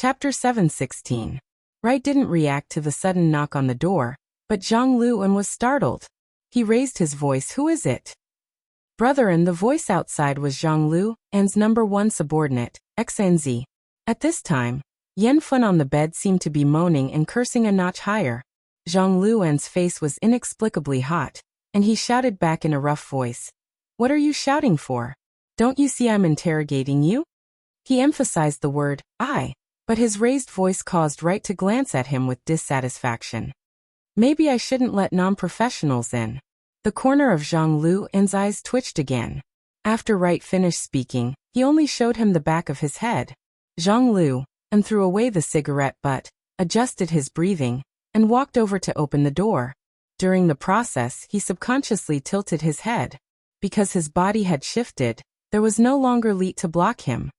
Chapter 716. Wright didn't react to the sudden knock on the door, but Zhang Luan was startled. He raised his voice. "Who is it?" "Brother," and the voice outside was Zhang Luan's #1 subordinate, XNZ. At this time, Yan Fun on the bed seemed to be moaning and cursing a notch higher. Zhang Luan's face was inexplicably hot, and he shouted back in a rough voice. "What are you shouting for? Don't you see I'm interrogating you?" He emphasized the word, "I," but his raised voice caused Wright to glance at him with dissatisfaction. "Maybe I shouldn't let non-professionals in." The corner of Zhang Luan's eyes twitched again. After Wright finished speaking, he only showed him the back of his head. Zhang Luan threw away the cigarette butt, adjusted his breathing, and walked over to open the door. During the process, he subconsciously tilted his head. Because his body had shifted, there was no longer light to block him.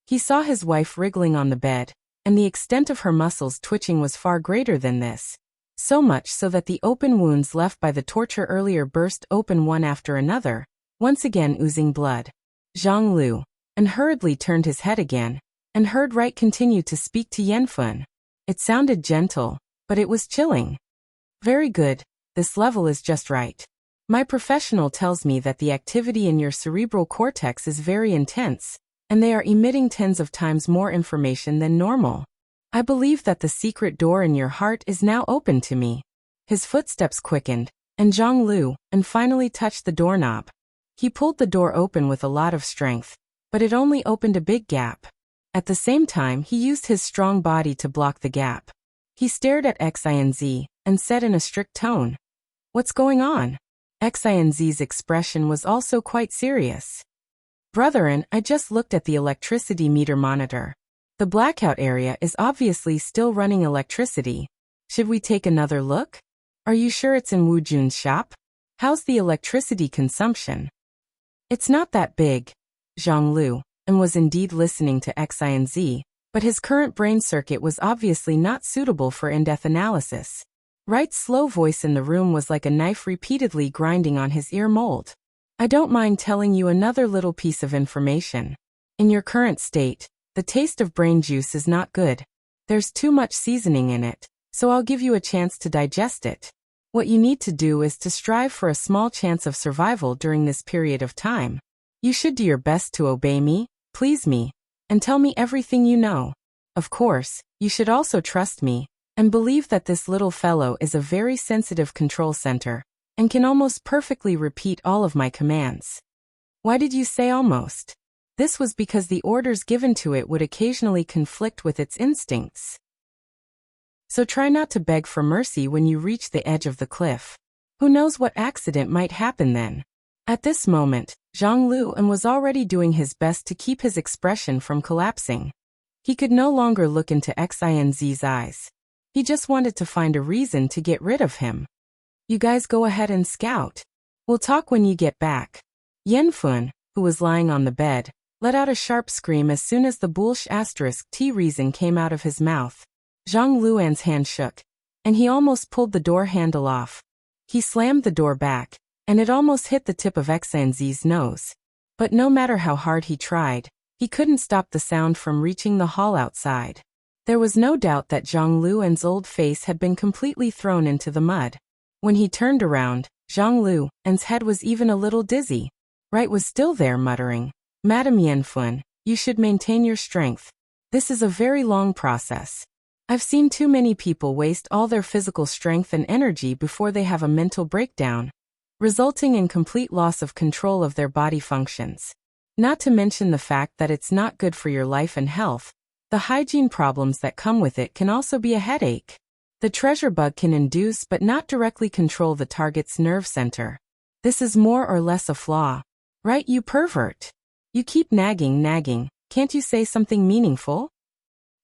He saw his wife wriggling on the bed, and the extent of her muscles twitching was far greater than this. So much so that the open wounds left by the torture earlier burst open one after another, once again oozing blood. Zhang Luan hurriedly turned his head again, and heard Wright continue to speak to Yanfun. It sounded gentle, but it was chilling. "Very good, this level is just right. My professional tells me that the activity in your cerebral cortex is very intense, and they are emitting tens of times more information than normal. I believe that the secret door in your heart is now open to me." His footsteps quickened, and Zhang Luan finally touched the doorknob. He pulled the door open with a lot of strength, but it only opened a big gap. At the same time, he used his strong body to block the gap. He stared at XINZ and said in a strict tone, "What's going on?" XINZ's expression was also quite serious. "Brethren, I just looked at the electricity meter monitor. The blackout area is obviously still running electricity. Should we take another look? Are you sure it's in Wu Jun's shop? How's the electricity consumption?" "It's not that big." Zhang Luan was indeed listening to XINZ, but his current brain circuit was obviously not suitable for in-depth analysis. Wright's slow voice in the room was like a knife repeatedly grinding on his ear mold. "I don't mind telling you another little piece of information. In your current state, the taste of brain juice is not good. There's too much seasoning in it, so I'll give you a chance to digest it. What you need to do is to strive for a small chance of survival during this period of time. You should do your best to obey me, please me, and tell me everything you know. Of course, you should also trust me, and believe that this little fellow is a very sensitive control center, and can almost perfectly repeat all of my commands." "Why did you say almost?" This was because the orders given to it would occasionally conflict with its instincts. So try not to beg for mercy when you reach the edge of the cliff. Who knows what accident might happen then? At this moment, Zhang Luan was already doing his best to keep his expression from collapsing. He could no longer look into XINZ's eyes. He just wanted to find a reason to get rid of him. "You guys go ahead and scout. We'll talk when you get back." Yanfun, who was lying on the bed, let out a sharp scream as soon as the **T reason came out of his mouth. Zhang Luan's hand shook, and he almost pulled the door handle off. He slammed the door back, and it almost hit the tip of XNZ's nose. But no matter how hard he tried, he couldn't stop the sound from reaching the hall outside. There was no doubt that Zhang Luan's old face had been completely thrown into the mud. When he turned around, Zhang Luan's head was even a little dizzy. Wright was still there muttering, "Madam Yanfun, you should maintain your strength. This is a very long process. I've seen too many people waste all their physical strength and energy before they have a mental breakdown, resulting in complete loss of control of their body functions. Not to mention the fact that it's not good for your life and health. The hygiene problems that come with it can also be a headache. The treasure bug can induce but not directly control the target's nerve center. This is more or less a flaw. Right, you pervert? You keep nagging, can't you say something meaningful?"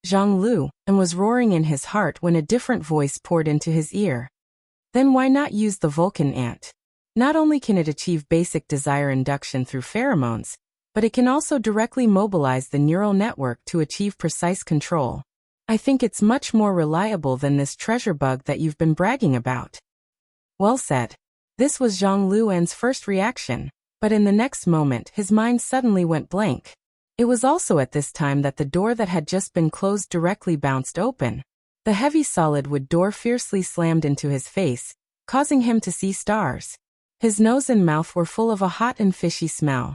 Zhang Luan was roaring in his heart when a different voice poured into his ear. "Then why not use the Vulcan ant? Not only can it achieve basic desire induction through pheromones, but it can also directly mobilize the neural network to achieve precise control. I think it's much more reliable than this treasure bug that you've been bragging about." Well said. This was Zhang Luan's first reaction, but in the next moment his mind suddenly went blank. It was also at this time that the door that had just been closed directly bounced open. The heavy solid wood door fiercely slammed into his face, causing him to see stars. His nose and mouth were full of a hot and fishy smell.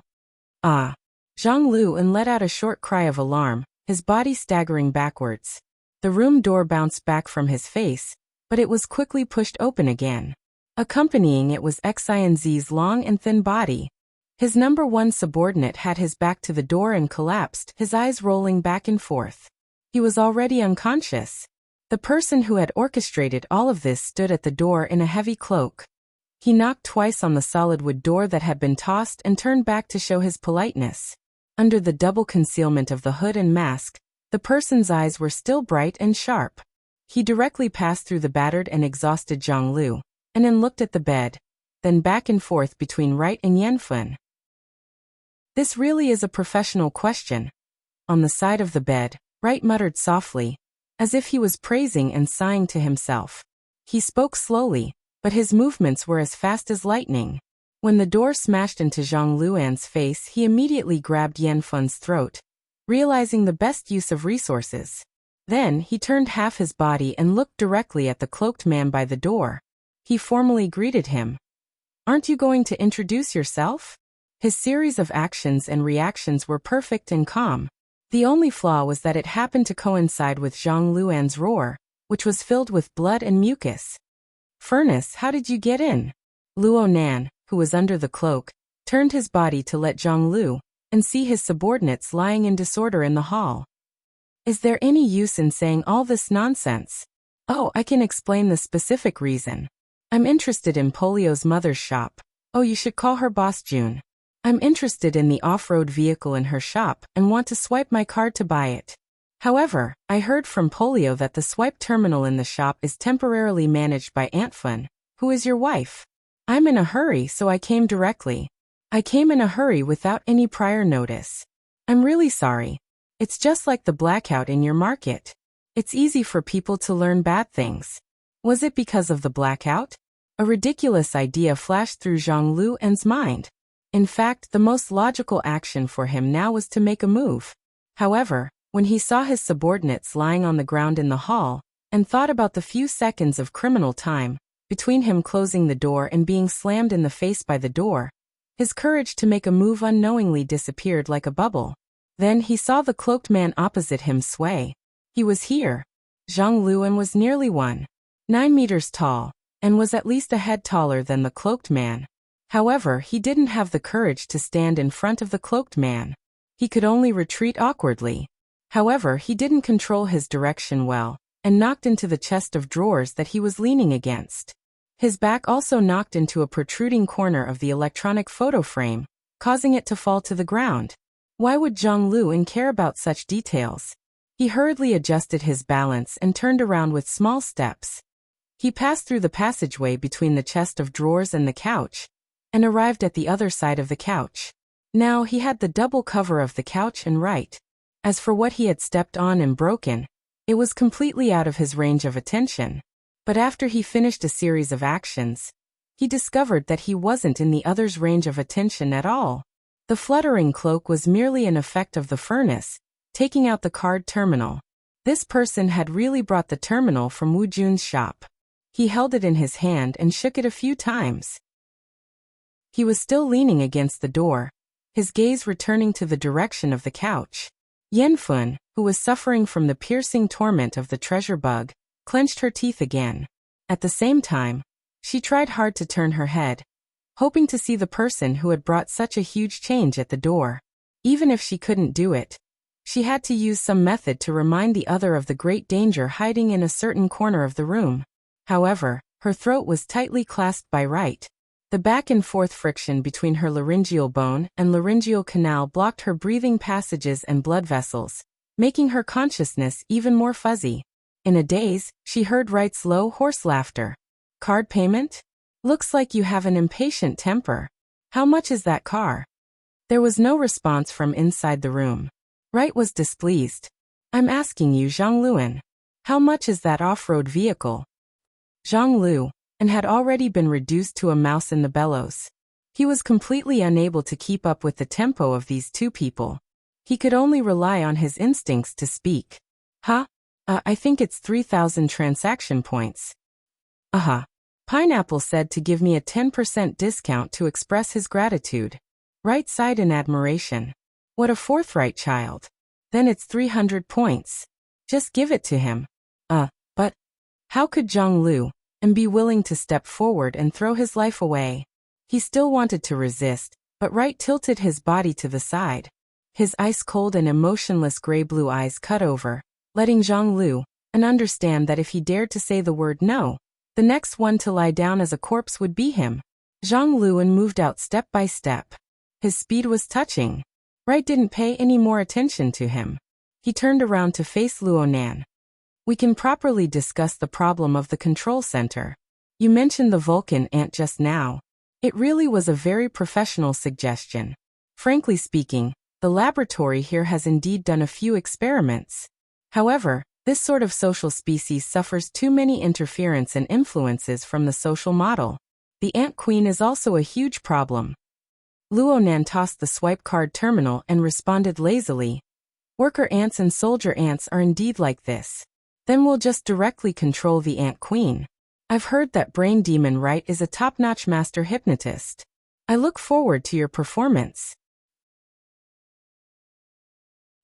Ah! Zhang Luan let out a short cry of alarm, his body staggering backwards. The room door bounced back from his face, but it was quickly pushed open again. Accompanying it was Xinz's long and thin body. His number one subordinate had his back to the door and collapsed, his eyes rolling back and forth. He was already unconscious. The person who had orchestrated all of this stood at the door in a heavy cloak. He knocked twice on the solid wood door that had been tossed and turned back to show his politeness. Under the double concealment of the hood and mask, the person's eyes were still bright and sharp. He directly passed through the battered and exhausted Zhang Lu, and then looked at the bed, then back and forth between Wright and Yanfun. This really is a professional question. On the side of the bed, Wright muttered softly, as if he was praising and sighing to himself. He spoke slowly, but his movements were as fast as lightning. When the door smashed into Zhang Luan's face, he immediately grabbed Yanfun's throat, realizing the best use of resources. Then he turned half his body and looked directly at the cloaked man by the door. He formally greeted him. "Aren't you going to introduce yourself?" His series of actions and reactions were perfect and calm. The only flaw was that it happened to coincide with Zhang Luan's roar, which was filled with blood and mucus. "Furnace, how did you get in?" Luo Nan, who was under the cloak, turned his body to let Zhang Lu and see his subordinates lying in disorder in the hall. "Is there any use in saying all this nonsense?" "Oh, I can explain the specific reason. I'm interested in Polio's mother's shop. Oh, you should call her Boss June. I'm interested in the off-road vehicle in her shop and want to swipe my card to buy it. However, I heard from Polio that the swipe terminal in the shop is temporarily managed by Aunt Fun, who is your wife. I'm in a hurry, so I came directly. I came in a hurry without any prior notice. I'm really sorry. It's just like the blackout in your market. It's easy for people to learn bad things. Was it because of the blackout?" A ridiculous idea flashed through Zhang Luan's mind. In fact, the most logical action for him now was to make a move. However, when he saw his subordinates lying on the ground in the hall, and thought about the few seconds of criminal time between him closing the door and being slammed in the face by the door, his courage to make a move unknowingly disappeared like a bubble. Then he saw the cloaked man opposite him sway. He was here. Zhang Luan was nearly 1.9 meters tall, and was at least a head taller than the cloaked man. However, he didn't have the courage to stand in front of the cloaked man. He could only retreat awkwardly. However, he didn't control his direction well, and knocked into the chest of drawers that he was leaning against. His back also knocked into a protruding corner of the electronic photo frame, causing it to fall to the ground. Why would Zhang Luan care about such details? He hurriedly adjusted his balance and turned around with small steps. He passed through the passageway between the chest of drawers and the couch, and arrived at the other side of the couch. Now he had the double cover of the couch and right. As for what he had stepped on and broken, it was completely out of his range of attention. But after he finished a series of actions, he discovered that he wasn't in the other's range of attention at all. The fluttering cloak was merely an effect of the furnace, taking out the card terminal. This person had really brought the terminal from Wu Jun's shop. He held it in his hand and shook it a few times. He was still leaning against the door, his gaze returning to the direction of the couch. Yanfun, who was suffering from the piercing torment of the treasure bug, clenched her teeth again. At the same time, she tried hard to turn her head, hoping to see the person who had brought such a huge change at the door. Even if she couldn't do it, she had to use some method to remind the other of the great danger hiding in a certain corner of the room. However, her throat was tightly clasped by Wright. The back-and-forth friction between her laryngeal bone and laryngeal canal blocked her breathing passages and blood vessels, making her consciousness even more fuzzy. In a daze, she heard Wright's low, hoarse laughter. "Card payment? Looks like you have an impatient temper. How much is that car?" There was no response from inside the room. Wright was displeased. "I'm asking you, Zhang Luan. How much is that off-road vehicle?" Zhang Lu and had already been reduced to a mouse in the bellows. He was completely unable to keep up with the tempo of these two people. He could only rely on his instincts to speak. Huh? I think it's 3,000 transaction points. Pineapple said to give me a 10% discount to express his gratitude. Right sighed in admiration. What a forthright child. Then it's 300 points. Just give it to him. But how could Zhang Lu and be willing to step forward and throw his life away? He still wanted to resist, but Right tilted his body to the side. His ice-cold and emotionless gray-blue eyes cut over, letting Zhang Lu understand that if he dared to say the word no, the next one to lie down as a corpse would be him. Zhang Lu moved out step by step. His speed was touching. Right didn't pay any more attention to him. He turned around to face Luonan. We can properly discuss the problem of the control center. You mentioned the Vulcan ant just now. It really was a very professional suggestion. Frankly speaking, the laboratory here has indeed done a few experiments. However, this sort of social species suffers too many interference and influences from the social model. The ant queen is also a huge problem. Luonan tossed the swipe card terminal and responded lazily. Worker ants and soldier ants are indeed like this. Then we'll just directly control the ant queen. I've heard that Brain Demon Right is a top-notch master hypnotist. I look forward to your performance.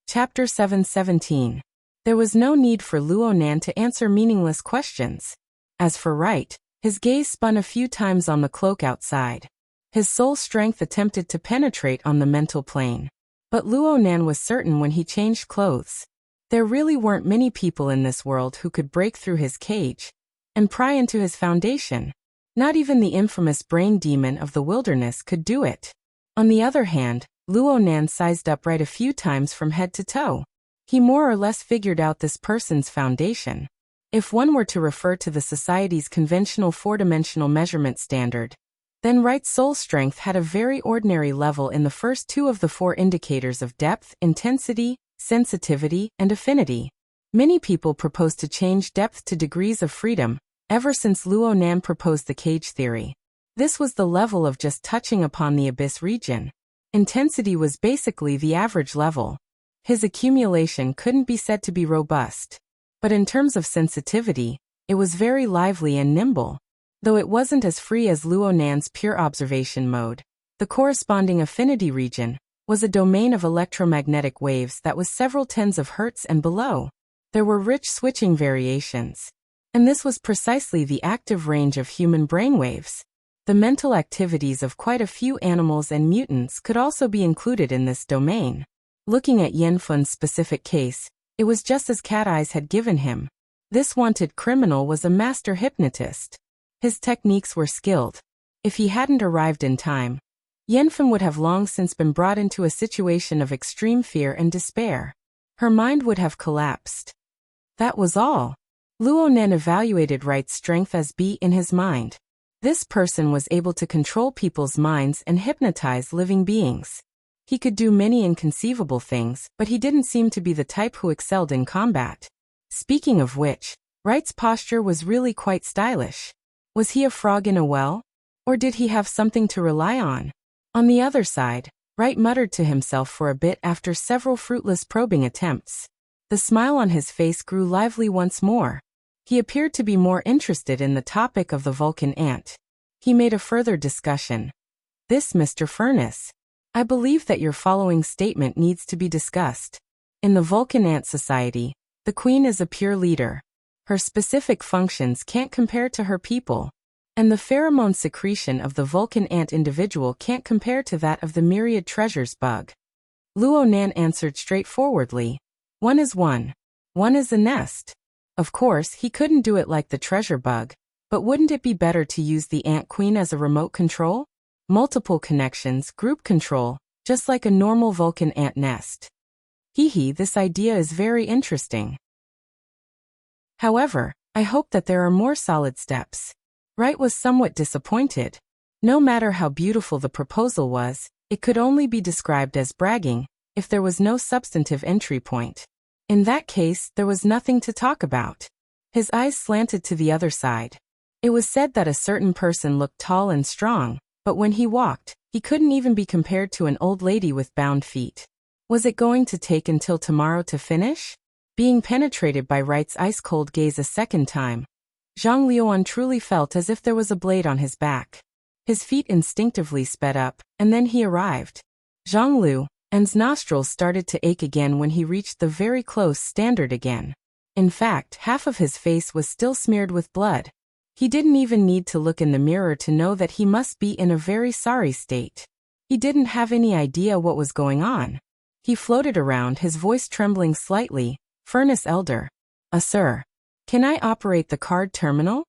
Chapter 717. There was no need for Luonan to answer meaningless questions. As for Right, his gaze spun a few times on the cloak outside. His soul strength attempted to penetrate on the mental plane. But Luonan was certain when he changed clothes. There really weren't many people in this world who could break through his cage and pry into his foundation. Not even the infamous brain demon of the wilderness could do it. On the other hand, Luonan sized up Right a few times from head to toe. He more or less figured out this person's foundation. If one were to refer to the society's conventional four-dimensional measurement standard, then Right's soul strength had a very ordinary level in the first two of the four indicators of depth, intensity, sensitivity, and affinity. Many people propose to change depth to degrees of freedom, ever since Luonan proposed the cage theory. This was the level of just touching upon the abyss region. Intensity was basically the average level. His accumulation couldn't be said to be robust. But in terms of sensitivity, it was very lively and nimble. Though it wasn't as free as Luonan's pure observation mode, the corresponding affinity region was a domain of electromagnetic waves that was several tens of hertz and below. There were rich switching variations. And this was precisely the active range of human brainwaves. The mental activities of quite a few animals and mutants could also be included in this domain. Looking at Yanfun's specific case, it was just as Cat Eyes had given him. This wanted criminal was a master hypnotist. His techniques were skilled. If he hadn't arrived in time, Yanfun would have long since been brought into a situation of extreme fear and despair. Her mind would have collapsed. That was all. Luonan evaluated Right's strength as B in his mind. This person was able to control people's minds and hypnotize living beings. He could do many inconceivable things, but he didn't seem to be the type who excelled in combat. Speaking of which, Right's posture was really quite stylish. Was he a frog in a well? Or did he have something to rely on? On the other side, Right muttered to himself for a bit after several fruitless probing attempts. The smile on his face grew lively once more. He appeared to be more interested in the topic of the Vulcan ant. He made a further discussion. This, Mr. Furness. I believe that your following statement needs to be discussed. In the Vulcan ant society, the queen is a pure leader. Her specific functions can't compare to her people. And the pheromone secretion of the Vulcan ant individual can't compare to that of the myriad treasures bug. Luonan answered straightforwardly. One is one. One is a nest. Of course, he couldn't do it like the treasure bug, but wouldn't it be better to use the ant queen as a remote control? Multiple connections, group control, just like a normal Vulcan ant nest. This idea is very interesting. However, I hope that there are more solid steps. Right was somewhat disappointed. No matter how beautiful the proposal was, it could only be described as bragging, if there was no substantive entry point. In that case, there was nothing to talk about. His eyes slanted to the other side. It was said that a certain person looked tall and strong, but when he walked, he couldn't even be compared to an old lady with bound feet. Was it going to take until tomorrow to finish? Being penetrated by Wright's ice-cold gaze a second time, Zhang Luoan truly felt as if there was a blade on his back. His feet instinctively sped up, and then he arrived. Zhang Luoan's nostrils started to ache again when he reached the very close standard again. In fact, half of his face was still smeared with blood. He didn't even need to look in the mirror to know that he must be in a very sorry state. He didn't have any idea what was going on. He floated around, his voice trembling slightly. Furnace Elder. Sir. Can I operate the card terminal?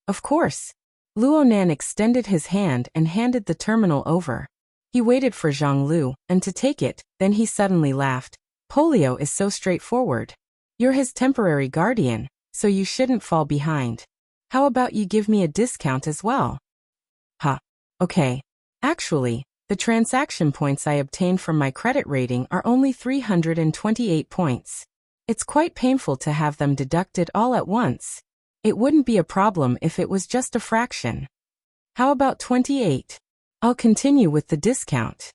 Of course. Luonan extended his hand and handed the terminal over. He waited for Zhang Luoan to take it, then he suddenly laughed. Polio is so straightforward. You're his temporary guardian, so you shouldn't fall behind. How about you give me a discount as well? Huh. Okay. Actually, the transaction points I obtained from my credit rating are only 328 points. It's quite painful to have them deducted all at once. It wouldn't be a problem if it was just a fraction. How about 28? I'll continue with the discount.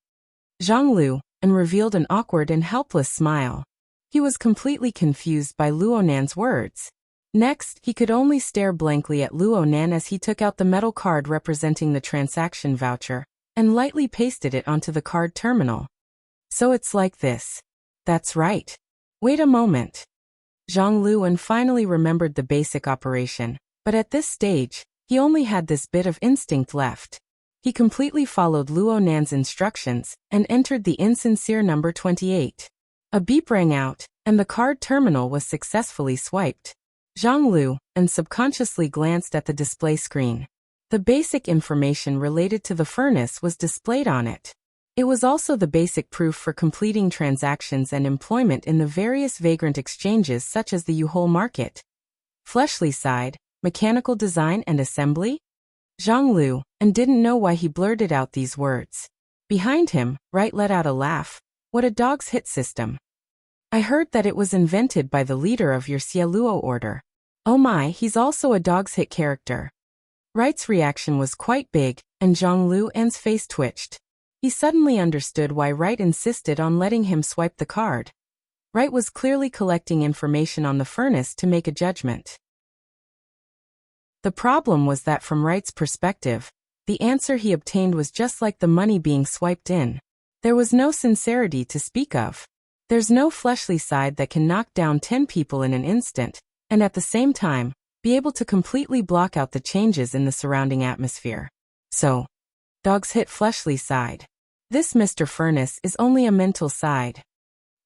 Zhang Luoan revealed an awkward and helpless smile. He was completely confused by Luonan's words. Next, he could only stare blankly at Luonan as he took out the metal card representing the transaction voucher and lightly pasted it onto the card terminal. So it's like this. That's right. Wait a moment. Zhang Luoan finally remembered the basic operation, but at this stage, he only had this bit of instinct left. He completely followed Luonan's instructions and entered the insincere number 28. A beep rang out, and the card terminal was successfully swiped. Zhang Luoan subconsciously glanced at the display screen. The basic information related to the furnace was displayed on it. It was also the basic proof for completing transactions and employment in the various vagrant exchanges such as the U-Hole market. Fleshly side, mechanical design and assembly? Zhang Luoan didn't know why he blurted out these words. Behind him, Wright let out a laugh. What a dog's hit system. I heard that it was invented by the leader of your Xieluo order. Oh my, he's also a dog's hit character. Wright's reaction was quite big, and Zhang Luoan's face twitched. He suddenly understood why Wright insisted on letting him swipe the card. Wright was clearly collecting information on the furnace to make a judgment. The problem was that from Wright's perspective, the answer he obtained was just like the money being swiped in. There was no sincerity to speak of. There's no fleshly side that can knock down 10 people in an instant, and at the same time, be able to completely block out the changes in the surrounding atmosphere. So, dogs hit fleshly side. This Mr. Furnace is only a mental side.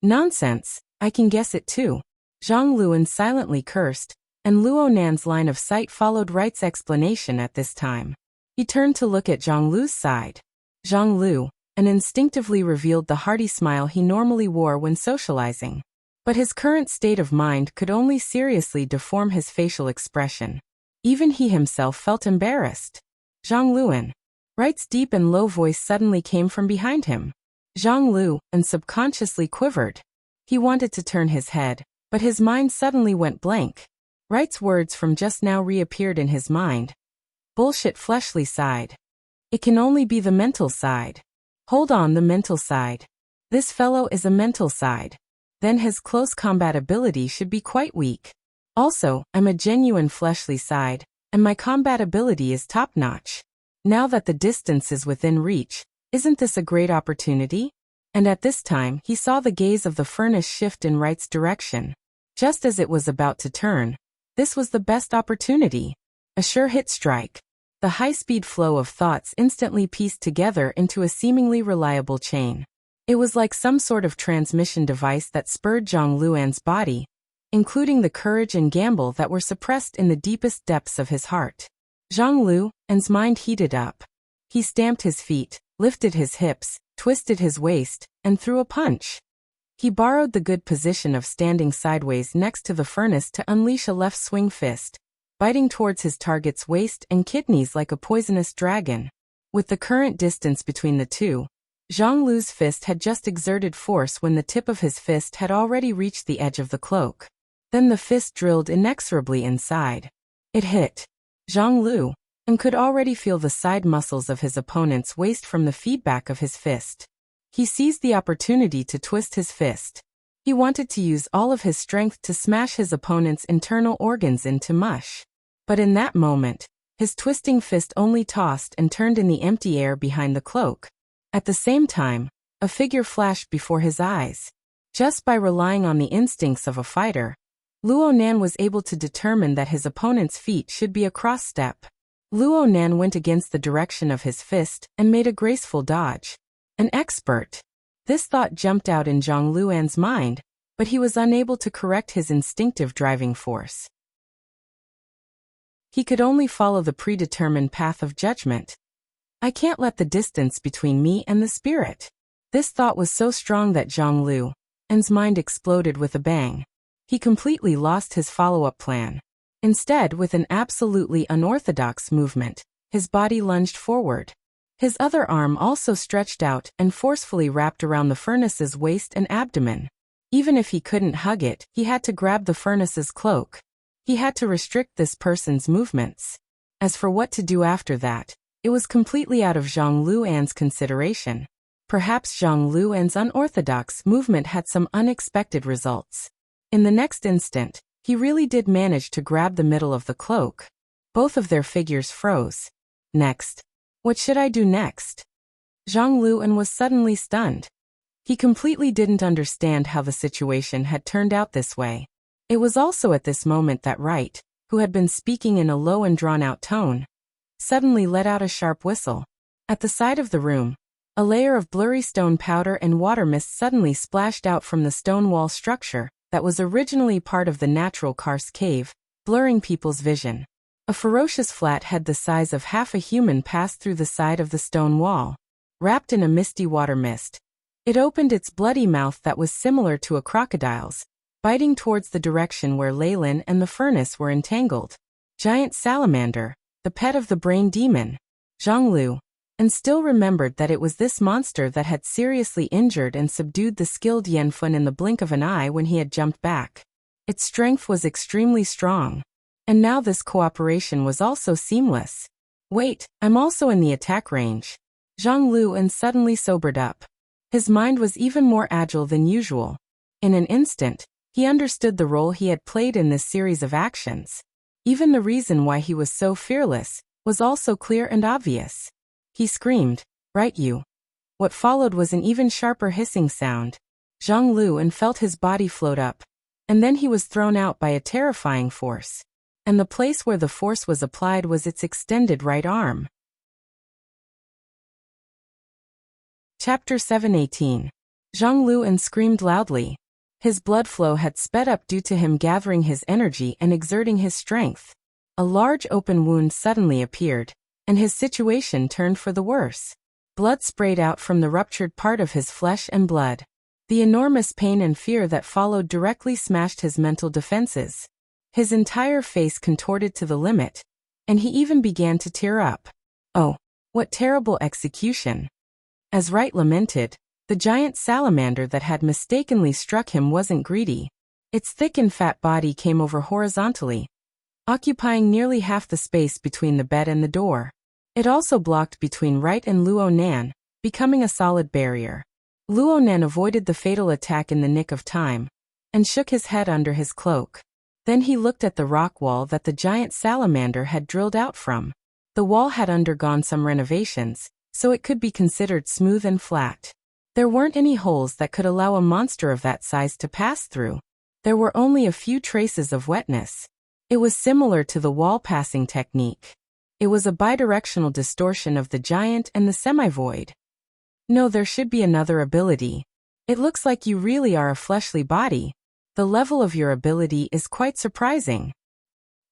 Nonsense, I can guess it too. Zhang Luoan silently cursed, and Luonan's line of sight followed Wright's explanation at this time. He turned to look at Zhang Lu's side. Zhang Luoan instinctively revealed the hearty smile he normally wore when socializing. But his current state of mind could only seriously deform his facial expression. Even he himself felt embarrassed. Zhang Luoan. Wright's deep and low voice suddenly came from behind him. Zhang Luoan subconsciously quivered. He wanted to turn his head, but his mind suddenly went blank. Wright's words from just now reappeared in his mind. Bullshit fleshly side. It can only be the mental side. Hold on, the mental side. This fellow is a mental side. Then his close combat ability should be quite weak. Also, I'm a genuine fleshly side, and my combat ability is top-notch. Now that the distance is within reach, isn't this a great opportunity? And at this time, he saw the gaze of the furnace shift in Wright's direction. Just as it was about to turn, this was the best opportunity. A sure hit strike. The high-speed flow of thoughts instantly pieced together into a seemingly reliable chain. It was like some sort of transmission device that spurred Zhang Luoan's body, including the courage and gamble that were suppressed in the deepest depths of his heart. Zhang Luoan's mind heated up. He stamped his feet, lifted his hips, twisted his waist, and threw a punch. He borrowed the good position of standing sideways next to the furnace to unleash a left swing fist, biting towards his target's waist and kidneys like a poisonous dragon. With the current distance between the two, Zhang Lu's fist had just exerted force when the tip of his fist had already reached the edge of the cloak. Then the fist drilled inexorably inside. It hit Zhang Luoan could already feel the side muscles of his opponent's waist from the feedback of his fist. He seized the opportunity to twist his fist. He wanted to use all of his strength to smash his opponent's internal organs into mush. But in that moment, his twisting fist only tossed and turned in the empty air behind the cloak. At the same time, a figure flashed before his eyes. Just by relying on the instincts of a fighter, Luo Nan was able to determine that his opponent's feet should be a cross step. Luo Nan went against the direction of his fist and made a graceful dodge. An expert. This thought jumped out in Zhang Luan's mind, but he was unable to correct his instinctive driving force. He could only follow the predetermined path of judgment. I can't let the distance between me and the spirit. This thought was so strong that Zhang Luan's mind exploded with a bang. He completely lost his follow-up plan. Instead, with an absolutely unorthodox movement, his body lunged forward. His other arm also stretched out and forcefully wrapped around the furnace's waist and abdomen. Even if he couldn't hug it, he had to grab the furnace's cloak. He had to restrict this person's movements. As for what to do after that, it was completely out of Zhang Luan's consideration. Perhaps Zhang Luan's unorthodox movement had some unexpected results. In the next instant, he really did manage to grab the middle of the cloak. Both of their figures froze. Next. What should I do next? Zhang Luan was suddenly stunned. He completely didn't understand how the situation had turned out this way. It was also at this moment that Wright, who had been speaking in a low and drawn-out tone, suddenly let out a sharp whistle. At the side of the room, a layer of blurry stone powder and water mist suddenly splashed out from the stone wall structure that was originally part of the natural karst cave, blurring people's vision. A ferocious flat head the size of half a human passed through the side of the stone wall. Wrapped in a misty water mist, it opened its bloody mouth that was similar to a crocodile's, biting towards the direction where Leylin and the furnace were entangled. Giant salamander, the pet of the brain demon. Zhang Lu, and still remembered that it was this monster that had seriously injured and subdued the skilled Yanfun in the blink of an eye when he had jumped back. Its strength was extremely strong. And now this cooperation was also seamless. Wait, I'm also in the attack range. Zhang Luan suddenly sobered up. His mind was even more agile than usual. In an instant, he understood the role he had played in this series of actions. Even the reason why he was so fearless was also clear and obvious. He screamed, "Right you!" What followed was an even sharper hissing sound. Zhang Luan felt his body float up, and then he was thrown out by a terrifying force. And the place where the force was applied was its extended right arm. Chapter 7:18. Zhang Luan screamed loudly. His blood flow had sped up due to him gathering his energy and exerting his strength. A large open wound suddenly appeared, and his situation turned for the worse. Blood sprayed out from the ruptured part of his flesh and blood. The enormous pain and fear that followed directly smashed his mental defenses. His entire face contorted to the limit, and he even began to tear up. Oh, what terrible execution! As Wright lamented, the giant salamander that had mistakenly struck him wasn't greedy. Its thick and fat body came over horizontally, occupying nearly half the space between the bed and the door. It also blocked between Wright and Luo Nan, becoming a solid barrier. Luo Nan avoided the fatal attack in the nick of time, and shook his head under his cloak. Then he looked at the rock wall that the giant salamander had drilled out from. The wall had undergone some renovations, so it could be considered smooth and flat. There weren't any holes that could allow a monster of that size to pass through. There were only a few traces of wetness. It was similar to the wall-passing technique. It was a bidirectional distortion of the giant and the semi-void. No, there should be another ability. It looks like you really are a fleshly body. The level of your ability is quite surprising.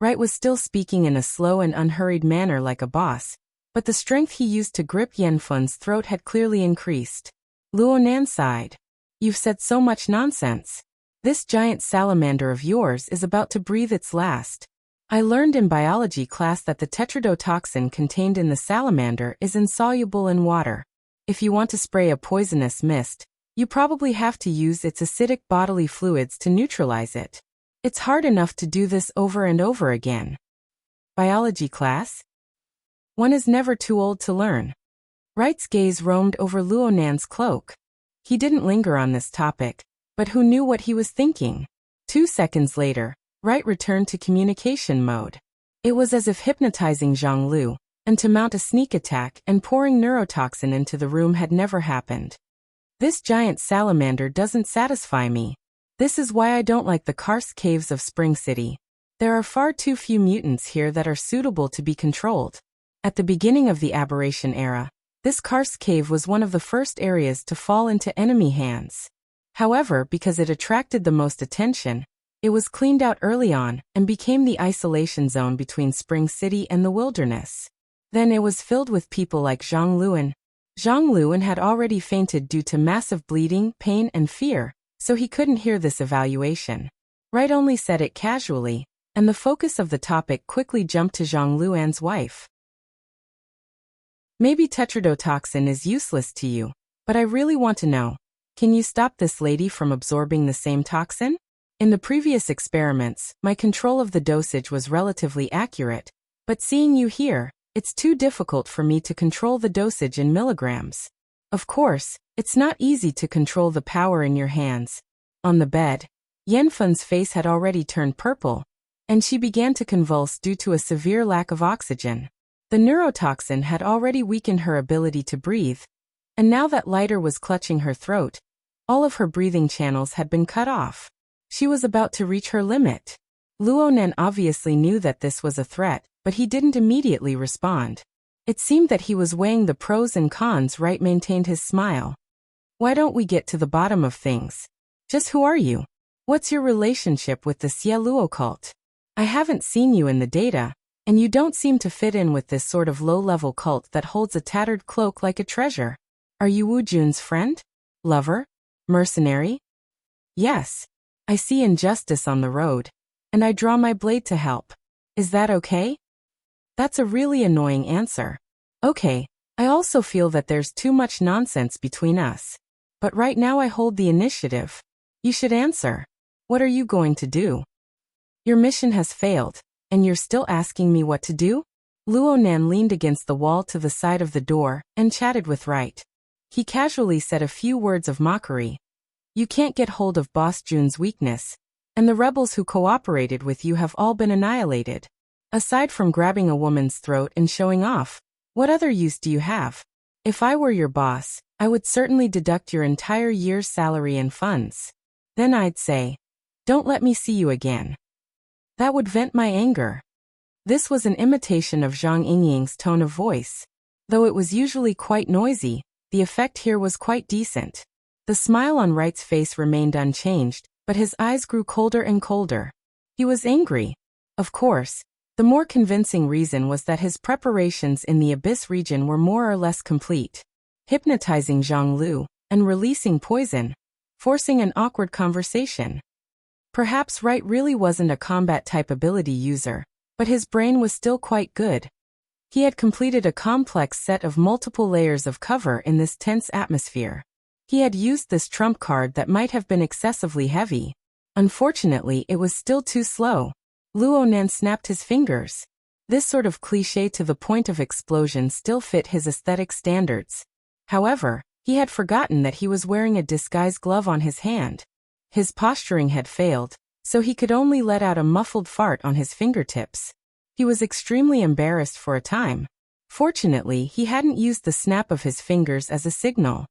Wright was still speaking in a slow and unhurried manner like a boss, but the strength he used to grip Yanfun's throat had clearly increased. Luo Nan sighed. You've said so much nonsense. This giant salamander of yours is about to breathe its last. I learned in biology class that the tetrodotoxin contained in the salamander is insoluble in water. If you want to spray a poisonous mist, you probably have to use its acidic bodily fluids to neutralize it. It's hard enough to do this over and over again. Biology class? One is never too old to learn. Wright's gaze roamed over Luo Nan's cloak. He didn't linger on this topic, but who knew what he was thinking? 2 seconds later, Wright returned to communication mode. It was as if hypnotizing Zhang Lu, and to mount a sneak attack and pouring neurotoxin into the room had never happened. This giant salamander doesn't satisfy me. This is why I don't like the karst caves of Spring City. There are far too few mutants here that are suitable to be controlled. At the beginning of the aberration era, this karst cave was one of the first areas to fall into enemy hands. However, because it attracted the most attention, it was cleaned out early on and became the isolation zone between Spring City and the wilderness. Then it was filled with people like Zhang Luan. Zhang Luan had already fainted due to massive bleeding, pain, and fear, so he couldn't hear this evaluation. Wright only said it casually, and the focus of the topic quickly jumped to Zhang Luan's wife. Maybe tetrodotoxin is useless to you, but I really want to know, can you stop this lady from absorbing the same toxin? In the previous experiments, my control of the dosage was relatively accurate, but seeing you here, it's too difficult for me to control the dosage in milligrams. Of course, it's not easy to control the power in your hands. On the bed, Yanfun's face had already turned purple, and she began to convulse due to a severe lack of oxygen. The neurotoxin had already weakened her ability to breathe, and now that lighter was clutching her throat, all of her breathing channels had been cut off. She was about to reach her limit. Luonan obviously knew that this was a threat, but he didn't immediately respond. It seemed that he was weighing the pros and cons. Wright maintained his smile. Why don't we get to the bottom of things? Just who are you? What's your relationship with the Xie Luo cult? I haven't seen you in the data, and you don't seem to fit in with this sort of low-level cult that holds a tattered cloak like a treasure. Are you Wu Jun's friend? Lover? Mercenary? Yes. I see injustice on the road, and I draw my blade to help. Is that okay? That's a really annoying answer. Okay, I also feel that there's too much nonsense between us. But right now I hold the initiative. You should answer. What are you going to do? Your mission has failed, and you're still asking me what to do? Luonan leaned against the wall to the side of the door and chatted with Wright. He casually said a few words of mockery. You can't get hold of Boss Jun's weakness, and the rebels who cooperated with you have all been annihilated. Aside from grabbing a woman's throat and showing off, what other use do you have? If I were your boss, I would certainly deduct your entire year's salary and funds. Then I'd say, don't let me see you again. That would vent my anger. This was an imitation of Zhang Yingying's tone of voice. Though it was usually quite noisy, the effect here was quite decent. The smile on Wright's face remained unchanged, but his eyes grew colder and colder. He was angry. Of course, the more convincing reason was that his preparations in the Abyss region were more or less complete. Hypnotizing Zhang Lu, and releasing poison, forcing an awkward conversation. Perhaps Wright really wasn't a combat-type ability user, but his brain was still quite good. He had completed a complex set of multiple layers of cover in this tense atmosphere. He had used this trump card that might have been excessively heavy. Unfortunately, it was still too slow. Luonan snapped his fingers. This sort of cliché to the point of explosion still fit his aesthetic standards. However, he had forgotten that he was wearing a disguise glove on his hand. His posturing had failed, so he could only let out a muffled fart on his fingertips. He was extremely embarrassed for a time. Fortunately, he hadn't used the snap of his fingers as a signal.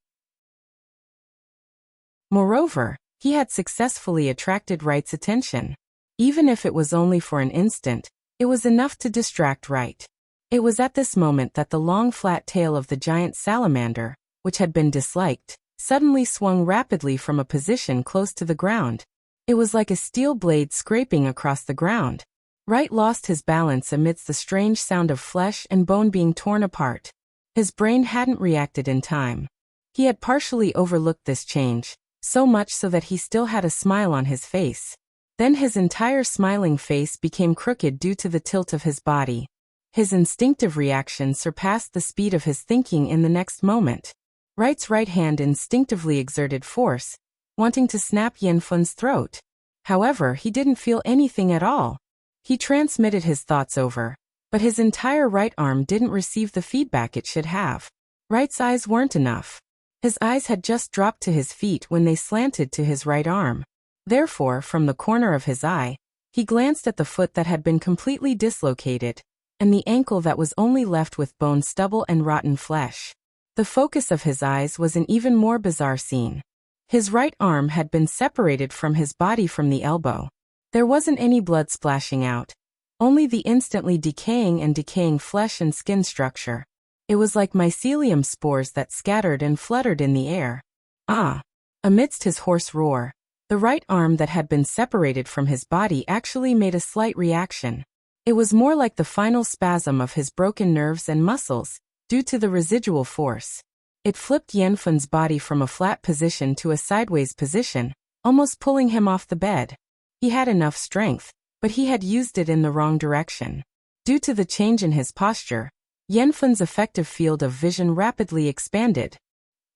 Moreover, he had successfully attracted Wright's attention. Even if it was only for an instant, it was enough to distract Wright. It was at this moment that the long flat tail of the giant salamander, which had been disliked, suddenly swung rapidly from a position close to the ground. It was like a steel blade scraping across the ground. Wright lost his balance amidst the strange sound of flesh and bone being torn apart. His brain hadn't reacted in time. He had partially overlooked this change, so much so that he still had a smile on his face. Then his entire smiling face became crooked due to the tilt of his body. His instinctive reaction surpassed the speed of his thinking in the next moment. Wright's right hand instinctively exerted force, wanting to snap Yanfun's throat. However, he didn't feel anything at all. He transmitted his thoughts over, but his entire right arm didn't receive the feedback it should have. Wright's eyes weren't enough. His eyes had just dropped to his feet when they slanted to his right arm. Therefore, from the corner of his eye, he glanced at the foot that had been completely dislocated, and the ankle that was only left with bone stubble and rotten flesh. The focus of his eyes was an even more bizarre scene. His right arm had been separated from his body from the elbow. There wasn't any blood splashing out, only the instantly decaying flesh and skin structure. It was like mycelium spores that scattered and fluttered in the air. Ah! Amidst his hoarse roar, the right arm that had been separated from his body actually made a slight reaction. It was more like the final spasm of his broken nerves and muscles, due to the residual force. It flipped Yanfun's body from a flat position to a sideways position, almost pulling him off the bed. He had enough strength, but he had used it in the wrong direction. Due to the change in his posture, Yanfun's effective field of vision rapidly expanded.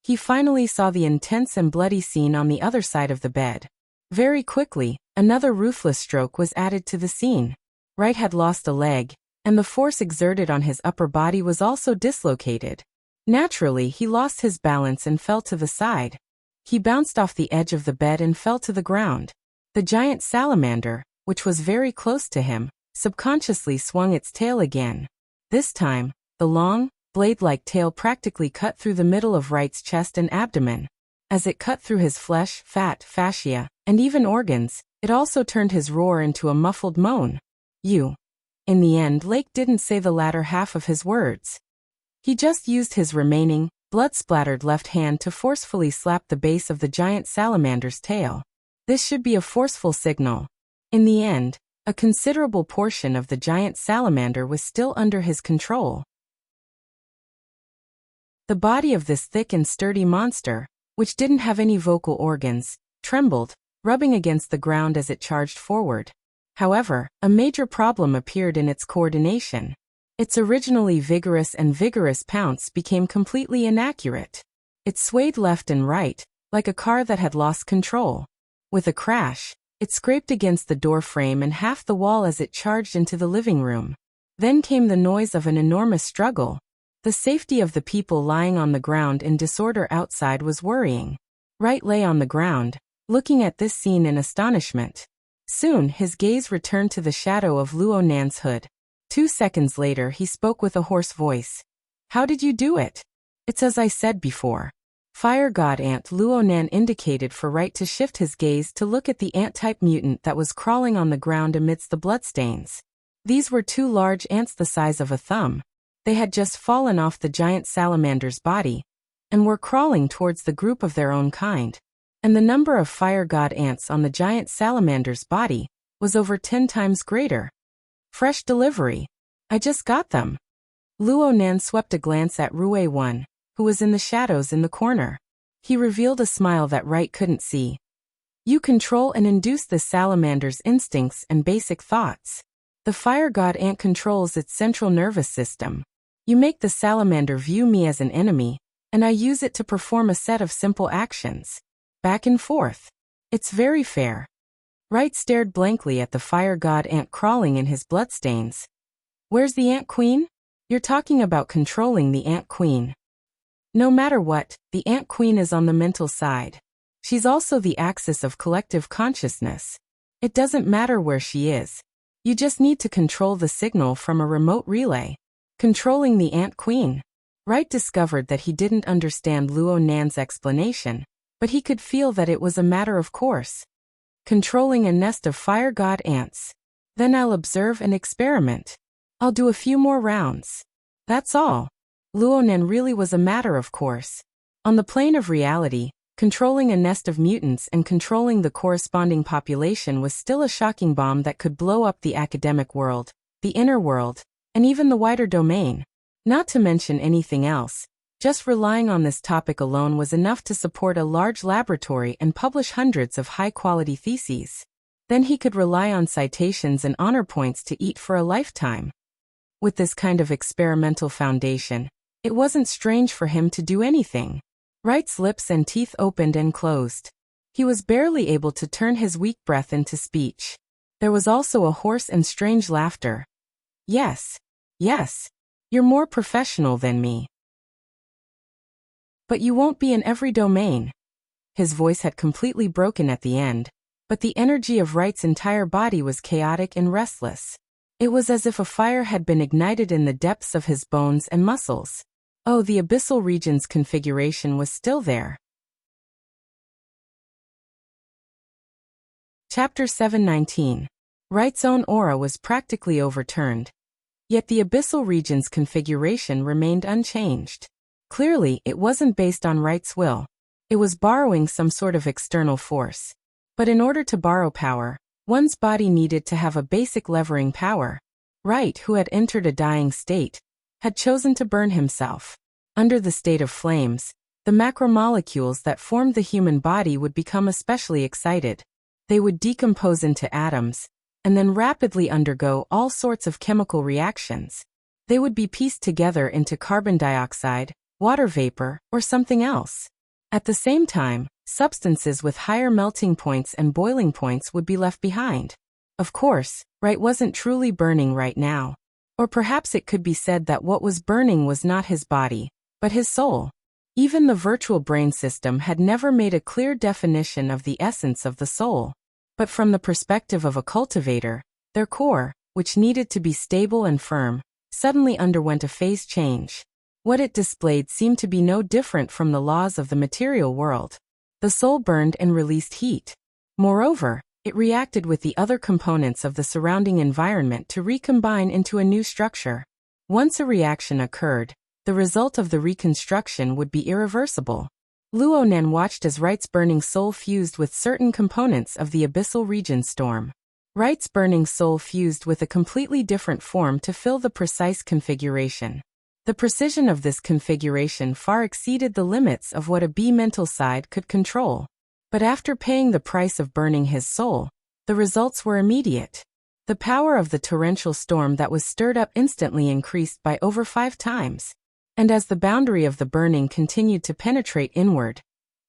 He finally saw the intense and bloody scene on the other side of the bed. Very quickly, another ruthless stroke was added to the scene. Right had lost a leg, and the force exerted on his upper body was also dislocated. Naturally, he lost his balance and fell to the side. He bounced off the edge of the bed and fell to the ground. The giant salamander, which was very close to him, subconsciously swung its tail again. This time, the long, blade-like tail practically cut through the middle of Wright's chest and abdomen. As it cut through his flesh, fat, fascia, and even organs, it also turned his roar into a muffled moan. You. In the end, Lake didn't say the latter half of his words. He just used his remaining, blood-splattered left hand to forcefully slap the base of the giant salamander's tail. This should be a forceful signal. In the end, a considerable portion of the giant salamander was still under his control. The body of this thick and sturdy monster, which didn't have any vocal organs, trembled, rubbing against the ground as it charged forward. However, a major problem appeared in its coordination. Its originally vigorous pounce became completely inaccurate. It swayed left and right, like a car that had lost control. With a crash, it scraped against the door frame and half the wall as it charged into the living room. Then came the noise of an enormous struggle. The safety of the people lying on the ground in disorder outside was worrying. Wright lay on the ground, looking at this scene in astonishment. Soon, his gaze returned to the shadow of Luo Nan's hood. 2 seconds later, he spoke with a hoarse voice. How did you do it? It's as I said before. Fire God Ant Luo Nan indicated for Wright to shift his gaze to look at the ant-type mutant that was crawling on the ground amidst the bloodstains. These were 2 large ants the size of a thumb. They had just fallen off the giant salamander's body, and were crawling towards the group of their own kind. And the number of fire god ants on the giant salamander's body was over 10 times greater. Fresh delivery. I just got them. Luo Nan swept a glance at Rue 1, who was in the shadows in the corner. He revealed a smile that Wright couldn't see. You control and induce the salamander's instincts and basic thoughts. The fire god ant controls its central nervous system. You make the salamander view me as an enemy, and I use it to perform a set of simple actions. Back and forth. It's very fair. Wright stared blankly at the fire god ant crawling in his bloodstains. Where's the ant queen? You're talking about controlling the ant queen. No matter what, the ant queen is on the mental side. She's also the axis of collective consciousness. It doesn't matter where she is. You just need to control the signal from a remote relay. Controlling the ant queen. Wright discovered that he didn't understand Luo Nan's explanation, but he could feel that it was a matter of course. Controlling a nest of fire god ants. Then I'll observe and experiment. I'll do a few more rounds. That's all. Luo Nan really was a matter of course. On the plane of reality, controlling a nest of mutants and controlling the corresponding population was still a shocking bomb that could blow up the academic world, the inner world, and even the wider domain. Not to mention anything else. Just relying on this topic alone was enough to support a large laboratory and publish hundreds of high-quality theses. Then he could rely on citations and honor points to eat for a lifetime. With this kind of experimental foundation, it wasn't strange for him to do anything. Wright's lips and teeth opened and closed. He was barely able to turn his weak breath into speech. There was also a hoarse and strange laughter. Yes. Yes. You're more professional than me. But you won't be in every domain. His voice had completely broken at the end, but the energy of Wright's entire body was chaotic and restless. It was as if a fire had been ignited in the depths of his bones and muscles. Oh, the abyssal region's configuration was still there. Chapter 719. Wright's own aura was practically overturned. Yet the abyssal region's configuration remained unchanged. Clearly, it wasn't based on Wright's will. It was borrowing some sort of external force. But in order to borrow power, one's body needed to have a basic levering power. Wright, who had entered a dying state, had chosen to burn himself. Under the state of flames, the macromolecules that formed the human body would become especially excited. They would decompose into atoms, and then rapidly undergo all sorts of chemical reactions. They would be pieced together into carbon dioxide, water vapor, or something else. At the same time, substances with higher melting points and boiling points would be left behind. Of course, Wright wasn't truly burning right now. Or perhaps it could be said that what was burning was not his body, but his soul. Even the virtual brain system had never made a clear definition of the essence of the soul. But from the perspective of a cultivator, their core, which needed to be stable and firm, suddenly underwent a phase change. What it displayed seemed to be no different from the laws of the material world. The soul burned and released heat. Moreover, it reacted with the other components of the surrounding environment to recombine into a new structure. Once a reaction occurred, the result of the reconstruction would be irreversible. Luonan watched as Wright's burning soul fused with certain components of the abyssal region storm. Wright's burning soul fused with a completely different form to fill the precise configuration. The precision of this configuration far exceeded the limits of what a B mental side could control. But after paying the price of burning his soul, the results were immediate. The power of the torrential storm that was stirred up instantly increased by over 5 times. And as the boundary of the burning continued to penetrate inward,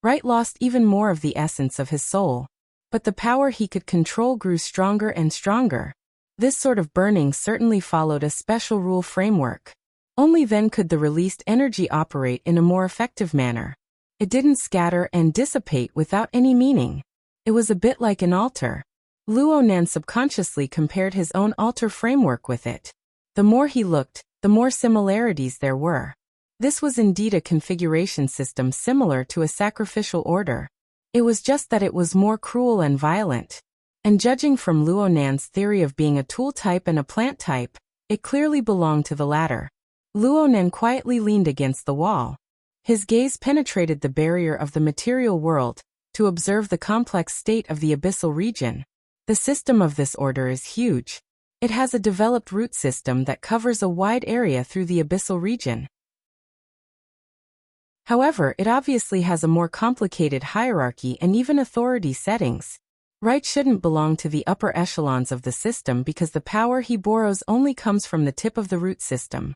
Wright lost even more of the essence of his soul. But the power he could control grew stronger and stronger. This sort of burning certainly followed a special rule framework. Only then could the released energy operate in a more effective manner. It didn't scatter and dissipate without any meaning. It was a bit like an altar. Luonan subconsciously compared his own altar framework with it. The more he looked, the more similarities there were. This was indeed a configuration system similar to a sacrificial order. It was just that it was more cruel and violent. And judging from Luonan's theory of being a tool type and a plant type, it clearly belonged to the latter. Luonan quietly leaned against the wall. His gaze penetrated the barrier of the material world to observe the complex state of the abyssal region. The system of this order is huge. It has a developed root system that covers a wide area through the abyssal region. However, it obviously has a more complicated hierarchy and even authority settings. Wright shouldn't belong to the upper echelons of the system because the power he borrows only comes from the tip of the root system.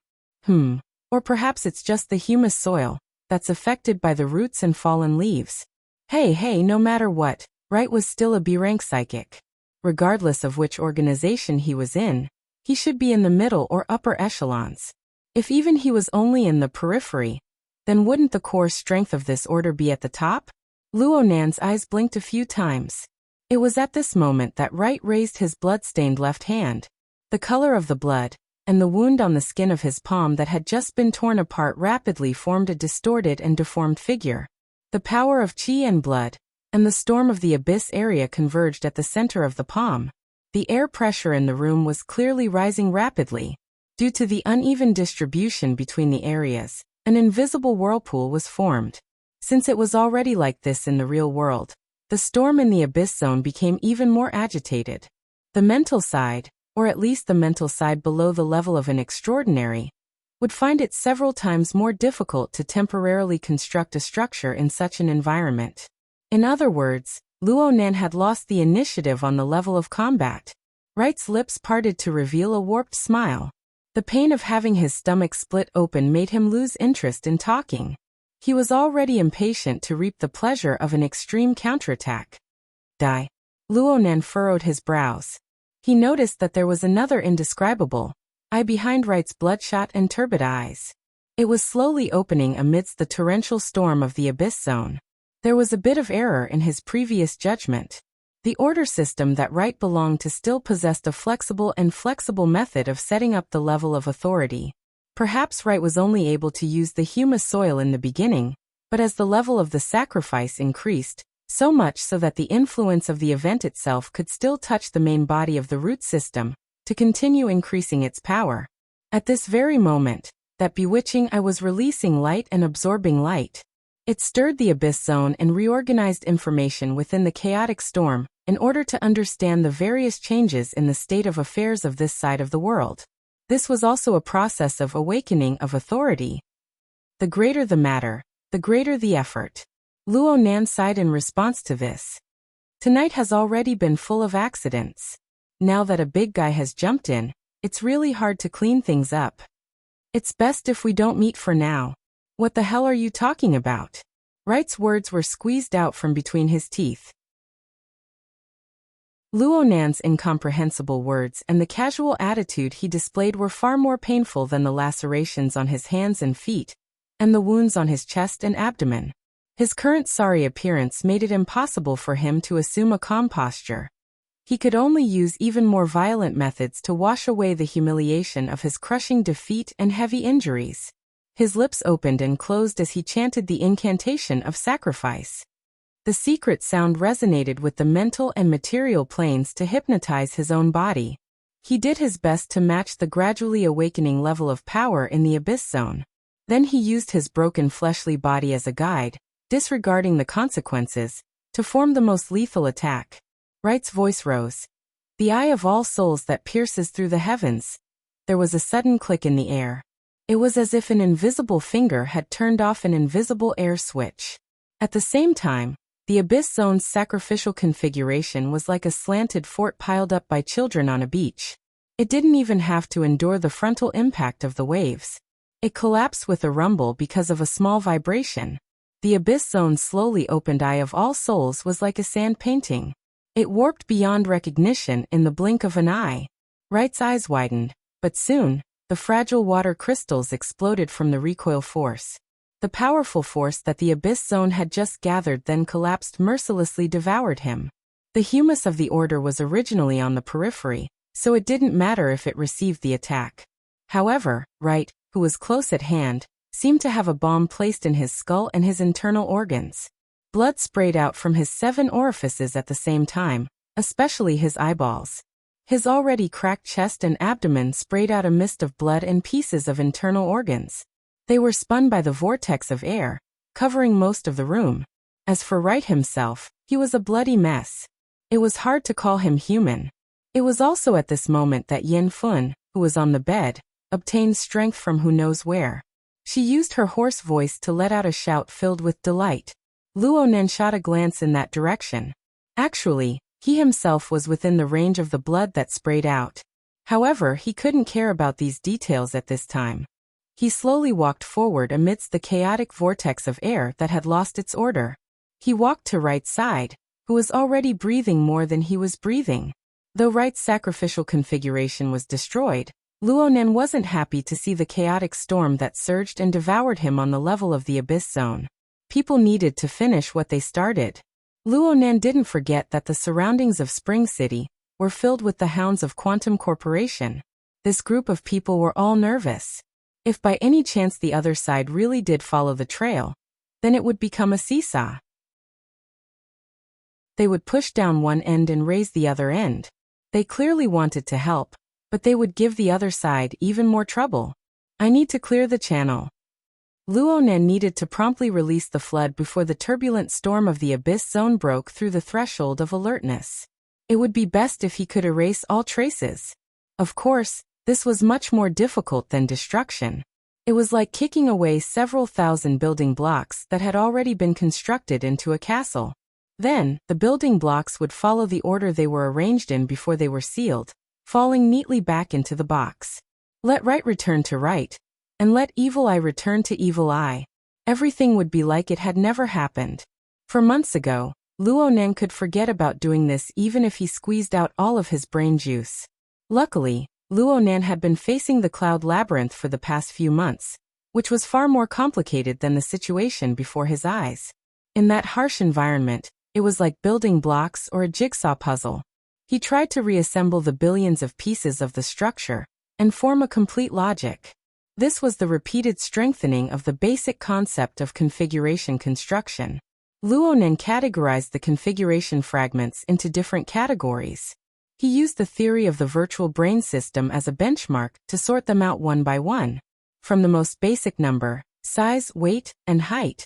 Or perhaps it's just the humus soil that's affected by the roots and fallen leaves. Hey, no matter what, Wright was still a B-rank psychic. Regardless of which organization he was in, he should be in the middle or upper echelons. If even he was only in the periphery, then wouldn't the core strength of this order be at the top? Luonan's eyes blinked a few times. It was at this moment that Wright raised his blood-stained left hand. The color of the blood, and the wound on the skin of his palm that had just been torn apart rapidly formed a distorted and deformed figure. The power of chi and blood, and the storm of the abyss area converged at the center of the palm. The air pressure in the room was clearly rising rapidly. Due to the uneven distribution between the areas, an invisible whirlpool was formed. Since it was already like this in the real world, the storm in the abyss zone became even more agitated. The mental side, or at least the mental side below the level of an extraordinary, would find it several times more difficult to temporarily construct a structure in such an environment. In other words, Luonan had lost the initiative on the level of combat. Wright's lips parted to reveal a warped smile. The pain of having his stomach split open made him lose interest in talking. He was already impatient to reap the pleasure of an extreme counterattack. Die. Luonan furrowed his brows. He noticed that there was another indescribable eye behind Wright's bloodshot and turbid eyes. It was slowly opening amidst the torrential storm of the Abyss Zone. There was a bit of error in his previous judgment. The order system that Wright belonged to still possessed a flexible method of setting up the level of authority. Perhaps Wright was only able to use the humus soil in the beginning, but as the level of the sacrifice increased, so much so that the influence of the event itself could still touch the main body of the root system, to continue increasing its power. At this very moment, that bewitching eye was releasing light and absorbing light. It stirred the Abyss Zone and reorganized information within the chaotic storm in order to understand the various changes in the state of affairs of this side of the world. This was also a process of awakening of authority. The greater the matter, the greater the effort. Luo Nan sighed in response to this. Tonight has already been full of accidents. Now that a big guy has jumped in, it's really hard to clean things up. It's best if we don't meet for now. What the hell are you talking about? Wright's words were squeezed out from between his teeth. Luo Nan's incomprehensible words and the casual attitude he displayed were far more painful than the lacerations on his hands and feet, and the wounds on his chest and abdomen. His current sorry appearance made it impossible for him to assume a calm posture. He could only use even more violent methods to wash away the humiliation of his crushing defeat and heavy injuries. His lips opened and closed as he chanted the incantation of sacrifice. The secret sound resonated with the mental and material planes to hypnotize his own body. He did his best to match the gradually awakening level of power in the Abyss Zone. Then he used his broken fleshly body as a guide, disregarding the consequences, to form the most lethal attack. Wright's voice rose. The eye of all souls that pierces through the heavens. There was a sudden click in the air. It was as if an invisible finger had turned off an invisible air switch. At the same time, the Abyss Zone's sacrificial configuration was like a slanted fort piled up by children on a beach. It didn't even have to endure the frontal impact of the waves. It collapsed with a rumble because of a small vibration. The Abyss Zone's slowly opened eye of all souls was like a sand painting. It warped beyond recognition in the blink of an eye. Wright's eyes widened, but soon, the fragile water crystals exploded from the recoil force. The powerful force that the Abyss Zone had just gathered then collapsed mercilessly devoured him. The humus of the order was originally on the periphery, so it didn't matter if it received the attack. However, Wright, who was close at hand, seemed to have a bomb placed in his skull and his internal organs. Blood sprayed out from his 7 orifices at the same time, especially his eyeballs. His already cracked chest and abdomen sprayed out a mist of blood and pieces of internal organs. They were spun by the vortex of air, covering most of the room. As for Wright himself, he was a bloody mess. It was hard to call him human. It was also at this moment that Yin Fun, who was on the bed, obtained strength from who knows where. She used her hoarse voice to let out a shout filled with delight. Luo Nen shot a glance in that direction. Actually, he himself was within the range of the blood that sprayed out. However, he couldn't care about these details at this time. He slowly walked forward amidst the chaotic vortex of air that had lost its order. He walked to Wright's side, who was already breathing more than he was breathing. Though Wright's sacrificial configuration was destroyed, Luo Nen wasn't happy to see the chaotic storm that surged and devoured him on the level of the Abyss Zone. People needed to finish what they started. Luo Nen didn't forget that the surroundings of Spring City were filled with the hounds of Quantum Corporation. This group of people were all nervous. If by any chance the other side really did follow the trail, then it would become a seesaw. They would push down one end and raise the other end. They clearly wanted to help, but they would give the other side even more trouble. I need to clear the channel. Luo Nen needed to promptly release the flood before the turbulent storm of the Abyss Zone broke through the threshold of alertness. It would be best if he could erase all traces. Of course, this was much more difficult than destruction. It was like kicking away several thousand building blocks that had already been constructed into a castle. Then, the building blocks would follow the order they were arranged in before they were sealed, falling neatly back into the box. Let right return to right, and let evil eye return to evil eye. Everything would be like it had never happened. For months ago, Luo Nen could forget about doing this even if he squeezed out all of his brain juice. Luckily, Luo Nen had been facing the cloud labyrinth for the past few months, which was far more complicated than the situation before his eyes. In that harsh environment, it was like building blocks or a jigsaw puzzle. He tried to reassemble the billions of pieces of the structure and form a complete logic. This was the repeated strengthening of the basic concept of configuration construction. Luonan categorized the configuration fragments into different categories. He used the theory of the virtual brain system as a benchmark to sort them out one by one. From the most basic number, size, weight, and height,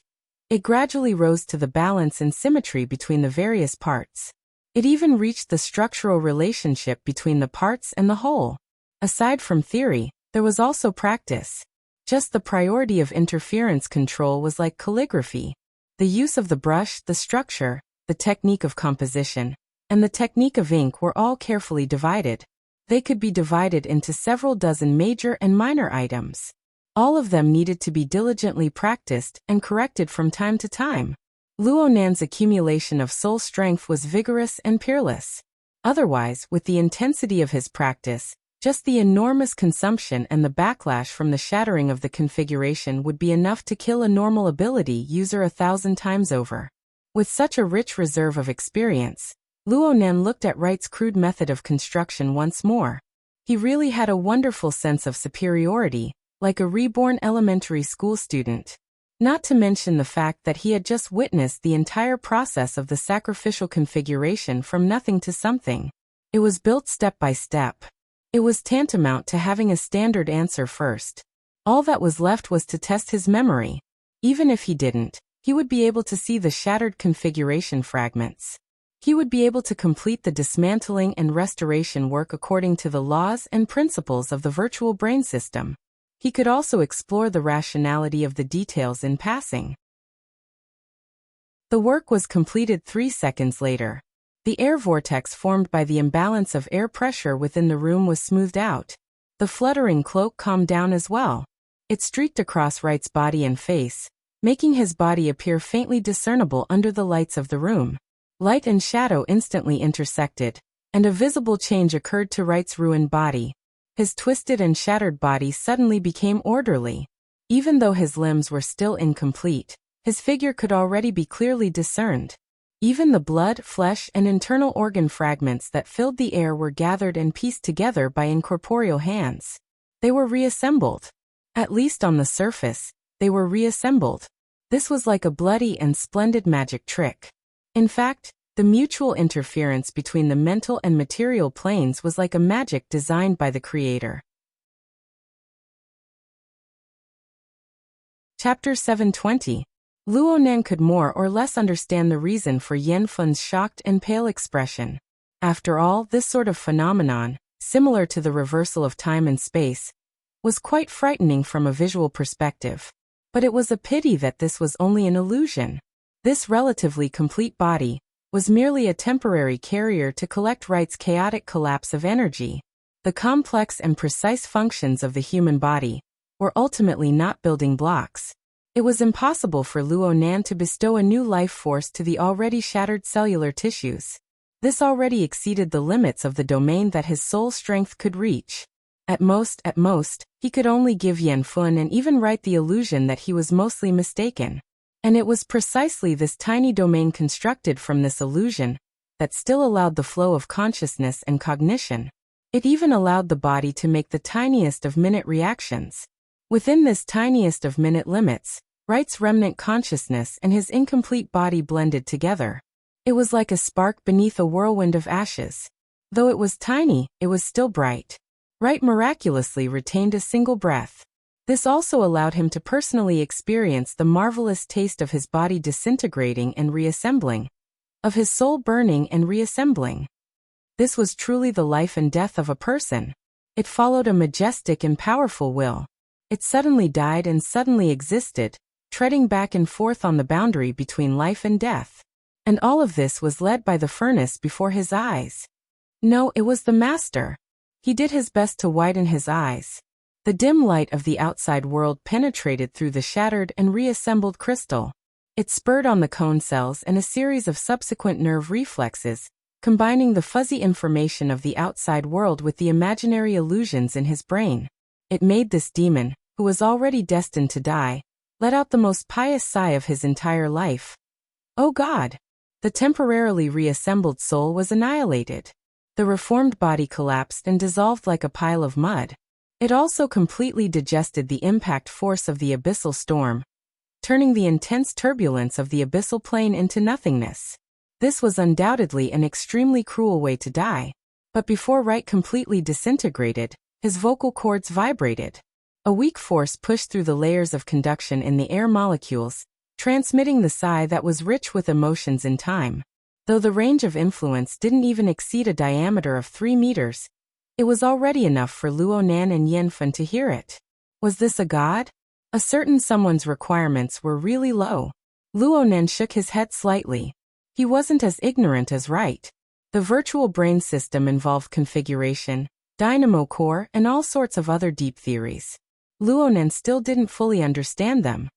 it gradually rose to the balance and symmetry between the various parts. It even reached the structural relationship between the parts and the whole. Aside from theory, there was also practice. Just the priority of interference control was like calligraphy. The use of the brush, the structure, the technique of composition, and the technique of ink were all carefully divided. They could be divided into several dozen major and minor items. All of them needed to be diligently practiced and corrected from time to time. Luonan's accumulation of soul strength was vigorous and peerless. Otherwise, with the intensity of his practice, just the enormous consumption and the backlash from the shattering of the configuration would be enough to kill a normal ability user 1,000 times over. With such a rich reserve of experience, Luonan looked at Wright's crude method of construction once more. He really had a wonderful sense of superiority, like a reborn elementary school student. Not to mention the fact that he had just witnessed the entire process of the sacrificial configuration from nothing to something. It was built step by step. It was tantamount to having a standard answer first. All that was left was to test his memory. Even if he didn't, he would be able to see the shattered configuration fragments. He would be able to complete the dismantling and restoration work according to the laws and principles of the virtual brain system. He could also explore the rationality of the details in passing. The work was completed 3 seconds later. The air vortex formed by the imbalance of air pressure within the room was smoothed out. The fluttering cloak calmed down as well. It streaked across Wright's body and face, making his body appear faintly discernible under the lights of the room. Light and shadow instantly intersected, and a visible change occurred to Wright's ruined body. His twisted and shattered body suddenly became orderly. Even though his limbs were still incomplete, his figure could already be clearly discerned. Even the blood, flesh, and internal organ fragments that filled the air were gathered and pieced together by incorporeal hands. They were reassembled. At least on the surface, they were reassembled. This was like a bloody and splendid magic trick. In fact, the mutual interference between the mental and material planes was like a magic designed by the creator. Chapter 720. Luonan could more or less understand the reason for Yanfun's shocked and pale expression. After all, this sort of phenomenon, similar to the reversal of time and space, was quite frightening from a visual perspective. But it was a pity that this was only an illusion. This relatively complete body was merely a temporary carrier to collect Wright's chaotic collapse of energy. The complex and precise functions of the human body were ultimately not building blocks. It was impossible for Luonan to bestow a new life force to the already shattered cellular tissues. This already exceeded the limits of the domain that his soul strength could reach. At most, he could only give Yanfun and even Wright the illusion that he was mostly mistaken. And it was precisely this tiny domain constructed from this illusion that still allowed the flow of consciousness and cognition. It even allowed the body to make the tiniest of minute reactions. Within this tiniest of minute limits, Wright's remnant consciousness and his incomplete body blended together. It was like a spark beneath a whirlwind of ashes. Though it was tiny, it was still bright. Wright miraculously retained a single breath. This also allowed him to personally experience the marvelous taste of his body disintegrating and reassembling, of his soul burning and reassembling. This was truly the life and death of a person. It followed a majestic and powerful will. It suddenly died and suddenly existed, treading back and forth on the boundary between life and death. And all of this was led by the furnace before his eyes. No, it was the master. He did his best to widen his eyes. The dim light of the outside world penetrated through the shattered and reassembled crystal. It spurred on the cone cells and a series of subsequent nerve reflexes, combining the fuzzy information of the outside world with the imaginary illusions in his brain. It made this demon, who was already destined to die, let out the most pious sigh of his entire life. Oh God! The temporarily reassembled soul was annihilated. The reformed body collapsed and dissolved like a pile of mud. It also completely digested the impact force of the abyssal storm, turning the intense turbulence of the abyssal plane into nothingness. This was undoubtedly an extremely cruel way to die. But before Wright completely disintegrated, his vocal cords vibrated. A weak force pushed through the layers of conduction in the air molecules, transmitting the sigh that was rich with emotions in time. Though the range of influence didn't even exceed a diameter of 3 meters, it was already enough for Luo Nan and Yanfen to hear it. Was this a god? A certain someone's requirements were really low. Luo Nan shook his head slightly. He wasn't as ignorant as Wright. The virtual brain system involved configuration, dynamo core, and all sorts of other deep theories. Luo Nan still didn't fully understand them.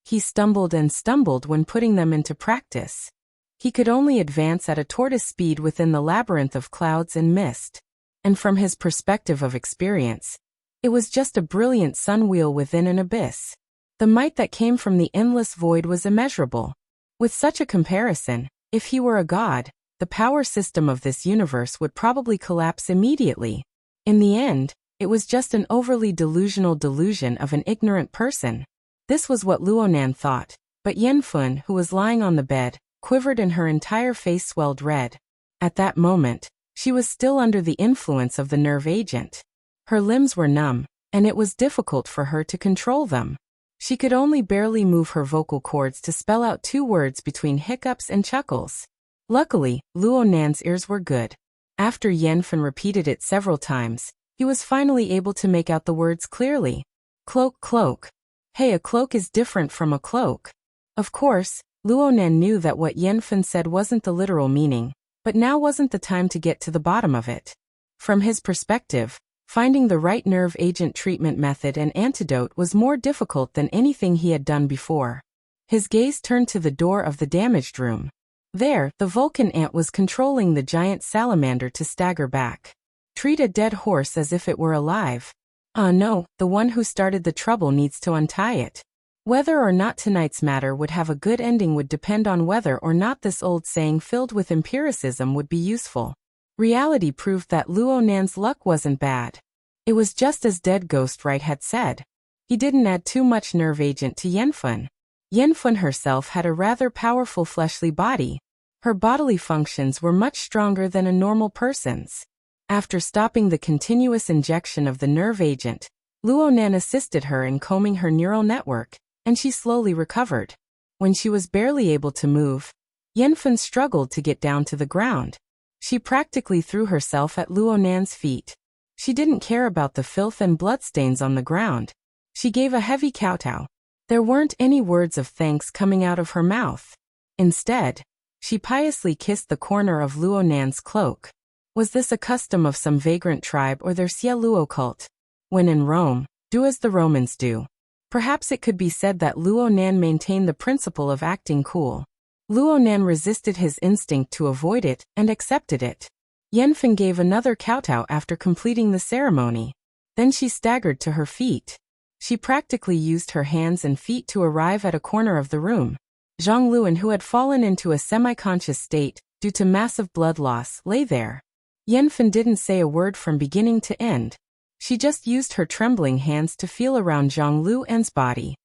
He stumbled and stumbled when putting them into practice. He could only advance at a tortoise speed within the labyrinth of clouds and mist. And from his perspective of experience, it was just a brilliant sunwheel within an abyss. The might that came from the endless void was immeasurable. With such a comparison, if he were a god, the power system of this universe would probably collapse immediately. In the end, it was just an overly delusional delusion of an ignorant person. This was what Luo Nan thought, but Yanfen, who was lying on the bed, quivered and her entire face swelled red. At that moment, she was still under the influence of the nerve agent. Her limbs were numb, and it was difficult for her to control them. She could only barely move her vocal cords to spell out 2 words between hiccups and chuckles. Luckily, Luo Nan's ears were good. After Yanfen repeated it several times, he was finally able to make out the words clearly. Cloak, cloak. Hey, a cloak is different from a cloak. Of course, Luo Nan knew that what Yanfen said wasn't the literal meaning, but now wasn't the time to get to the bottom of it. From his perspective, finding the right nerve agent treatment method and antidote was more difficult than anything he had done before. His gaze turned to the door of the damaged room. There, the Vulcan ant was controlling the giant salamander to stagger back. Treat a dead horse as if it were alive. No, the one who started the trouble needs to untie it. Whether or not tonight's matter would have a good ending would depend on whether or not this old saying filled with empiricism would be useful. Reality proved that Luo Nan's luck wasn't bad. It was just as Dead Ghost Wright had said. He didn't add too much nerve agent to Yanfen. Yanfen herself had a rather powerful fleshly body. Her bodily functions were much stronger than a normal person's. After stopping the continuous injection of the nerve agent, Luo Nan assisted her in combing her neural network, and she slowly recovered. When she was barely able to move, Yanfen struggled to get down to the ground. She practically threw herself at Luo Nan's feet. She didn't care about the filth and bloodstains on the ground. She gave a heavy kowtow. There weren't any words of thanks coming out of her mouth. Instead, she piously kissed the corner of Luo Nan's cloak. Was this a custom of some vagrant tribe or their Xie Luo cult? When in Rome, do as the Romans do. Perhaps it could be said that Luo Nan maintained the principle of acting cool. Luo Nan resisted his instinct to avoid it and accepted it. Yanfen gave another kowtow after completing the ceremony. Then she staggered to her feet. She practically used her hands and feet to arrive at a corner of the room. Zhang Luan, who had fallen into a semi-conscious state due to massive blood loss, lay there. Yanfen didn't say a word from beginning to end. She just used her trembling hands to feel around Zhang Luan's body.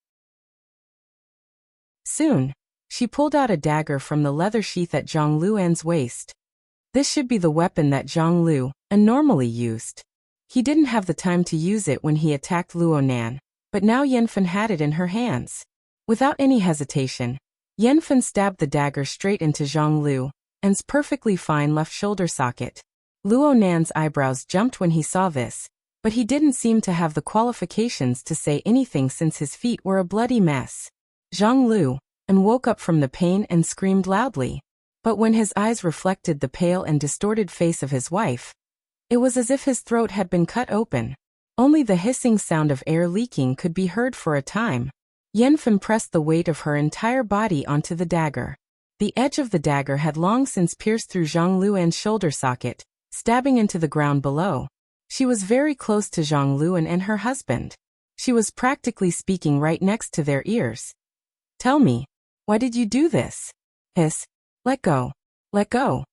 Soon, she pulled out a dagger from the leather sheath at Zhang Luan's waist. This should be the weapon that Zhang Luan normally used. He didn't have the time to use it when he attacked Luo Nan, but now Yanfen had it in her hands. Without any hesitation, Yanfen stabbed the dagger straight into Zhang Luan's perfectly fine left shoulder socket. Luo Nan's eyebrows jumped when he saw this, but he didn't seem to have the qualifications to say anything since his feet were a bloody mess. Zhang Luan woke up from the pain and screamed loudly. But when his eyes reflected the pale and distorted face of his wife, it was as if his throat had been cut open. Only the hissing sound of air leaking could be heard for a time. Yanfen pressed the weight of her entire body onto the dagger. The edge of the dagger had long since pierced through Zhang Luan's shoulder socket, stabbing into the ground below. She was very close to Zhang Luan and her husband. She was practically speaking right next to their ears. Tell me, why did you do this? Hiss. Let go. Let go.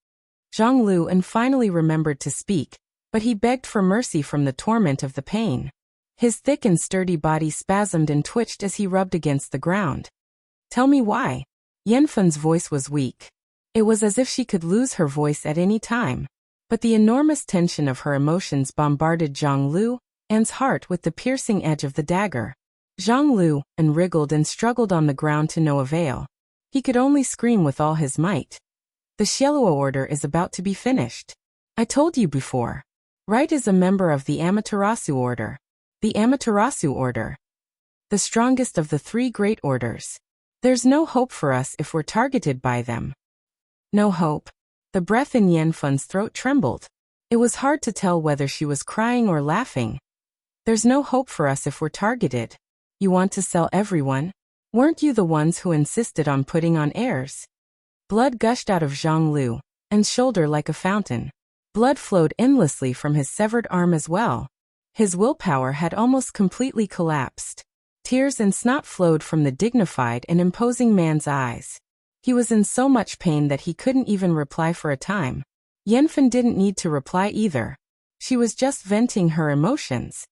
Zhang Luan finally remembered to speak, but he begged for mercy from the torment of the pain. His thick and sturdy body spasmed and twitched as he rubbed against the ground. Tell me why. Yanfen's voice was weak. It was as if she could lose her voice at any time. But the enormous tension of her emotions bombarded Zhang Luan's heart with the piercing edge of the dagger. Zhang Luan wriggled and struggled on the ground to no avail. He could only scream with all his might. The Xiaoluo order is about to be finished. I told you before. Right is a member of the Amaterasu order. The Amaterasu order. The strongest of the 3 great orders. There's no hope for us if we're targeted by them. No hope. The breath in Yanfen's throat trembled. It was hard to tell whether she was crying or laughing. There's no hope for us if we're targeted. You want to sell everyone? Weren't you the ones who insisted on putting on airs? Blood gushed out of Zhang Luan's shoulder like a fountain. Blood flowed endlessly from his severed arm as well. His willpower had almost completely collapsed. Tears and snot flowed from the dignified and imposing man's eyes. He was in so much pain that he couldn't even reply for a time. Yanfen didn't need to reply either. She was just venting her emotions.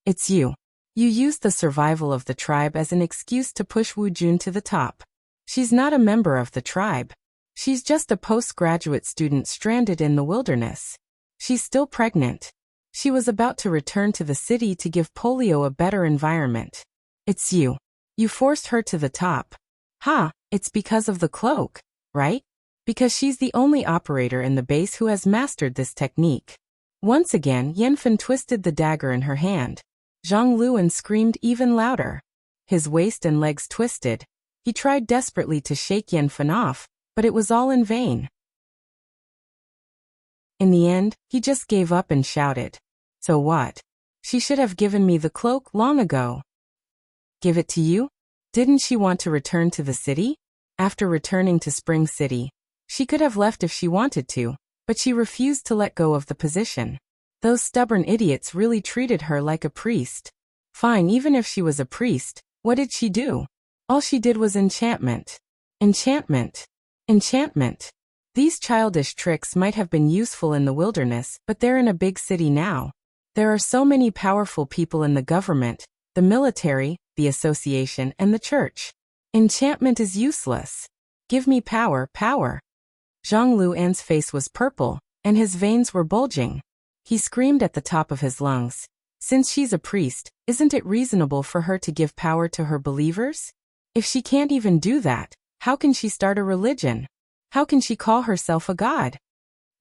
It's you. You used the survival of the tribe as an excuse to push Wu Jun to the top. She's not a member of the tribe. She's just a postgraduate student stranded in the wilderness. She's still pregnant. She was about to return to the city to give polio a better environment. It's you. You forced her to the top. Ha, it's because of the cloak, right? Because she's the only operator in the base who has mastered this technique. Once again, Yanfen twisted the dagger in her hand. Zhang Luan screamed even louder. His waist and legs twisted. He tried desperately to shake Yanfen off, but it was all in vain. In the end, he just gave up and shouted. So what? She should have given me the cloak long ago. Give it to you? Didn't she want to return to the city? After returning to Spring City, she could have left if she wanted to, but she refused to let go of the position. Those stubborn idiots really treated her like a priest. Fine, even if she was a priest, what did she do? All she did was enchantment. Enchantment. Enchantment. These childish tricks might have been useful in the wilderness, but they're in a big city now. There are so many powerful people in the government, the military, the association, and the church. Enchantment is useless. Give me power, power. Zhang Luan's face was purple, and his veins were bulging. He screamed at the top of his lungs. Since she's a priest, isn't it reasonable for her to give power to her believers? If she can't even do that, how can she start a religion? How can she call herself a god?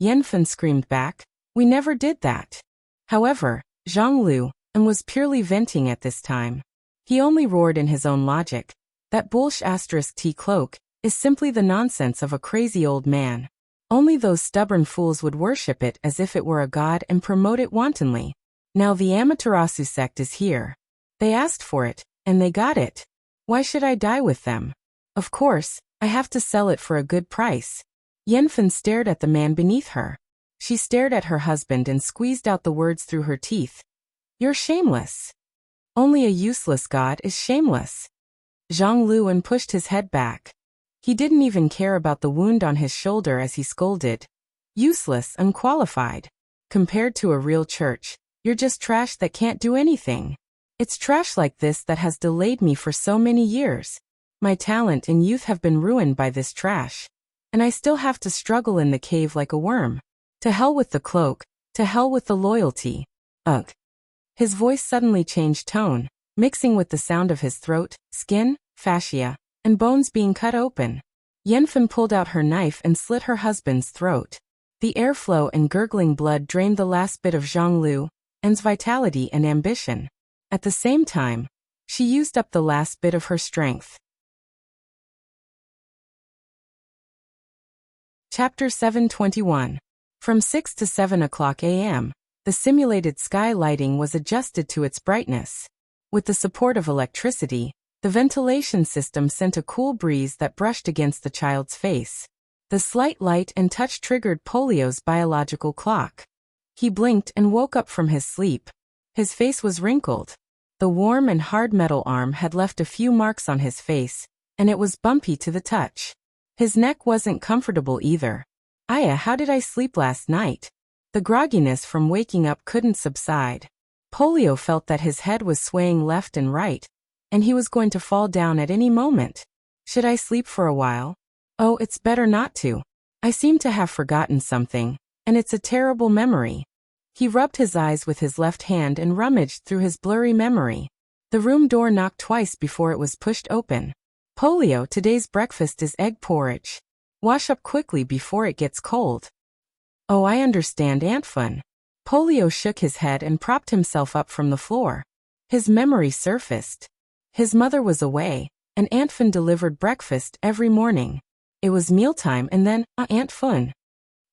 Yanfen screamed back. We never did that. However, Zhang Luan was purely venting at this time. He only roared in his own logic. That *T cloak is simply the nonsense of a crazy old man. Only those stubborn fools would worship it as if it were a god and promote it wantonly. Now the Amaterasu sect is here. They asked for it, and they got it. Why should I die with them? Of course, I have to sell it for a good price. Yanfen stared at the man beneath her. She stared at her husband and squeezed out the words through her teeth. You're shameless. Only a useless god is shameless. Zhang Luan pushed his head back. He didn't even care about the wound on his shoulder as he scolded. Useless, unqualified. Compared to a real church, you're just trash that can't do anything. It's trash like this that has delayed me for so many years. My talent and youth have been ruined by this trash. And I still have to struggle in the cave like a worm. To hell with the cloak, to hell with the loyalty. Ugh. His voice suddenly changed tone, mixing with the sound of his throat, skin, fascia, and bones being cut open. Yanfen pulled out her knife and slit her husband's throat. The airflow and gurgling blood drained the last bit of Zhang Luan's vitality and ambition. At the same time, she used up the last bit of her strength. Chapter 721. From 6 to 7 o'clock a.m., the simulated sky lighting was adjusted to its brightness. With the support of electricity, the ventilation system sent a cool breeze that brushed against the child's face. The slight light and touch triggered Polio's biological clock. He blinked and woke up from his sleep. His face was wrinkled. The warm and hard metal arm had left a few marks on his face, and it was bumpy to the touch. His neck wasn't comfortable either. Aya, how did I sleep last night? The grogginess from waking up couldn't subside. Polio felt that his head was swaying left and right, and he was going to fall down at any moment. Should I sleep for a while? Oh, it's better not to. I seem to have forgotten something, and it's a terrible memory. He rubbed his eyes with his left hand and rummaged through his blurry memory. The room door knocked twice before it was pushed open. Polio, today's breakfast is egg porridge. Wash up quickly before it gets cold. Oh, I understand, Aunt Fun. Polio shook his head and propped himself up from the floor. His memory surfaced. His mother was away, and Aunt Fun delivered breakfast every morning. It was mealtime and then, Aunt Fun.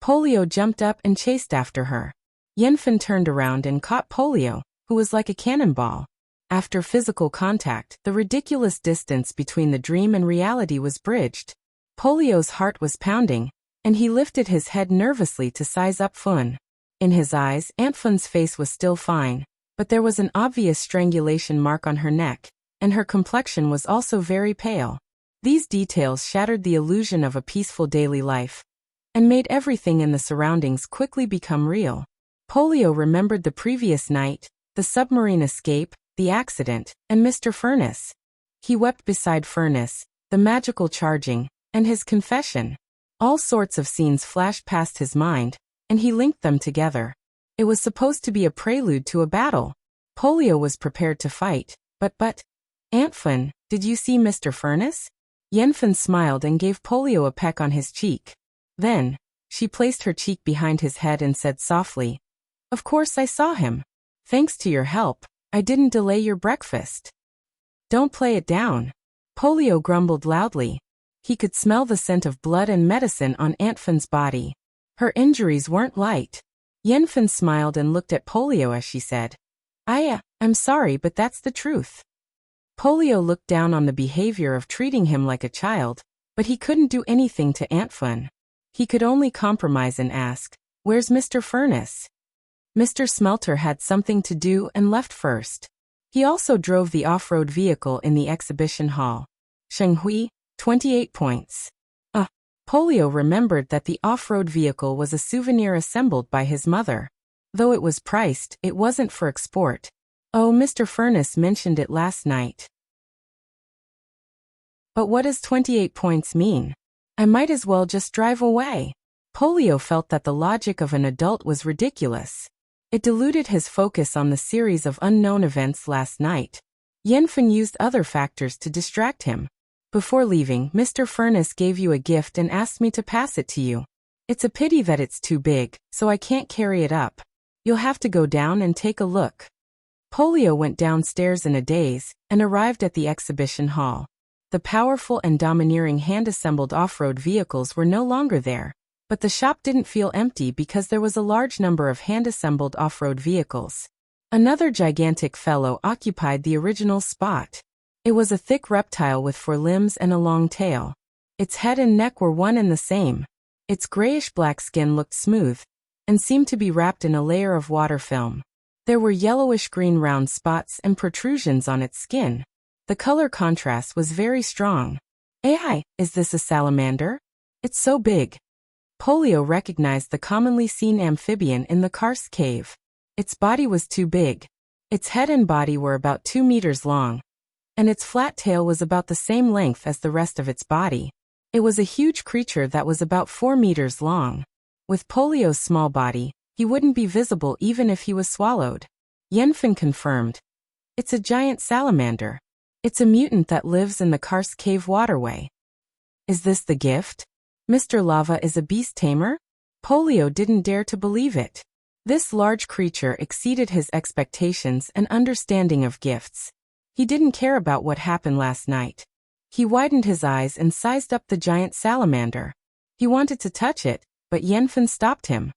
Polio jumped up and chased after her. Yenfen turned around and caught Polio, who was like a cannonball. After physical contact, the ridiculous distance between the dream and reality was bridged. Polio's heart was pounding, and he lifted his head nervously to size up Fun. In his eyes, Aunt Fun's face was still fine, but there was an obvious strangulation mark on her neck, and her complexion was also very pale. These details shattered the illusion of a peaceful daily life, and made everything in the surroundings quickly become real. Polio remembered the previous night, the submarine escape, the accident, and Mr. Furnace. He wept beside Furnace, the magical charging, and his confession. All sorts of scenes flashed past his mind, and he linked them together. It was supposed to be a prelude to a battle. Polio was prepared to fight, but, Aunt Fun, did you see Mr. Furnace? Yenfen smiled and gave Polio a peck on his cheek. Then, she placed her cheek behind his head and said softly, Of course I saw him. Thanks to your help, I didn't delay your breakfast. Don't play it down. Polio grumbled loudly. He could smell the scent of blood and medicine on Aunt Fun's body. Her injuries weren't light. Yenfen smiled and looked at Polio as she said, I'm sorry, but that's the truth. Polio looked down on the behavior of treating him like a child, but he couldn't do anything to Aunt Fun. He could only compromise and ask, Where's Mr. Furnace? Mr. Smelter had something to do and left first. He also drove the off-road vehicle in the exhibition hall. Shenghui, 28 points. Polio remembered that the off-road vehicle was a souvenir assembled by his mother. Though it was priced, it wasn't for export. Oh, Mr. Furnace mentioned it last night. But what does 28 points mean? I might as well just drive away. Polio felt that the logic of an adult was ridiculous. It diluted his focus on the series of unknown events last night. Yenfen used other factors to distract him. Before leaving, Mr. Furnace gave you a gift and asked me to pass it to you. It's a pity that it's too big, so I can't carry it up. You'll have to go down and take a look. Polio went downstairs in a daze and arrived at the exhibition hall. The powerful and domineering hand-assembled off-road vehicles were no longer there, but the shop didn't feel empty because there was a large number of hand-assembled off-road vehicles. Another gigantic fellow occupied the original spot. It was a thick reptile with 4 limbs and a long tail. Its head and neck were one and the same. Its grayish-black skin looked smooth, and seemed to be wrapped in a layer of water film. There were yellowish-green round spots and protrusions on its skin. The color contrast was very strong. Ai, is this a salamander? It's so big. Polio recognized the commonly seen amphibian in the karst cave. Its body was too big. Its head and body were about 2 meters long, and its flat tail was about the same length as the rest of its body. It was a huge creature that was about 4 meters long. With Polio's small body, he wouldn't be visible even if he was swallowed. Yenfen confirmed. It's a giant salamander. It's a mutant that lives in the karst cave waterway. Is this the gift? Mr. Lava is a beast tamer? Polio didn't dare to believe it. This large creature exceeded his expectations and understanding of gifts. He didn't care about what happened last night. He widened his eyes and sized up the giant salamander. He wanted to touch it, but Yenfen stopped him.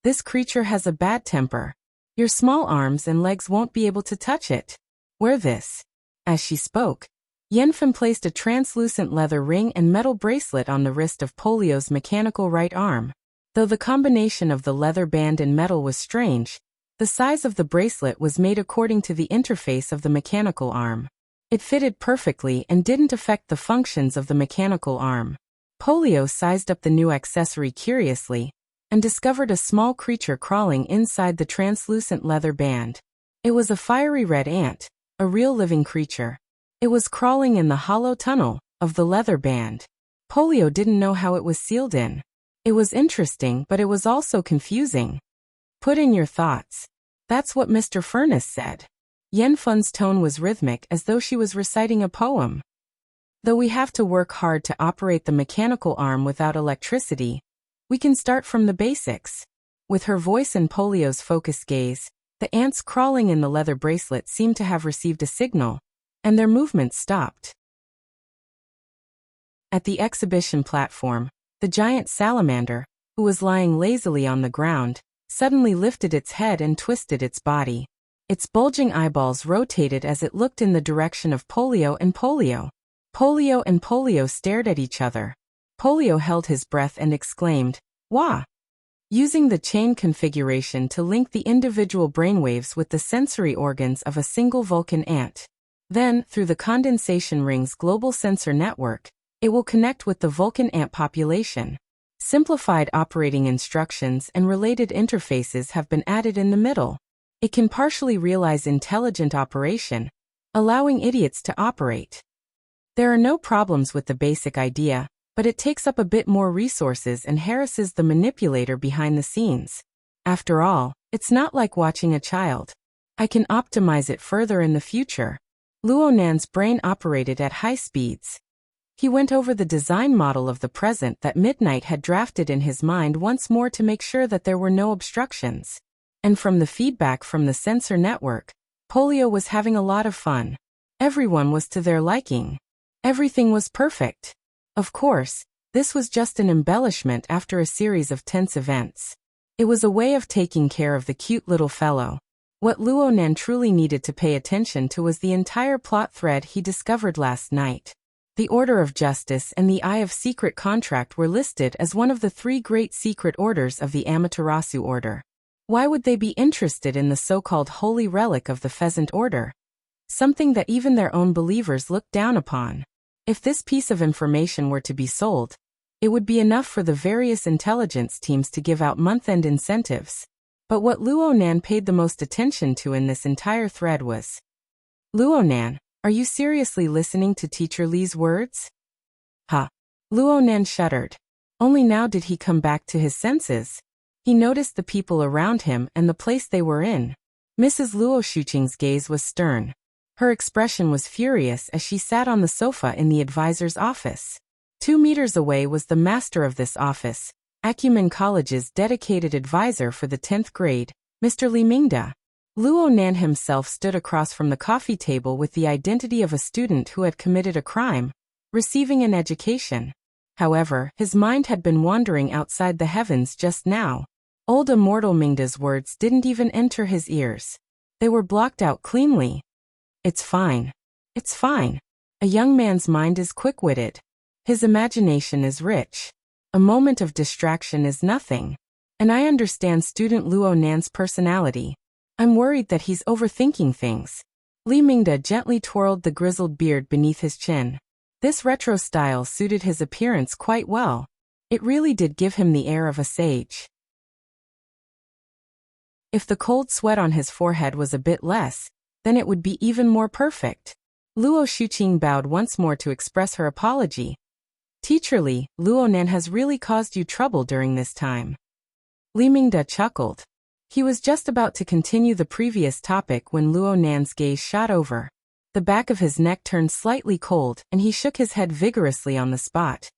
This creature has a bad temper. Your small arms and legs won't be able to touch it. Wear this. As she spoke, Yenfen placed a translucent leather ring and metal bracelet on the wrist of Polio's mechanical right arm. Though the combination of the leather band and metal was strange, the size of the bracelet was made according to the interface of the mechanical arm. It fitted perfectly and didn't affect the functions of the mechanical arm. Polio sized up the new accessory curiously and discovered a small creature crawling inside the translucent leather band. It was a fiery red ant, a real living creature. It was crawling in the hollow tunnel of the leather band. Polio didn't know how it was sealed in. It was interesting, but it was also confusing. Put in your thoughts. That's what Mr. Furnace said. Yanfun's tone was rhythmic, as though she was reciting a poem. Though we have to work hard to operate the mechanical arm without electricity, we can start from the basics. With her voice and Polio's focused gaze, the ants crawling in the leather bracelet seemed to have received a signal, and their movements stopped. At the exhibition platform, the giant salamander, who was lying lazily on the ground, suddenly lifted its head and twisted its body. Its bulging eyeballs rotated as it looked in the direction of Polio and Polio. Polio and Polio stared at each other. Polio held his breath and exclaimed, "Wah!" Using the chain configuration to link the individual brainwaves with the sensory organs of a single Vulcan ant. Then, through the condensation ring's global sensor network, it will connect with the Vulcan ant population. Simplified operating instructions and related interfaces have been added in the middle. It can partially realize intelligent operation, allowing idiots to operate. There are no problems with the basic idea, but it takes up a bit more resources and harasses the manipulator behind the scenes. After all, it's not like watching a child. I can optimize it further in the future. Luonan's brain operated at high speeds. He went over the design model of the present that Midnight had drafted in his mind once more to make sure that there were no obstructions. And from the feedback from the sensor network, Polio was having a lot of fun. Everyone was to their liking. Everything was perfect. Of course, this was just an embellishment after a series of tense events. It was a way of taking care of the cute little fellow. What Luonan truly needed to pay attention to was the entire plot thread he discovered last night. The Order of Justice and the Eye of Secret Contract were listed as one of the 3 great secret orders of the Amaterasu Order. Why would they be interested in the so-called holy relic of the Pheasant Order? Something that even their own believers looked down upon. If this piece of information were to be sold, it would be enough for the various intelligence teams to give out month-end incentives. But what Luonan paid the most attention to in this entire thread was, "Luonan, are you seriously listening to Teacher Lee's words?" Ha! Luonan shuddered. Only now did he come back to his senses. He noticed the people around him and the place they were in. Mrs. Luo Shuqing's gaze was stern. Her expression was furious as she sat on the sofa in the advisor's office. 2 meters away was the master of this office, Acumen College's dedicated advisor for the 10th grade, Mr. Li Mingda. Luonan himself stood across from the coffee table with the identity of a student who had committed a crime, receiving an education. However, his mind had been wandering outside the heavens just now. Old immortal Mingda's words didn't even enter his ears. They were blocked out cleanly. "It's fine. It's fine. A young man's mind is quick-witted. His imagination is rich. A moment of distraction is nothing. And I understand student Luonan's personality. I'm worried that he's overthinking things." Li Mingda gently twirled the grizzled beard beneath his chin. This retro style suited his appearance quite well. It really did give him the air of a sage. If the cold sweat on his forehead was a bit less, then it would be even more perfect. Luo Shuqing bowed once more to express her apology. "Teacher Li, Luonan has really caused you trouble during this time." Li Mingda chuckled. He was just about to continue the previous topic when Luonan's gaze shot over. The back of his neck turned slightly cold and he shook his head vigorously on the spot.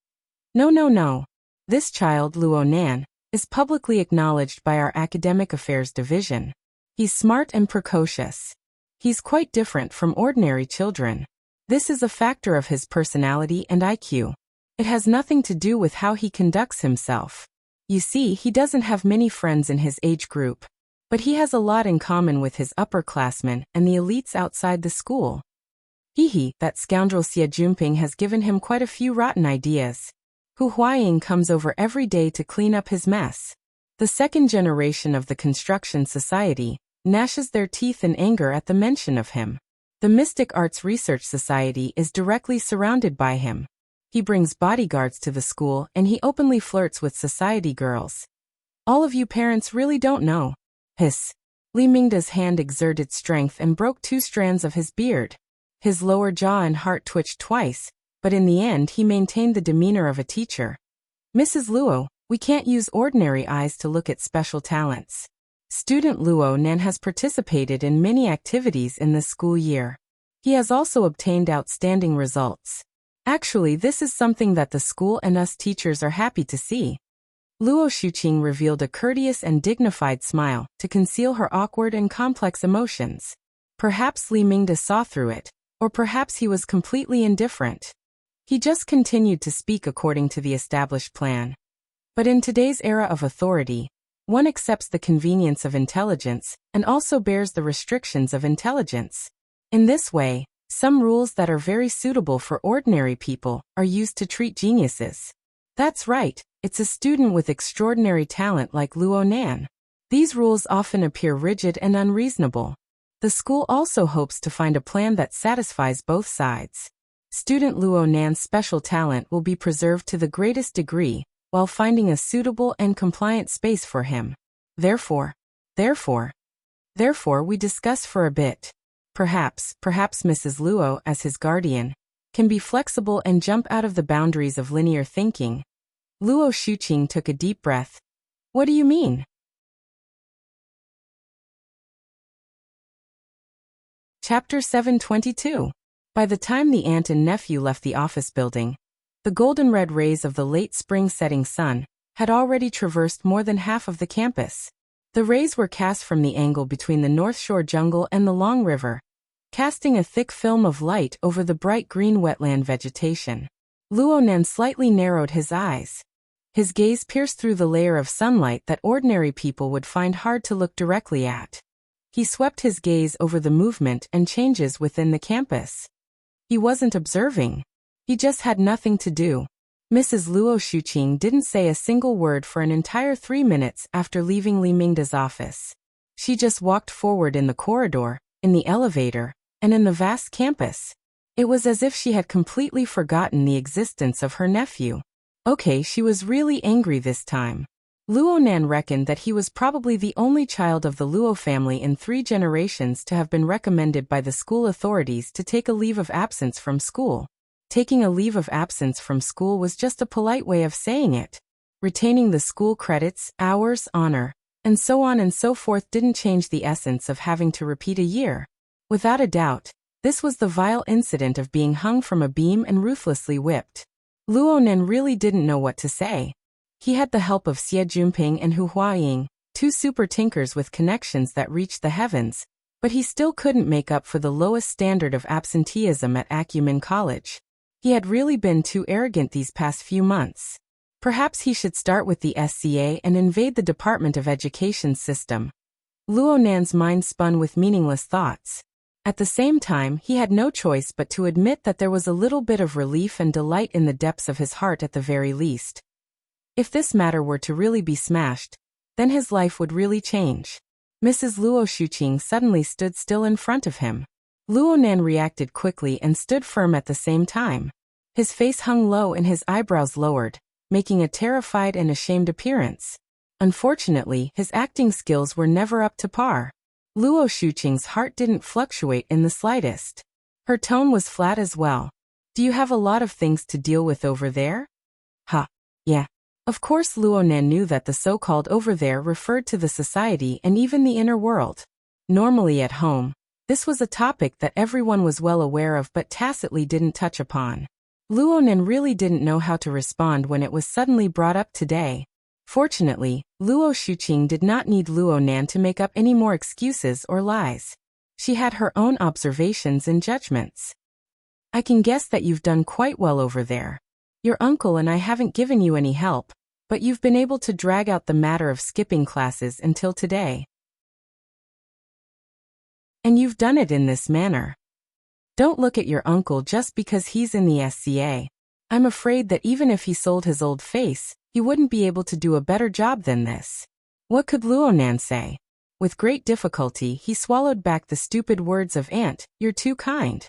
No. This child, Luonan, is publicly acknowledged by our Academic Affairs Division. He's smart and precocious. He's quite different from ordinary children. This is a factor of his personality and IQ. It has nothing to do with how he conducts himself. You see, he doesn't have many friends in his age group, but he has a lot in common with his upperclassmen and the elites outside the school. That scoundrel Xie Junping has given him quite a few rotten ideas. Hu Huaying comes over every day to clean up his mess. The second generation of the construction society gnashes their teeth in anger at the mention of him. The Mystic Arts Research Society is directly surrounded by him. He brings bodyguards to the school and he openly flirts with society girls. All of you parents really don't know. Hiss. Li Mingda's hand exerted strength and broke 2 strands of his beard. His lower jaw and heart twitched twice, but in the end he maintained the demeanor of a teacher. Mrs. Luo, we can't use ordinary eyes to look at special talents. Student Luo Nan has participated in many activities in this school year. He has also obtained outstanding results. Actually, this is something that the school and us teachers are happy to see. Luo Xuqing revealed a courteous and dignified smile to conceal her awkward and complex emotions. Perhaps Li Mingda saw through it, or perhaps he was completely indifferent. He just continued to speak according to the established plan. But in today's era of authority, one accepts the convenience of intelligence and also bears the restrictions of intelligence. In this way, some rules that are very suitable for ordinary people are used to treat geniuses. That's right, it's a student with extraordinary talent like Luo Nan. These rules often appear rigid and unreasonable. The school also hopes to find a plan that satisfies both sides. Student Luo Nan's special talent will be preserved to the greatest degree, while finding a suitable and compliant space for him. Therefore, we discuss for a bit. Perhaps Mrs. Luo, as his guardian, can be flexible and jump out of the boundaries of linear thinking. Luo Xuqing took a deep breath. What do you mean? Chapter 722. By the time the aunt and nephew left the office building, the golden-red rays of the late spring setting sun had already traversed more than half of the campus. The rays were cast from the angle between the North Shore jungle and the Long River, casting a thick film of light over the bright green wetland vegetation. Luo Nan slightly narrowed his eyes. His gaze pierced through the layer of sunlight that ordinary people would find hard to look directly at. He swept his gaze over the movement and changes within the campus. He wasn't observing. He just had nothing to do. Mrs. Luo Xuqing didn't say a single word for an entire 3 minutes after leaving Li Mingda's office. She just walked forward in the corridor, in the elevator, and in the vast campus. It was as if she had completely forgotten the existence of her nephew. Okay, she was really angry this time. Luo Nan reckoned that he was probably the only child of the Luo family in 3 generations to have been recommended by the school authorities to take a leave of absence from school. Taking a leave of absence from school was just a polite way of saying it. Retaining the school credits, hours, honor, and so on and so forth didn't change the essence of having to repeat a year. Without a doubt, this was the vile incident of being hung from a beam and ruthlessly whipped. Luo Nan really didn't know what to say. He had the help of Xie Junping and Hu Huaying, 2 super tinkers with connections that reached the heavens, but he still couldn't make up for the lowest standard of absenteeism at Acumen College. He had really been too arrogant these past few months. Perhaps he should start with the SCA and invade the Department of Education system. Luo Nan's mind spun with meaningless thoughts. At the same time, he had no choice but to admit that there was a little bit of relief and delight in the depths of his heart at the very least. If this matter were to really be smashed, then his life would really change. Mrs. Luo Xuqing suddenly stood still in front of him. Luo Nan reacted quickly and stood firm at the same time. His face hung low and his eyebrows lowered, making a terrified and ashamed appearance. Unfortunately, his acting skills were never up to par. Luo Xuqing's heart didn't fluctuate in the slightest. Her tone was flat as well. Do you have a lot of things to deal with over there? Yeah. Of course Luo Nan knew that the so-called over there referred to the society and even the inner world. Normally at home, this was a topic that everyone was well aware of but tacitly didn't touch upon. Luo Nan really didn't know how to respond when it was suddenly brought up today. Fortunately, Luo Xuqing did not need Luo Nan to make up any more excuses or lies. She had her own observations and judgments. I can guess that you've done quite well over there. Your uncle and I haven't given you any help, but you've been able to drag out the matter of skipping classes until today. And you've done it in this manner. Don't look at your uncle just because he's in the SCA. I'm afraid that even if he sold his old face, he wouldn't be able to do a better job than this. What could Luonan say? With great difficulty, he swallowed back the stupid words of Aunt, "You're too kind."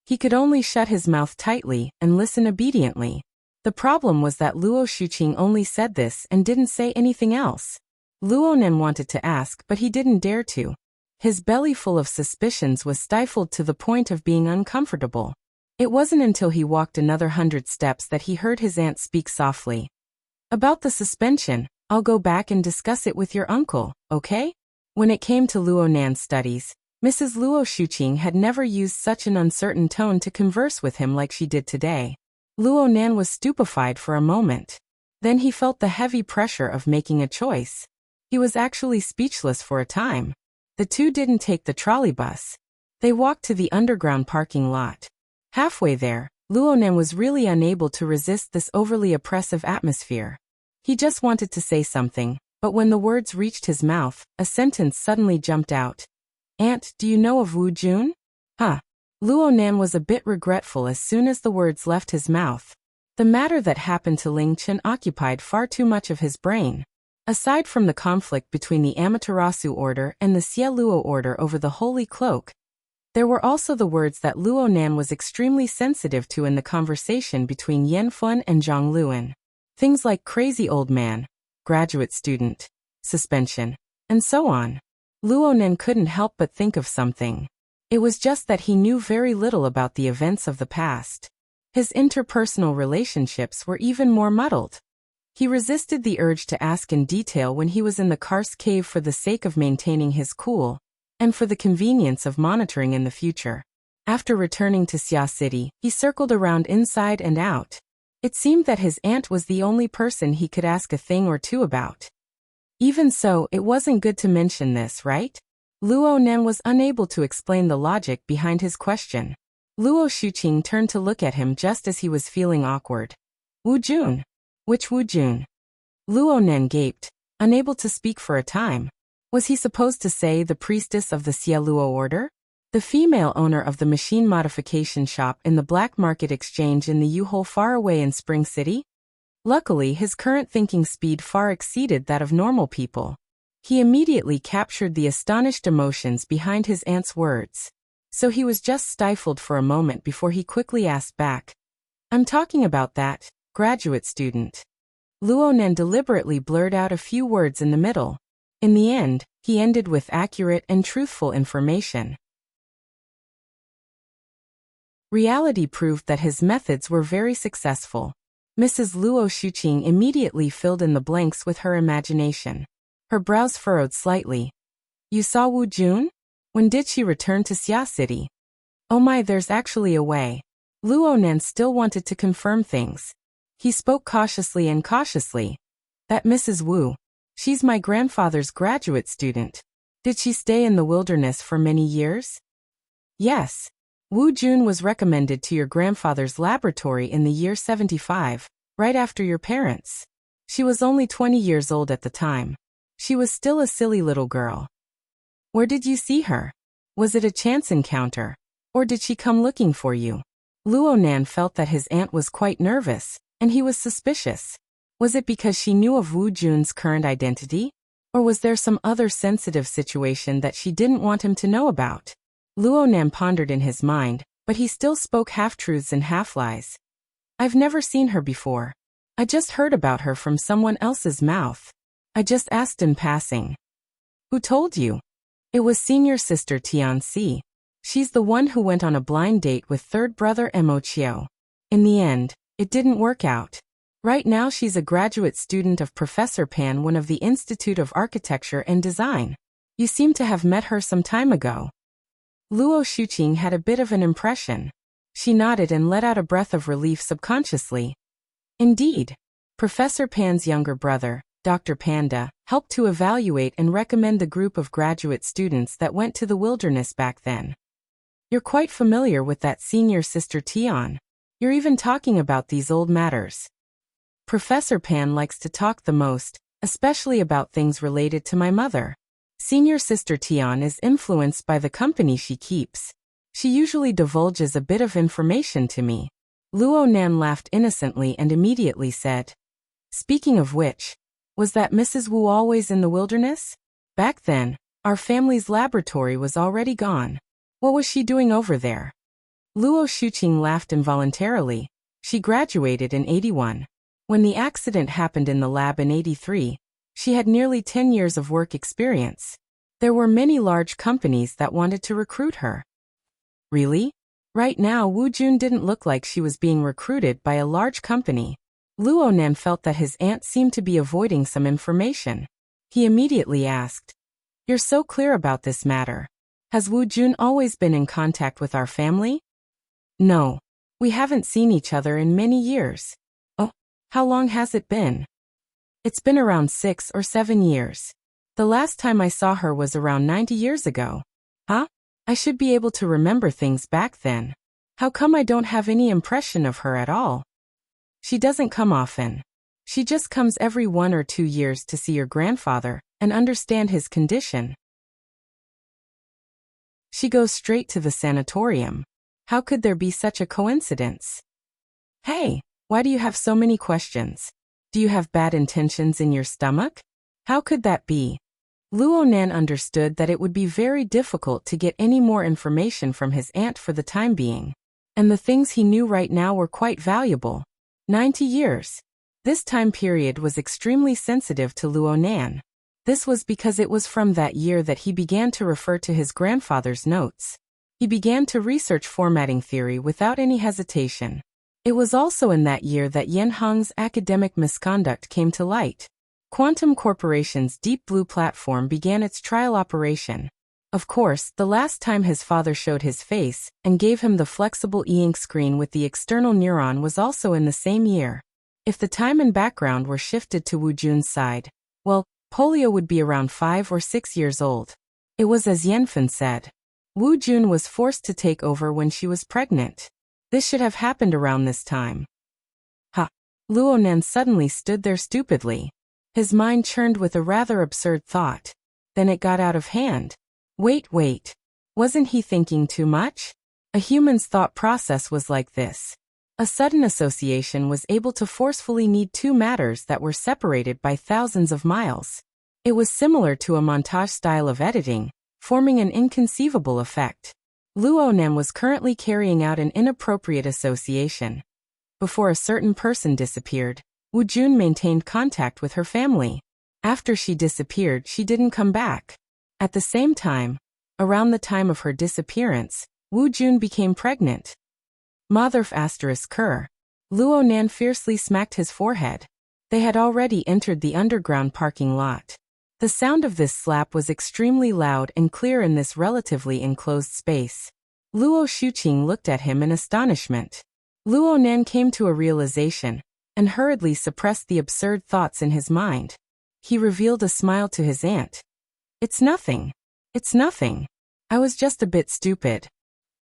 He could only shut his mouth tightly and listen obediently. The problem was that Luo Shuqing only said this and didn't say anything else. Luonan wanted to ask, but he didn't dare to. His belly full of suspicions was stifled to the point of being uncomfortable. It wasn't until he walked another 100 steps that he heard his aunt speak softly. "About the suspension, I'll go back and discuss it with your uncle, okay?" When it came to Luonan's studies, Mrs. Luo Shuqing had never used such an uncertain tone to converse with him like she did today. Luonan was stupefied for a moment. Then he felt the heavy pressure of making a choice. He was actually speechless for a time. The two didn't take the trolley bus. They walked to the underground parking lot. Halfway there, Luonan was really unable to resist this overly oppressive atmosphere. He just wanted to say something, but when the words reached his mouth, a sentence suddenly jumped out. "Aunt, do you know of Wu Jun?" Huh. Luonan was a bit regretful as soon as the words left his mouth. The matter that happened to Ling Chen occupied far too much of his brain. Aside from the conflict between the Amaterasu Order and the Xie Luo Order over the Holy Cloak, there were also the words that Luonan was extremely sensitive to in the conversation between Yan Fun and Zhang Luan. Things like crazy old man, graduate student, suspension, and so on. Luonan couldn't help but think of something. It was just that he knew very little about the events of the past. His interpersonal relationships were even more muddled. He resisted the urge to ask in detail when he was in the karst cave for the sake of maintaining his cool, and for the convenience of monitoring in the future. After returning to Xia City, he circled around inside and out. It seemed that his aunt was the only person he could ask a thing or two about. Even so, it wasn't good to mention this, right? Luonan was unable to explain the logic behind his question. Luo Shuqing turned to look at him just as he was feeling awkward. "Wu Jun? Which Wu Jun?" Luonan gaped, unable to speak for a time. Was he supposed to say the priestess of the Xie Luo Order? The female owner of the machine modification shop in the black market exchange in the U-Hole far away in Spring City? Luckily, his current thinking speed far exceeded that of normal people. He immediately captured the astonished emotions behind his aunt's words. So he was just stifled for a moment before he quickly asked back. "I'm talking about that graduate student." Luonan deliberately blurred out a few words in the middle. In the end, he ended with accurate and truthful information. Reality proved that his methods were very successful. Mrs. Luo Shuqing immediately filled in the blanks with her imagination. Her brows furrowed slightly. "You saw Wu Jun? When did she return to Xia City?" "Oh my, there's actually a way." Luonan still wanted to confirm things. He spoke cautiously. "That Mrs. Wu. She's my grandfather's graduate student. Did she stay in the wilderness for many years?" "Yes. Wu Jun was recommended to your grandfather's laboratory in the year 75, right after your parents. She was only 20 years old at the time. She was still a silly little girl." "Where did you see her? Was it a chance encounter? Or did she come looking for you?" Luonan felt that his aunt was quite nervous, and he was suspicious. Was it because she knew of Wu Jun's current identity? Or was there some other sensitive situation that she didn't want him to know about? Luonan pondered in his mind, but he still spoke half-truths and half-lies. "I've never seen her before. I just heard about her from someone else's mouth. I just asked in passing." "Who told you?" "It was senior sister Tianxi. She's the one who went on a blind date with third brother Mo Chiu. In the end, it didn't work out. Right now she's a graduate student of Professor Pan, one of the Institute of Architecture and Design. You seem to have met her some time ago." Luo Shuqing had a bit of an impression. She nodded and let out a breath of relief subconsciously. Indeed. Professor Pan's younger brother, Dr. Panda, helped to evaluate and recommend the group of graduate students that went to the wilderness back then. "You're quite familiar with that senior sister Tian. You're even talking about these old matters." "Professor Pan likes to talk the most, especially about things related to my mother. Senior sister Tian is influenced by the company she keeps. She usually divulges a bit of information to me." Luo Nan laughed innocently and immediately said, "Speaking of which, was that Mrs. Wu always in the wilderness? Back then, our family's laboratory was already gone. What was she doing over there?" Luo Shuqing laughed involuntarily. She graduated in 81. When the accident happened in the lab in 83, she had nearly 10 years of work experience. There were many large companies that wanted to recruit her. Really? Right now Wu Jun didn't look like she was being recruited by a large company. Luo Nan felt that his aunt seemed to be avoiding some information. He immediately asked, "You're so clear about this matter. Has Wu Jun always been in contact with our family?" "No. We haven't seen each other in many years." "Oh, how long has it been?" "It's been around 6 or 7 years. The last time I saw her was around 90 years ago." "Huh? I should be able to remember things back then. How come I don't have any impression of her at all?" "She doesn't come often. She just comes every 1 or 2 years to see your grandfather and understand his condition. She goes straight to the sanatorium. How could there be such a coincidence?" "Hey, why do you have so many questions? Do you have bad intentions in your stomach? How could that be?" Luo Nan understood that it would be very difficult to get any more information from his aunt for the time being. And the things he knew right now were quite valuable. 90 years. This time period was extremely sensitive to Luo Nan. This was because it was from that year that he began to refer to his grandfather's notes. He began to research formatting theory without any hesitation. It was also in that year that Yen Hong's academic misconduct came to light. Quantum Corporation's Deep Blue platform began its trial operation. Of course, the last time his father showed his face and gave him the flexible e-ink screen with the external neuron was also in the same year. If the time and background were shifted to Wu Jun's side, well, polio would be around 5 or 6 years old. It was as Yanfen said. Wu Jun was forced to take over when she was pregnant. This should have happened around this time. Ha! Luo Nan suddenly stood there stupidly. His mind churned with a rather absurd thought. Then it got out of hand. Wait. Wasn't he thinking too much? A human's thought process was like this. A sudden association was able to forcefully knead two matters that were separated by thousands of miles. It was similar to a montage style of editing, forming an inconceivable effect. Luo Nan was currently carrying out an inappropriate association. Before a certain person disappeared, Wu Jun maintained contact with her family. After she disappeared, she didn't come back. At the same time, around the time of her disappearance, Wu Jun became pregnant. Motherf asterisk Ker. Luo Nan fiercely smacked his forehead. They had already entered the underground parking lot. The sound of this slap was extremely loud and clear in this relatively enclosed space. Luo Shuqing looked at him in astonishment. Luo Nan came to a realization and hurriedly suppressed the absurd thoughts in his mind. He revealed a smile to his aunt. It's nothing. I was just a bit stupid."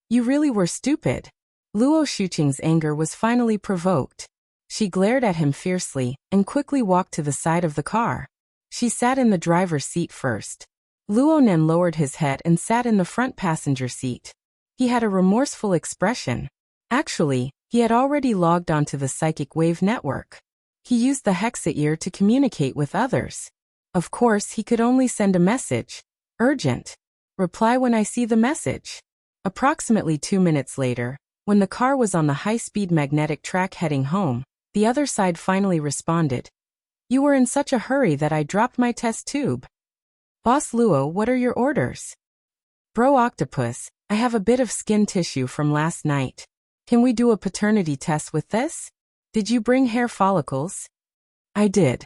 "You really were stupid." Luo Shuqing's anger was finally provoked. She glared at him fiercely and quickly walked to the side of the car. She sat in the driver's seat first. Luo Nan lowered his head and sat in the front passenger seat. He had a remorseful expression. Actually, he had already logged onto the psychic wave network. He used the hexa ear to communicate with others. Of course, he could only send a message. Urgent. Reply when I see the message. Approximately 2 minutes later, when the car was on the high-speed magnetic track heading home, the other side finally responded. You were in such a hurry that I dropped my test tube. Boss Luo, what are your orders? Bro Octopus, I have a bit of skin tissue from last night. Can we do a paternity test with this? Did you bring hair follicles? I did.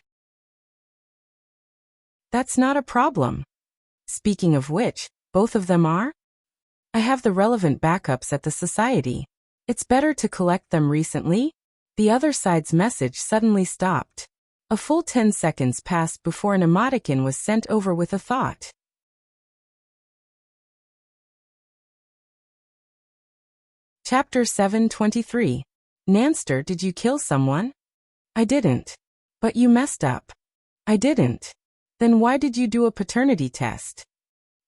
That's not a problem. Speaking of which, both of them are? I have the relevant backups at the society. It's better to collect them recently. The other side's message suddenly stopped. A full 10 seconds passed before an emoticon was sent over with a thought. Chapter 723. Nanster, did you kill someone? I didn't. But you messed up. I didn't. Then why did you do a paternity test?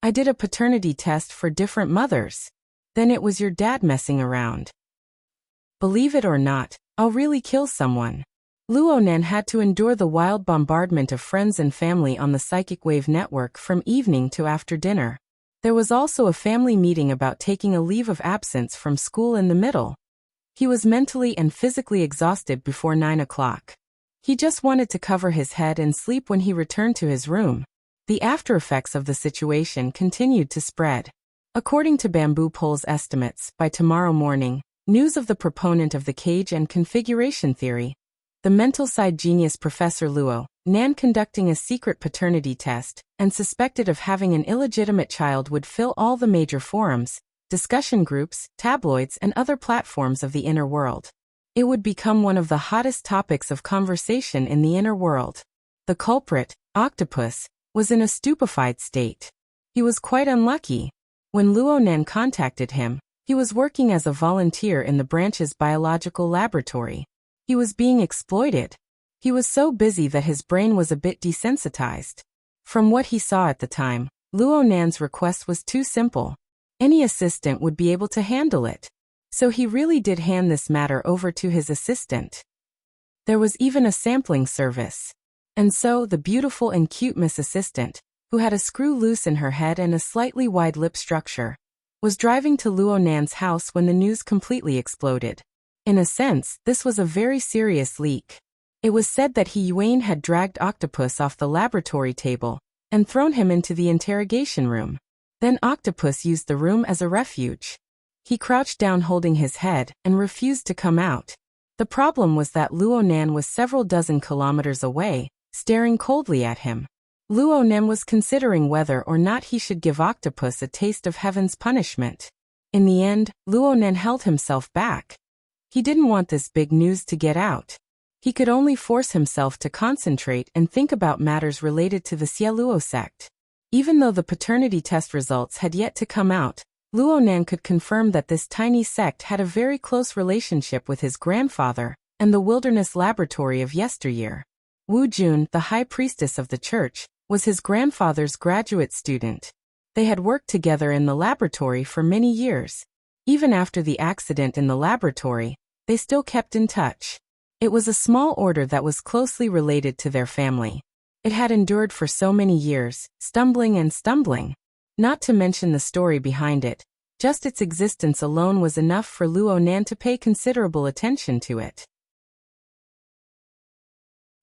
I did a paternity test for different mothers. Then it was your dad messing around. Believe it or not, I'll really kill someone. Luonan had to endure the wild bombardment of friends and family on the psychic wave network from evening to after dinner. There was also a family meeting about taking a leave of absence from school in the middle. He was mentally and physically exhausted before 9 o'clock. He just wanted to cover his head and sleep when he returned to his room. The after-effects of the situation continued to spread. According to Bamboo Pole's estimates, by tomorrow morning, news of the proponent of the cage and configuration theory, the mental side genius Professor Luo Nan conducting a secret paternity test and suspected of having an illegitimate child would fill all the major forums, discussion groups, tabloids and other platforms of the inner world. It would become one of the hottest topics of conversation in the inner world. The culprit, Octopus, was in a stupefied state. He was quite unlucky. When Luonan contacted him, he was working as a volunteer in the branch's biological laboratory. He was being exploited. He was so busy that his brain was a bit desensitized. From what he saw at the time, Luonan's request was too simple. Any assistant would be able to handle it. So he really did hand this matter over to his assistant. There was even a sampling service. And so the beautiful and cute Miss Assistant, who had a screw loose in her head and a slightly wide lip structure, was driving to Luonan's house when the news completely exploded. In a sense, this was a very serious leak. It was said that Yuan had dragged Octopus off the laboratory table and thrown him into the interrogation room. Then Octopus used the room as a refuge. He crouched down holding his head and refused to come out. The problem was that Luonan was several dozen kilometers away, staring coldly at him. Luonan was considering whether or not he should give Octopus a taste of heaven's punishment. In the end, Luonan held himself back. He didn't want this big news to get out. He could only force himself to concentrate and think about matters related to the Xieluo sect. Even though the paternity test results had yet to come out, Luonan could confirm that this tiny sect had a very close relationship with his grandfather and the wilderness laboratory of yesteryear. Wu Jun, the high priestess of the church, was his grandfather's graduate student. They had worked together in the laboratory for many years. Even after the accident in the laboratory, they still kept in touch. It was a small order that was closely related to their family. It had endured for so many years, stumbling and stumbling. Not to mention the story behind it, just its existence alone was enough for Luonan to pay considerable attention to it.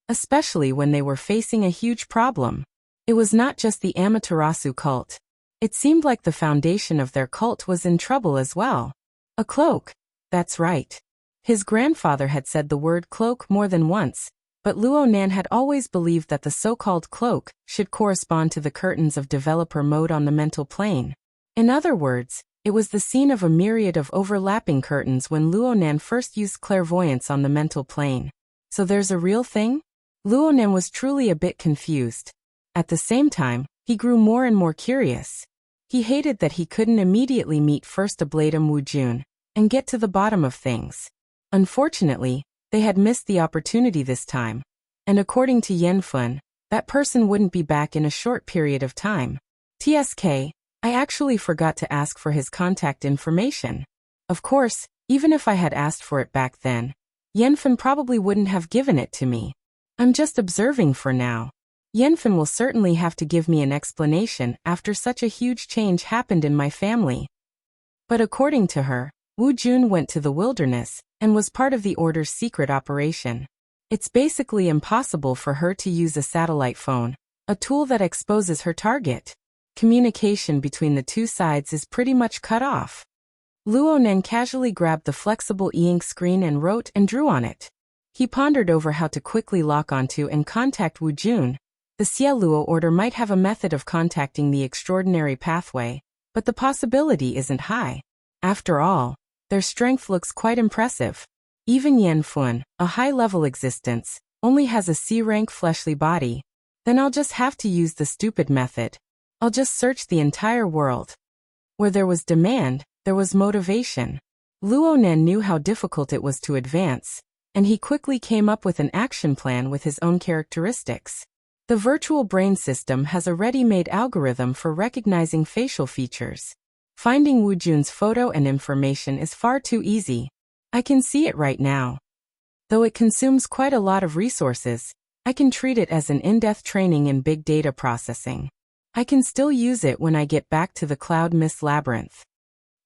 Especially when they were facing a huge problem. It was not just the Amaterasu cult. It seemed like the foundation of their cult was in trouble as well. A cloak. That's right. His grandfather had said the word cloak more than once, but Luonan had always believed that the so-called cloak should correspond to the curtains of developer mode on the mental plane. In other words, it was the scene of a myriad of overlapping curtains when Luonan first used clairvoyance on the mental plane. So there's a real thing? Luonan was truly a bit confused. At the same time, he grew more and more curious. He hated that he couldn't immediately meet First Ablatum Wu Jun and get to the bottom of things. Unfortunately, they had missed the opportunity this time. And according to Yanfun, that person wouldn't be back in a short period of time. TSK, I actually forgot to ask for his contact information. Of course, even if I had asked for it back then, Yanfun probably wouldn't have given it to me. I'm just observing for now. Yanfun will certainly have to give me an explanation after such a huge change happened in my family. But according to her, Wu Jun went to the wilderness and was part of the Order's secret operation. It's basically impossible for her to use a satellite phone, a tool that exposes her target. Communication between the two sides is pretty much cut off. Luonan casually grabbed the flexible e-ink screen and wrote and drew on it. He pondered over how to quickly lock onto and contact Wu Jun. The Xieluo Order might have a method of contacting the extraordinary pathway, but the possibility isn't high. After all, their strength looks quite impressive. Even Yanfun, a high-level existence, only has a C-rank fleshly body. Then I'll just have to use the stupid method. I'll just search the entire world. Where there was demand, there was motivation. Luonan knew how difficult it was to advance, and he quickly came up with an action plan with his own characteristics. The virtual brain system has a ready-made algorithm for recognizing facial features. Finding Wu Jun's photo and information is far too easy. I can see it right now. Though it consumes quite a lot of resources, I can treat it as an in-depth training in big data processing. I can still use it when I get back to the Cloud Mist Labyrinth.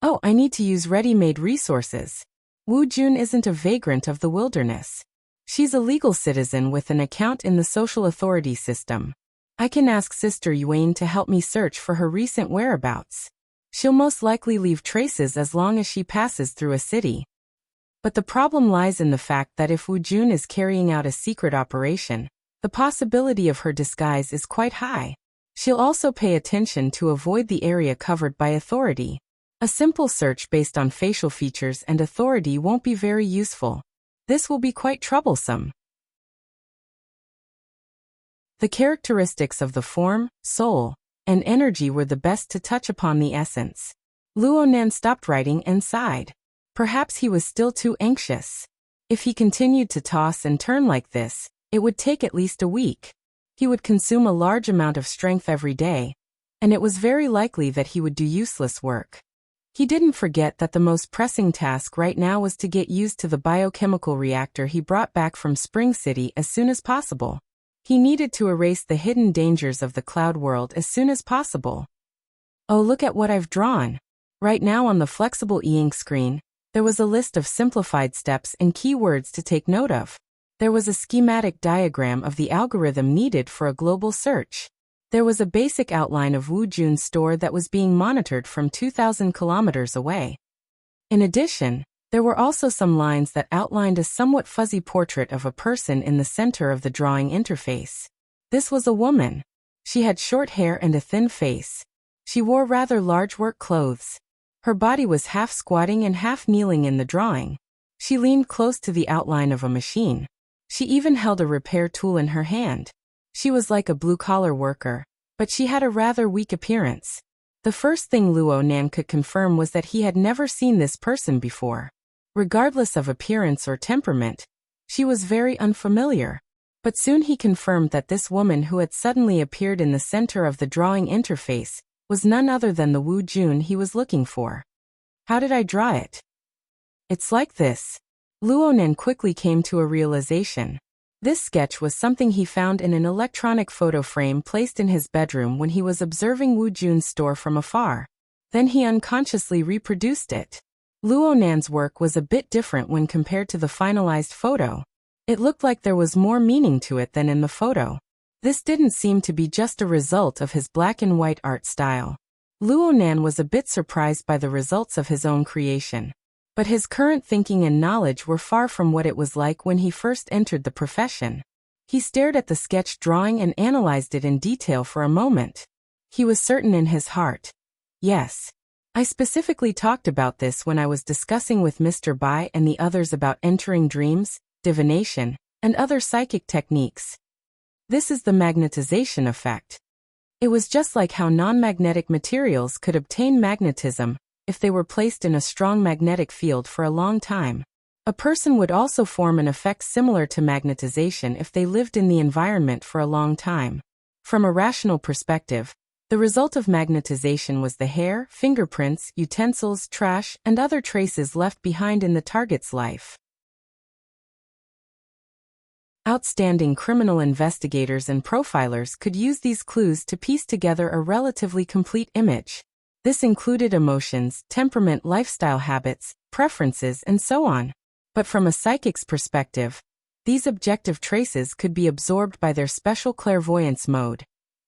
Oh, I need to use ready-made resources. Wu Jun isn't a vagrant of the wilderness. She's a legal citizen with an account in the social authority system. I can ask Sister Yuan to help me search for her recent whereabouts. She'll most likely leave traces as long as she passes through a city. But the problem lies in the fact that if Wu Jun is carrying out a secret operation, the possibility of her disguise is quite high. She'll also pay attention to avoid the area covered by authority. A simple search based on facial features and authority won't be very useful. This will be quite troublesome. The characteristics of the form, soul, and energy were the best to touch upon the essence. Luonan stopped writing and sighed. Perhaps he was still too anxious. If he continued to toss and turn like this, it would take at least a week. He would consume a large amount of strength every day, and it was very likely that he would do useless work. He didn't forget that the most pressing task right now was to get used to the biochemical reactor he brought back from Spring City as soon as possible. He needed to erase the hidden dangers of the cloud world as soon as possible. Oh, look at what I've drawn. Right now on the flexible e-ink screen, there was a list of simplified steps and keywords to take note of. There was a schematic diagram of the algorithm needed for a global search. There was a basic outline of Wu Jun's store that was being monitored from 2,000 kilometers away. In addition, there were also some lines that outlined a somewhat fuzzy portrait of a person in the center of the drawing interface. This was a woman. She had short hair and a thin face. She wore rather large work clothes. Her body was half squatting and half kneeling in the drawing. She leaned close to the outline of a machine. She even held a repair tool in her hand. She was like a blue-collar worker, but she had a rather weak appearance. The first thing Luo Nan could confirm was that he had never seen this person before. Regardless of appearance or temperament, she was very unfamiliar. But soon he confirmed that this woman who had suddenly appeared in the center of the drawing interface was none other than the Wu Jun he was looking for. How did I draw it? It's like this. Luonan quickly came to a realization. This sketch was something he found in an electronic photo frame placed in his bedroom when he was observing Wu Jun's store from afar. Then he unconsciously reproduced it. Luonan's work was a bit different when compared to the finalized photo. It looked like there was more meaning to it than in the photo. This didn't seem to be just a result of his black and white art style. Luonan was a bit surprised by the results of his own creation. But his current thinking and knowledge were far from what it was like when he first entered the profession. He stared at the sketch drawing and analyzed it in detail for a moment. He was certain in his heart. Yes. I specifically talked about this when I was discussing with Mr. Bai and the others about entering dreams, divination, and other psychic techniques. This is the magnetization effect. It was just like how non-magnetic materials could obtain magnetism if they were placed in a strong magnetic field for a long time. A person would also form an effect similar to magnetization if they lived in the environment for a long time. From a rational perspective, the result of magnetization was the hair, fingerprints, utensils, trash, and other traces left behind in the target's life. Outstanding criminal investigators and profilers could use these clues to piece together a relatively complete image. This included emotions, temperament, lifestyle habits, preferences, and so on. But from a psychic's perspective, these objective traces could be absorbed by their special clairvoyance mode,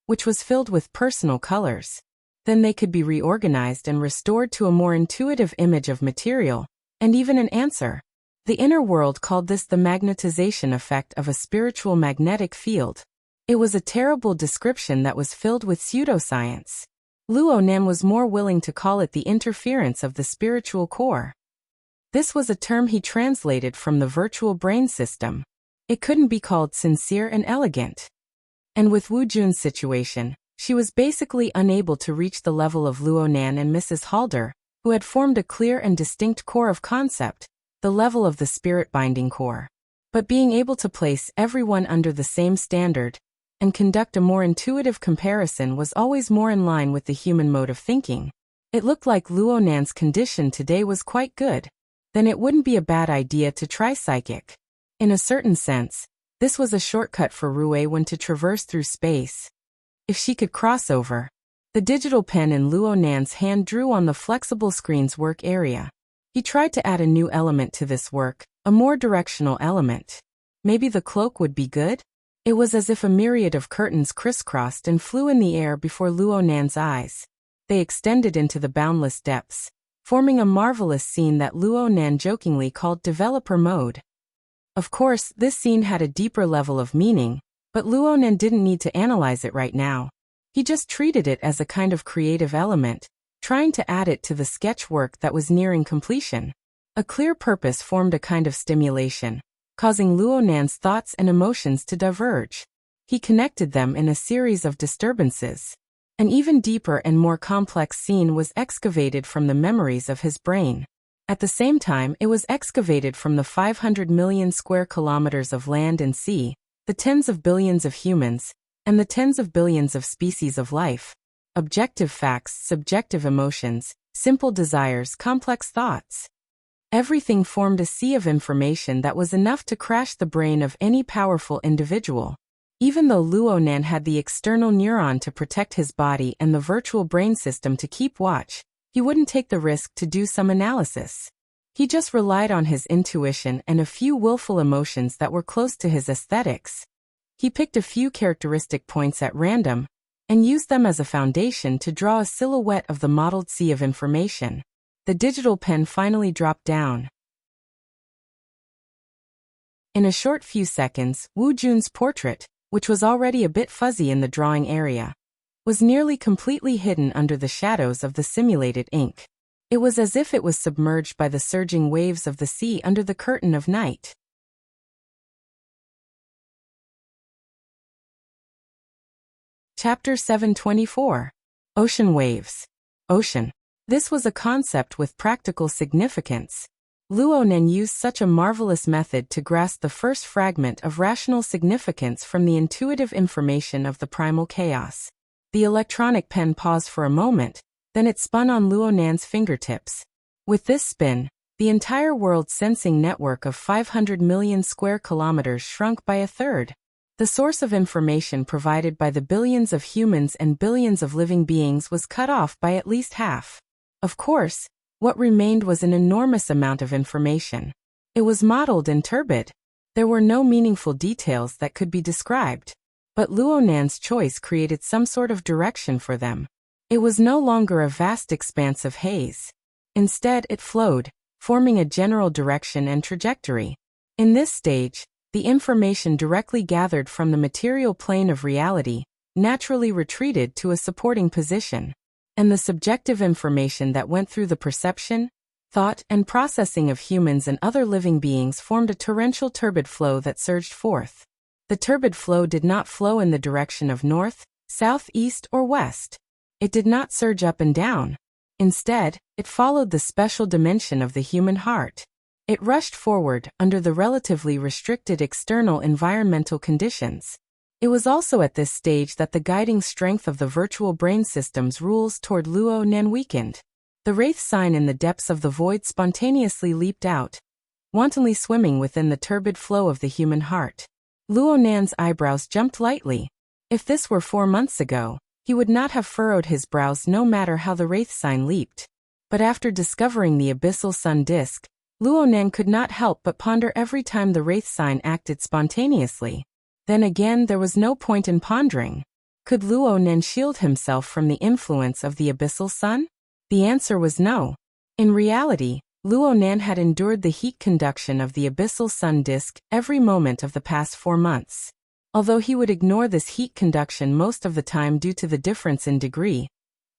which was filled with personal colors. Then they could be reorganized and restored to a more intuitive image of material, and even an answer. The inner world called this the magnetization effect of a spiritual magnetic field. It was a terrible description that was filled with pseudoscience. Luonan was more willing to call it the interference of the spiritual core. This was a term he translated from the virtual brain system. It couldn't be called sincere and elegant. And with Wu Jun's situation, she was basically unable to reach the level of Luonan and Mrs. Halder, who had formed a clear and distinct core of concept, the level of the spirit-binding core. But being able to place everyone under the same standard and conduct a more intuitive comparison was always more in line with the human mode of thinking. It looked like Luonan's condition today was quite good. then it wouldn't be a bad idea to try psychic. In a certain sense, this was a shortcut for Rue when to traverse through space. If she could cross over. The digital pen in Luo Nan's hand drew on the flexible screen's work area. He tried to add a new element to this work, a more directional element. Maybe the cloak would be good? It was as if a myriad of curtains crisscrossed and flew in the air before Luo Nan's eyes. They extended into the boundless depths, forming a marvelous scene that Luo Nan jokingly called developer mode. Of course, this scene had a deeper level of meaning, but Luo Nan didn't need to analyze it right now. He just treated it as a kind of creative element, trying to add it to the sketch work that was nearing completion. A clear purpose formed a kind of stimulation, causing Luo Nan's thoughts and emotions to diverge. He connected them in a series of disturbances. An even deeper and more complex scene was excavated from the memories of his brain. At the same time, it was excavated from the 500 million square kilometers of land and sea, the tens of billions of humans, and the tens of billions of species of life. Objective facts, subjective emotions, simple desires, complex thoughts. Everything formed a sea of information that was enough to crash the brain of any powerful individual. Even though Luo Nan had the external neuron to protect his body and the virtual brain system to keep watch, he wouldn't take the risk to do some analysis. He just relied on his intuition and a few willful emotions that were close to his aesthetics. He picked a few characteristic points at random and used them as a foundation to draw a silhouette of the modeled sea of information. The digital pen finally dropped down. In a short few seconds, Wu Jun's portrait, which was already a bit fuzzy in the drawing area, was nearly completely hidden under the shadows of the simulated ink. It was as if it was submerged by the surging waves of the sea under the curtain of night. Chapter 724. Ocean Waves. Ocean. This was a concept with practical significance. Luo Nan used such a marvelous method to grasp the first fragment of rational significance from the intuitive information of the primal chaos. The electronic pen paused for a moment, then it spun on Luo Nan's fingertips. With this spin, the entire world's sensing network of 500 million square kilometers shrunk by a third. The source of information provided by the billions of humans and billions of living beings was cut off by at least half. Of course, what remained was an enormous amount of information. It was mottled and turbid. There were no meaningful details that could be described. But Luo Nan's choice created some sort of direction for them. It was no longer a vast expanse of haze. Instead, it flowed, forming a general direction and trajectory. In this stage, the information directly gathered from the material plane of reality naturally retreated to a supporting position, and the subjective information that went through the perception, thought, and processing of humans and other living beings formed a torrential turbid flow that surged forth. The turbid flow did not flow in the direction of north, south, east, or west. It did not surge up and down. Instead, it followed the special dimension of the human heart. It rushed forward under the relatively restricted external environmental conditions. It was also at this stage that the guiding strength of the virtual brain system's rules toward Luo Nan weakened. The wraith sign in the depths of the void spontaneously leaped out, wantonly swimming within the turbid flow of the human heart. Luo Nan's eyebrows jumped lightly. If this were 4 months ago, he would not have furrowed his brows no matter how the wraith sign leaped. But after discovering the abyssal sun disk, Luo Nan could not help but ponder every time the wraith sign acted spontaneously. Then again, there was no point in pondering. Could Luo Nan shield himself from the influence of the abyssal sun? The answer was no. In reality, Luo Nan had endured the heat conduction of the abyssal sun disk every moment of the past 4 months. Although he would ignore this heat conduction most of the time due to the difference in degree,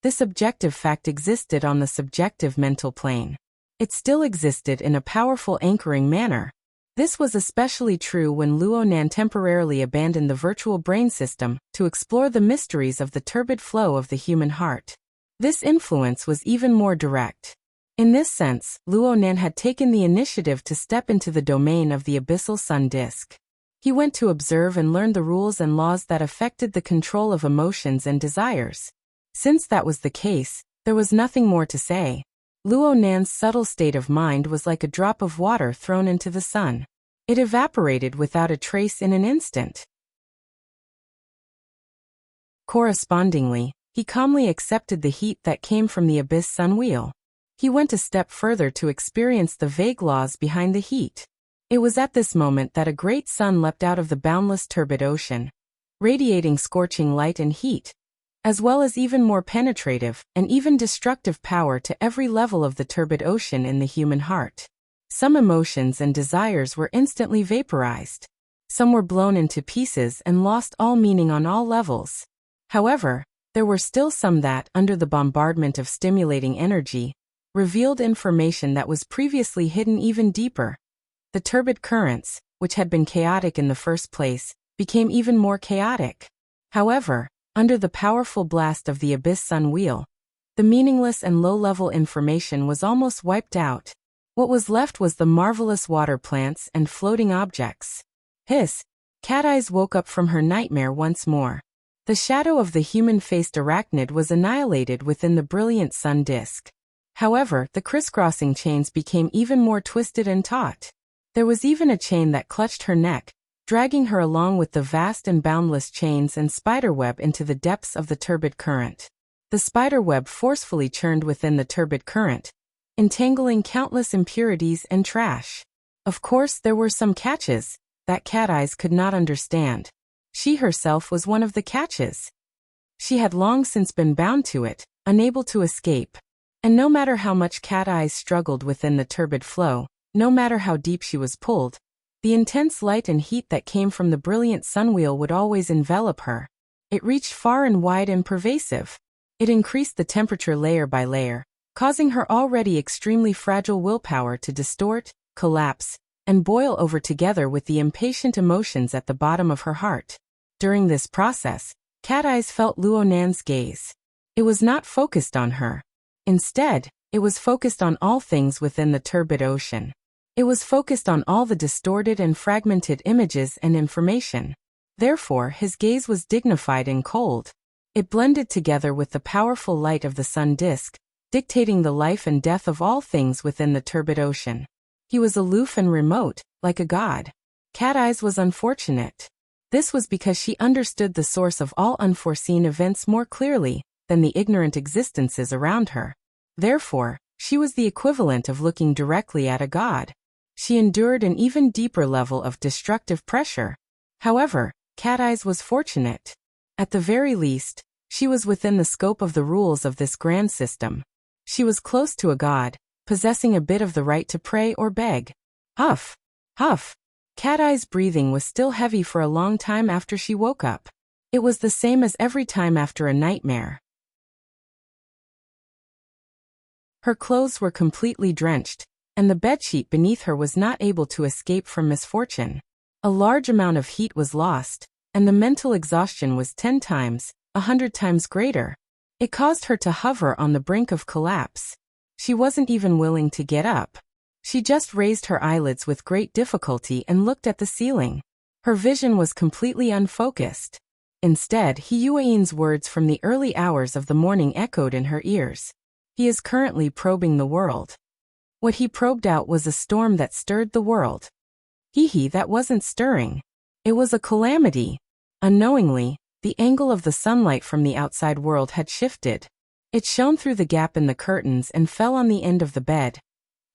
this objective fact existed on the subjective mental plane. It still existed in a powerful anchoring manner. This was especially true when Luo Nan temporarily abandoned the virtual brain system to explore the mysteries of the turbid flow of the human heart. This influence was even more direct. In this sense, Luo Nan had taken the initiative to step into the domain of the abyssal sun disk. He went to observe and learn the rules and laws that affected the control of emotions and desires. Since that was the case, there was nothing more to say. Luo Nan's subtle state of mind was like a drop of water thrown into the sun. It evaporated without a trace in an instant. Correspondingly, he calmly accepted the heat that came from the abyss sun wheel. He went a step further to experience the vague laws behind the heat. It was at this moment that a great sun leapt out of the boundless turbid ocean, radiating scorching light and heat, as well as even more penetrative and even destructive power to every level of the turbid ocean in the human heart. Some emotions and desires were instantly vaporized. Some were blown into pieces and lost all meaning on all levels. However, there were still some that, under the bombardment of stimulating energy, revealed information that was previously hidden even deeper. The turbid currents, which had been chaotic in the first place, became even more chaotic. However, under the powerful blast of the abyss sun wheel, the meaningless and low-level information was almost wiped out. What was left was the marvelous water plants and floating objects. Hiss! Cat Eyes woke up from her nightmare once more. The shadow of the human-faced arachnid was annihilated within the brilliant sun disk. However, the crisscrossing chains became even more twisted and taut. There was even a chain that clutched her neck, dragging her along with the vast and boundless chains and spiderweb into the depths of the turbid current. The spiderweb forcefully churned within the turbid current, entangling countless impurities and trash. Of course, there were some catches that Cat Eyes could not understand. She herself was one of the catches. She had long since been bound to it, unable to escape. And no matter how much Cat Eyes struggled within the turbid flow, no matter how deep she was pulled, the intense light and heat that came from the brilliant sunwheel would always envelop her. It reached far and wide and pervasive. It increased the temperature layer by layer, causing her already extremely fragile willpower to distort, collapse, and boil over together with the impatient emotions at the bottom of her heart. During this process, Cat Eyes felt Luo Nan's gaze. It was not focused on her. Instead, it was focused on all things within the turbid ocean. It was focused on all the distorted and fragmented images and information. Therefore, his gaze was dignified and cold. It blended together with the powerful light of the sun disk, dictating the life and death of all things within the turbid ocean. He was aloof and remote, like a god. Cat Eyes was unfortunate. This was because she understood the source of all unforeseen events more clearly than the ignorant existences around her. Therefore, she was the equivalent of looking directly at a god. She endured an even deeper level of destructive pressure. However, Cat Eyes was fortunate. At the very least, she was within the scope of the rules of this grand system. She was close to a god, possessing a bit of the right to pray or beg. Huff! Huff! Cat Eyes' breathing was still heavy for a long time after she woke up. It was the same as every time after a nightmare. Her clothes were completely drenched, and the bedsheet beneath her was not able to escape from misfortune. A large amount of heat was lost, and the mental exhaustion was 10 times, 100 times greater. It caused her to hover on the brink of collapse. She wasn't even willing to get up. She just raised her eyelids with great difficulty and looked at the ceiling. Her vision was completely unfocused. Instead, Hiyuain's words from the early hours of the morning echoed in her ears. He is currently probing the world. What he probed out was a storm that stirred the world. That wasn't stirring. It was a calamity. Unknowingly, the angle of the sunlight from the outside world had shifted. It shone through the gap in the curtains and fell on the end of the bed,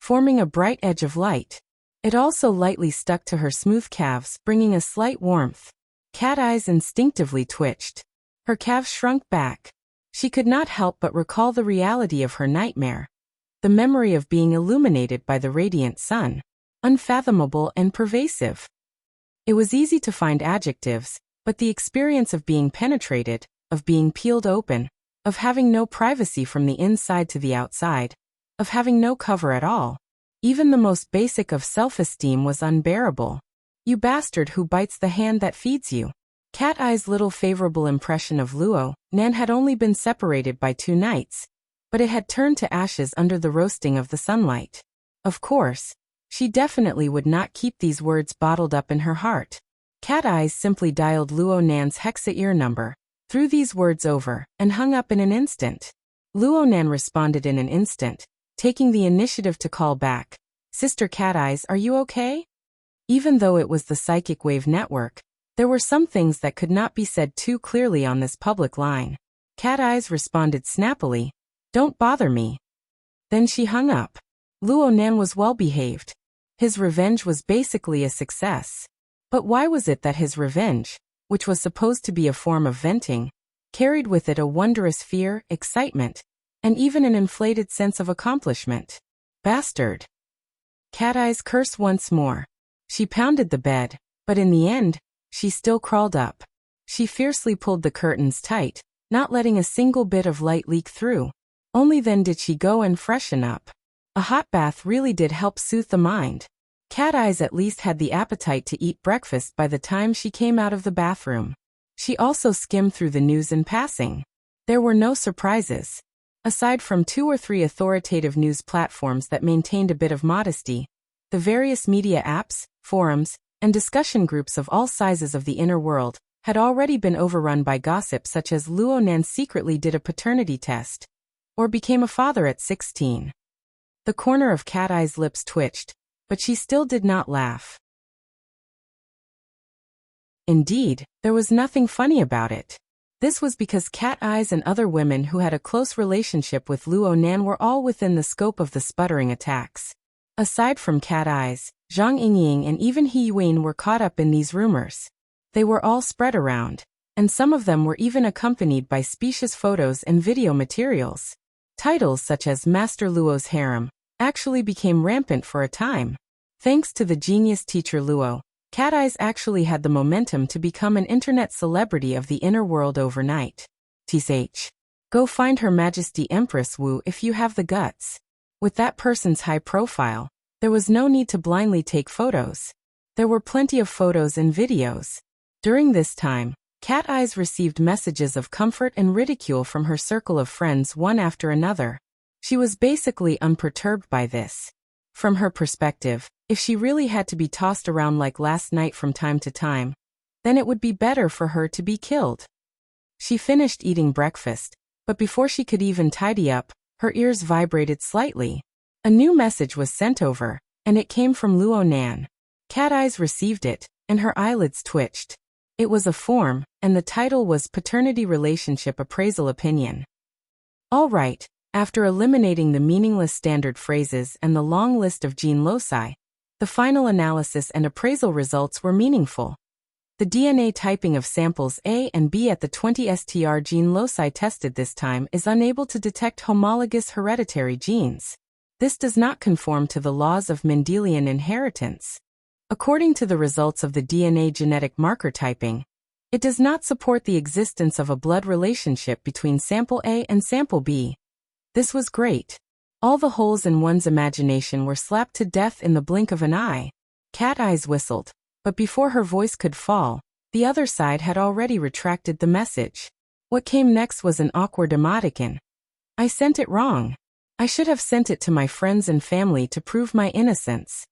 forming a bright edge of light. It also lightly stuck to her smooth calves, bringing a slight warmth. Cat Eyes instinctively twitched. Her calves shrunk back. She could not help but recall the reality of her nightmare. The memory of being illuminated by the radiant sun. Unfathomable and pervasive. It was easy to find adjectives, but the experience of being penetrated, of being peeled open, of having no privacy from the inside to the outside, of having no cover at all, even the most basic of self-esteem was unbearable. You bastard who bites the hand that feeds you. Cat Eye's little favorable impression of Luo Nan had only been separated by 2 nights, but it had turned to ashes under the roasting of the sunlight. Of course, she definitely would not keep these words bottled up in her heart. Cat Eyes simply dialed Luo Nan's hexa-ear number, threw these words over, and hung up in an instant. Luo Nan responded in an instant, taking the initiative to call back. Sister Cat Eyes, are you okay? Even though it was the psychic wave network, there were some things that could not be said too clearly on this public line. Cat Eyes responded snappily, "Don't bother me." Then she hung up. Luo Nan was well behaved. His revenge was basically a success. But why was it that his revenge, which was supposed to be a form of venting, carried with it a wondrous fear, excitement, and even an inflated sense of accomplishment? Bastard! Cat Eyes cursed once more. She pounded the bed, but in the end, she still crawled up. She fiercely pulled the curtains tight, not letting a single bit of light leak through. Only then did she go and freshen up. A hot bath really did help soothe the mind. Cat Eyes at least had the appetite to eat breakfast by the time she came out of the bathroom. She also skimmed through the news in passing. There were no surprises. Aside from 2 or 3 authoritative news platforms that maintained a bit of modesty, the various media apps, forums, and discussion groups of all sizes of the inner world had already been overrun by gossip such as Luo Nan secretly did a paternity test, or became a father at 16. The corner of Cat Eye's lips twitched, but she still did not laugh. Indeed, there was nothing funny about it. This was because Cat Eyes and other women who had a close relationship with Luo Nan were all within the scope of the sputtering attacks. Aside from Cat Eyes, Zhang Yingying and even He Yuan were caught up in these rumors. They were all spread around, and some of them were even accompanied by specious photos and video materials. Titles such as Master Luo's Harem actually became rampant for a time. Thanks to the genius teacher Luo, Cat Eyes actually had the momentum to become an internet celebrity of the inner world overnight. Tsh. Go find Her Majesty Empress Wu if you have the guts. With that person's high profile, there was no need to blindly take photos. There were plenty of photos and videos. During this time, Cat Eyes received messages of comfort and ridicule from her circle of friends one after another. She was basically unperturbed by this. From her perspective, if she really had to be tossed around like last night from time to time, then it would be better for her to be killed. She finished eating breakfast, but before she could even tidy up, her ears vibrated slightly. A new message was sent over, and it came from Luo Nan. Cat Eyes received it, and her eyelids twitched. It was a form, and the title was Paternity Relationship Appraisal Opinion. All right, after eliminating the meaningless standard phrases and the long list of gene loci, the final analysis and appraisal results were meaningful. The DNA typing of samples A and B at the 20 STR gene loci tested this time is unable to detect homologous hereditary genes. This does not conform to the laws of Mendelian inheritance. According to the results of the DNA genetic marker typing, it does not support the existence of a blood relationship between sample A and sample B. This was great. All the holes in one's imagination were slapped to death in the blink of an eye. Cat Eyes whistled, but before her voice could fall, the other side had already retracted the message. What came next was an awkward emoticon. I sent it wrong. I should have sent it to my friends and family to prove my innocence.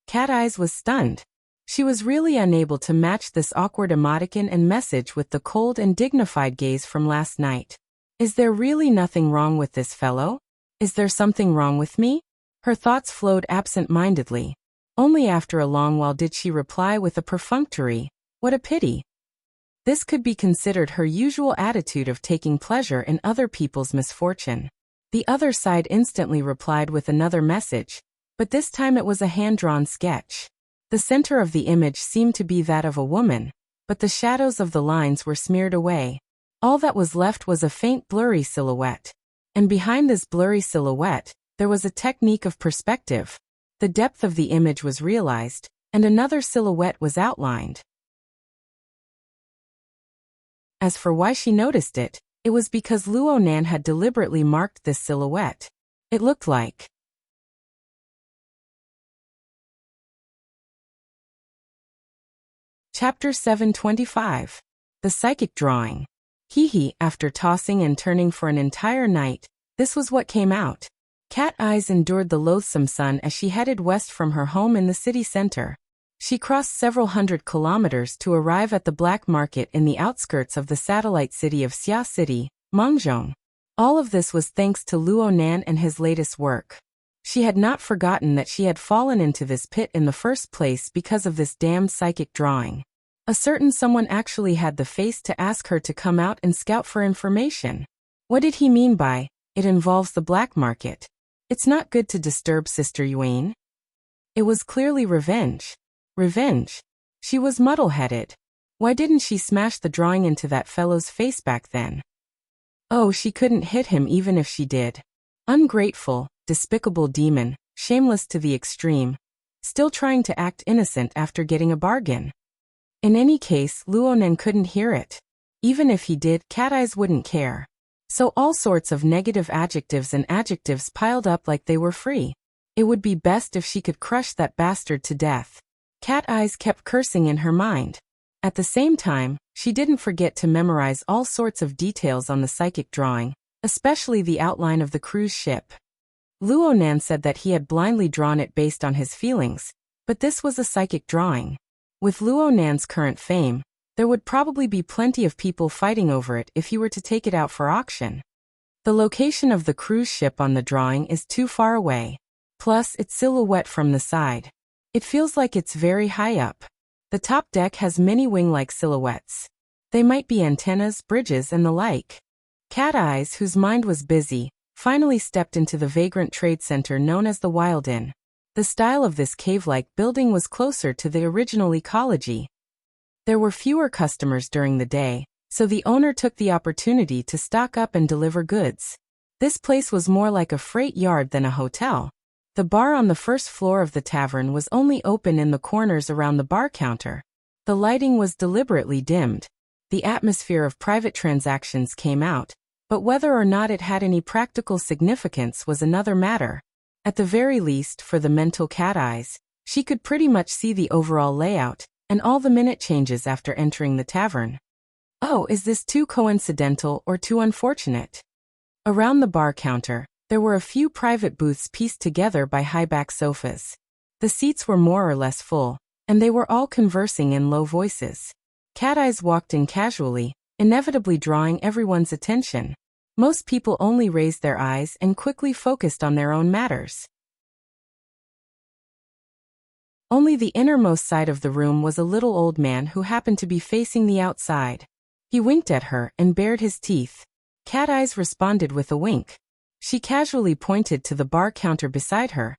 Cat Eyes was stunned. She was really unable to match this awkward emoticon and message with the cold and dignified gaze from last night. Is there really nothing wrong with this fellow? Is there something wrong with me? Her thoughts flowed absent-mindedly. Only after a long while did she reply with a perfunctory, "What a pity." This could be considered her usual attitude of taking pleasure in other people's misfortune. The other side instantly replied with another message, but this time it was a hand-drawn sketch. The center of the image seemed to be that of a woman, but the shadows of the lines were smeared away. All that was left was a faint blurry silhouette. And behind this blurry silhouette, there was a technique of perspective. The depth of the image was realized, and another silhouette was outlined. As for why she noticed it, it was because Luo Nan had deliberately marked this silhouette. It looked like Chapter 725. The Psychic Drawing. After tossing and turning for an entire night, this was what came out. Cat Eyes endured the loathsome sun as she headed west from her home in the city center. She crossed several hundred kilometers to arrive at the black market in the outskirts of the satellite city of Xia City, Mengzhong. All of this was thanks to Luo Nan and his latest work. She had not forgotten that she had fallen into this pit in the first place because of this damned psychic drawing. A certain someone actually had the face to ask her to come out and scout for information. What did he mean by, "It involves the black market"? It's not good to disturb Sister Yuan. It was clearly revenge. Revenge. She was muddle-headed. Why didn't she smash the drawing into that fellow's face back then? Oh, she couldn't hit him even if she did. Ungrateful, despicable demon, shameless to the extreme, still trying to act innocent after getting a bargain. In any case, Luonen couldn't hear it. Even if he did, Cat Eyes wouldn't care. So all sorts of negative adjectives and adjectives piled up like they were free. It would be best if she could crush that bastard to death. Cat Eyes kept cursing in her mind. At the same time, she didn't forget to memorize all sorts of details on the psychic drawing, especially the outline of the cruise ship. Luonan said that he had blindly drawn it based on his feelings, but this was a psychic drawing. With Luonan's current fame, there would probably be plenty of people fighting over it if he were to take it out for auction. The location of the cruise ship on the drawing is too far away. Plus, its silhouette from the side. It feels like it's very high up. The top deck has many wing-like silhouettes. They might be antennas, bridges, and the like. Cat Eyes, whose mind was busy, finally stepped into the vagrant trade center known as the Wild Inn. The style of this cave-like building was closer to the original ecology. There were fewer customers during the day, so the owner took the opportunity to stock up and deliver goods. This place was more like a freight yard than a hotel. The bar on the first floor of the tavern was only open in the corners around the bar counter. The lighting was deliberately dimmed. The atmosphere of private transactions came out, but whether or not it had any practical significance was another matter. At the very least, for the mental Cat Eyes, she could pretty much see the overall layout and all the minute changes after entering the tavern. Oh, is this too coincidental or too unfortunate? Around the bar counter, there were a few private booths pieced together by high-back sofas. The seats were more or less full, and they were all conversing in low voices. Cat Eyes walked in casually, inevitably drawing everyone's attention. Most people only raised their eyes and quickly focused on their own matters. Only the innermost side of the room was a little old man who happened to be facing the outside. He winked at her and bared his teeth. Cat Eyes responded with a wink. She casually pointed to the bar counter beside her,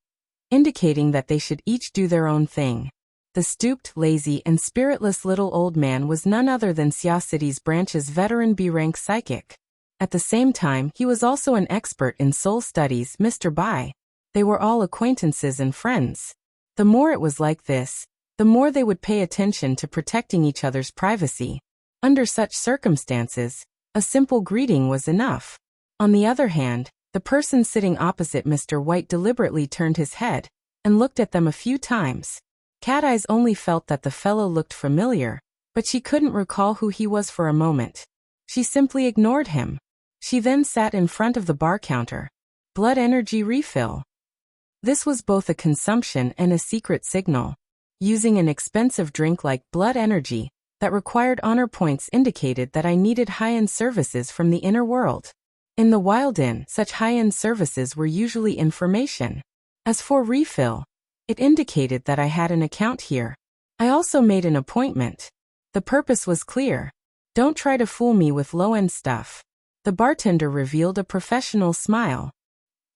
indicating that they should each do their own thing. The stooped, lazy, and spiritless little old man was none other than Xia City's branch's veteran B-rank psychic. At the same time, he was also an expert in soul studies, Mr. Bai. They were all acquaintances and friends. The more it was like this, the more they would pay attention to protecting each other's privacy. Under such circumstances, a simple greeting was enough. On the other hand, the person sitting opposite Mr. White deliberately turned his head and looked at them a few times. Cat Eyes only felt that the fellow looked familiar, but she couldn't recall who he was for a moment. She simply ignored him. She then sat in front of the bar counter. Blood energy refill. This was both a consumption and a secret signal. Using an expensive drink like blood energy that required honor points indicated that I needed high-end services from the inner world. In the Wild Inn, such high-end services were usually information. As for refill, it indicated that I had an account here. I also made an appointment. The purpose was clear. Don't try to fool me with low-end stuff. The bartender revealed a professional smile.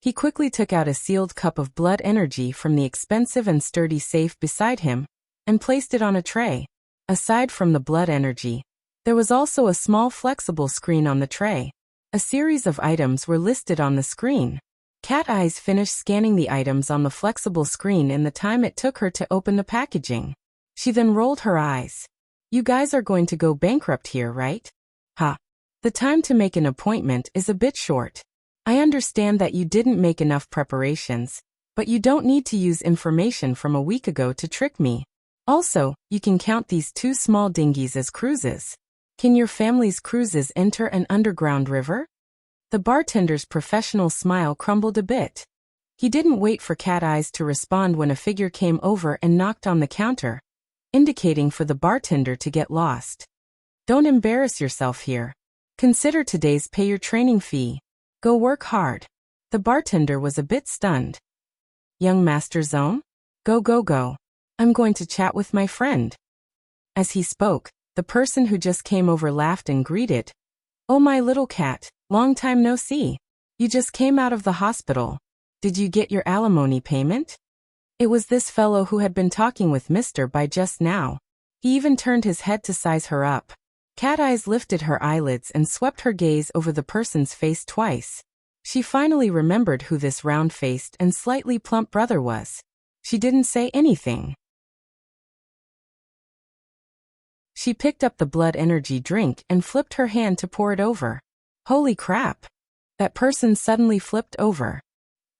He quickly took out a sealed cup of blood energy from the expensive and sturdy safe beside him and placed it on a tray. Aside from the blood energy, there was also a small flexible screen on the tray. A series of items were listed on the screen. Cat Eyes finished scanning the items on the flexible screen in the time it took her to open the packaging. She then rolled her eyes. You guys are going to go bankrupt here, right? Ha. The time to make an appointment is a bit short. I understand that you didn't make enough preparations, but you don't need to use information from a week ago to trick me. Also, you can count these two small dinghies as cruises. Can your family's cruises enter an underground river? The bartender's professional smile crumbled a bit. He didn't wait for Cat Eyes to respond when a figure came over and knocked on the counter, indicating for the bartender to get lost. Don't embarrass yourself here. Consider today's pay your training fee. Go work hard. The bartender was a bit stunned. Young Master Zong? Go go go. I'm going to chat with my friend. As he spoke, the person who just came over laughed and greeted. Oh my little cat, long time no see. You just came out of the hospital. Did you get your alimony payment? It was this fellow who had been talking with Mr. Bai just now. He even turned his head to size her up. Cat Eyes lifted her eyelids and swept her gaze over the person's face twice. She finally remembered who this round-faced and slightly plump brother was. She didn't say anything. She picked up the blood energy drink and flipped her hand to pour it over. Holy crap! That person suddenly flipped over.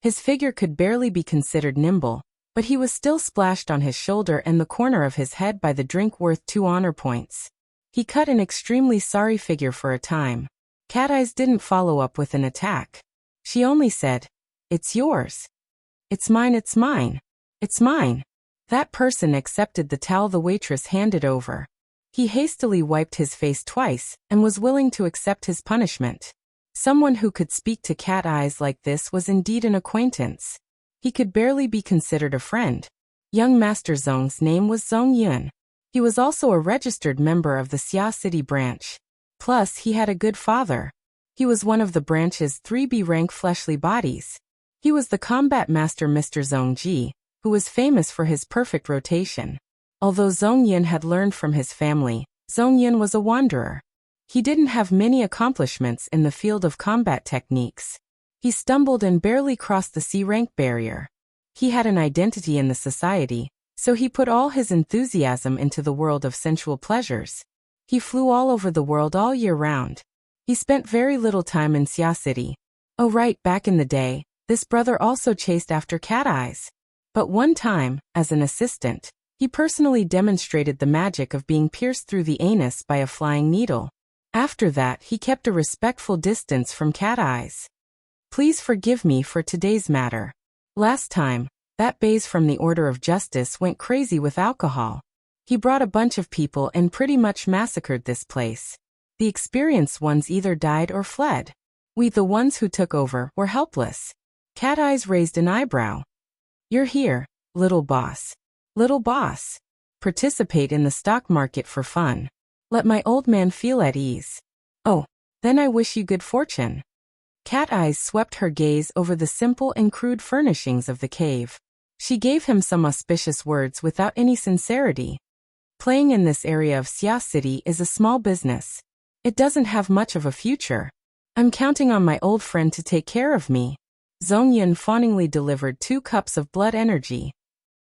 His figure could barely be considered nimble, but he was still splashed on his shoulder and the corner of his head by the drink worth 2 honor points. He cut an extremely sorry figure for a time. Cat Eyes didn't follow up with an attack. She only said, "It's yours." "It's mine, it's mine. It's mine." That person accepted the towel the waitress handed over. He hastily wiped his face twice and was willing to accept his punishment. Someone who could speak to Cat Eyes like this was indeed an acquaintance. He could barely be considered a friend. Young Master Zong's name was Zong Yun. He was also a registered member of the Xia City branch. Plus, he had a good father. He was one of the branch's 3B rank fleshly bodies. He was the combat master Mr. Zong Ji, who was famous for his perfect rotation. Although Zong Yun had learned from his family, Zong Yun was a wanderer. He didn't have many accomplishments in the field of combat techniques. He stumbled and barely crossed the C rank barrier. He had an identity in the society, so he put all his enthusiasm into the world of sensual pleasures. He flew all over the world all year round. He spent very little time in Xia City. Oh right, back in the day, this brother also chased after Cat Eyes. But one time, as an assistant, he personally demonstrated the magic of being pierced through the anus by a flying needle. After that, he kept a respectful distance from Cat Eyes. Please forgive me for today's matter. Last time, that baze from the Order of Justice went crazy with alcohol. He brought a bunch of people and pretty much massacred this place. The experienced ones either died or fled. We, the ones who took over, were helpless. Cat Eyes raised an eyebrow. You're here, little boss. Little boss. Participate in the stock market for fun. Let my old man feel at ease. Oh, then I wish you good fortune. Cat Eyes swept her gaze over the simple and crude furnishings of the cave. She gave him some auspicious words without any sincerity. Playing in this area of Xia City is a small business. It doesn't have much of a future. I'm counting on my old friend to take care of me. Zong Yun fawningly delivered 2 cups of blood energy.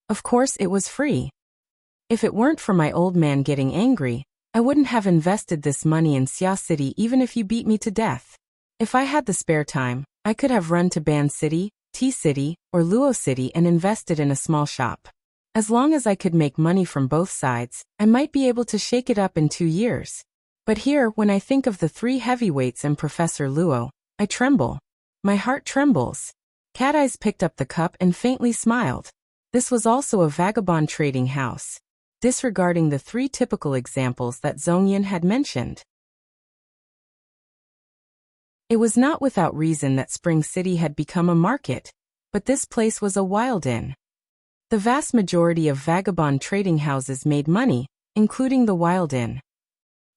Of course it was free. If it weren't for my old man getting angry, I wouldn't have invested this money in Xia City even if you beat me to death. If I had the spare time, I could have run to Ban City, T City, or Luo City and invested in a small shop. As long as I could make money from both sides, I might be able to shake it up in 2 years. But here, when I think of the 3 heavyweights and Professor Luo, I tremble. My heart trembles. Cat Eyes picked up the cup and faintly smiled. This was also a vagabond trading house. Disregarding the 3 typical examples that Zong Yun had mentioned. It was not without reason that Spring City had become a market, but this place was a wild inn. The vast majority of vagabond trading houses made money, including the Wild Inn.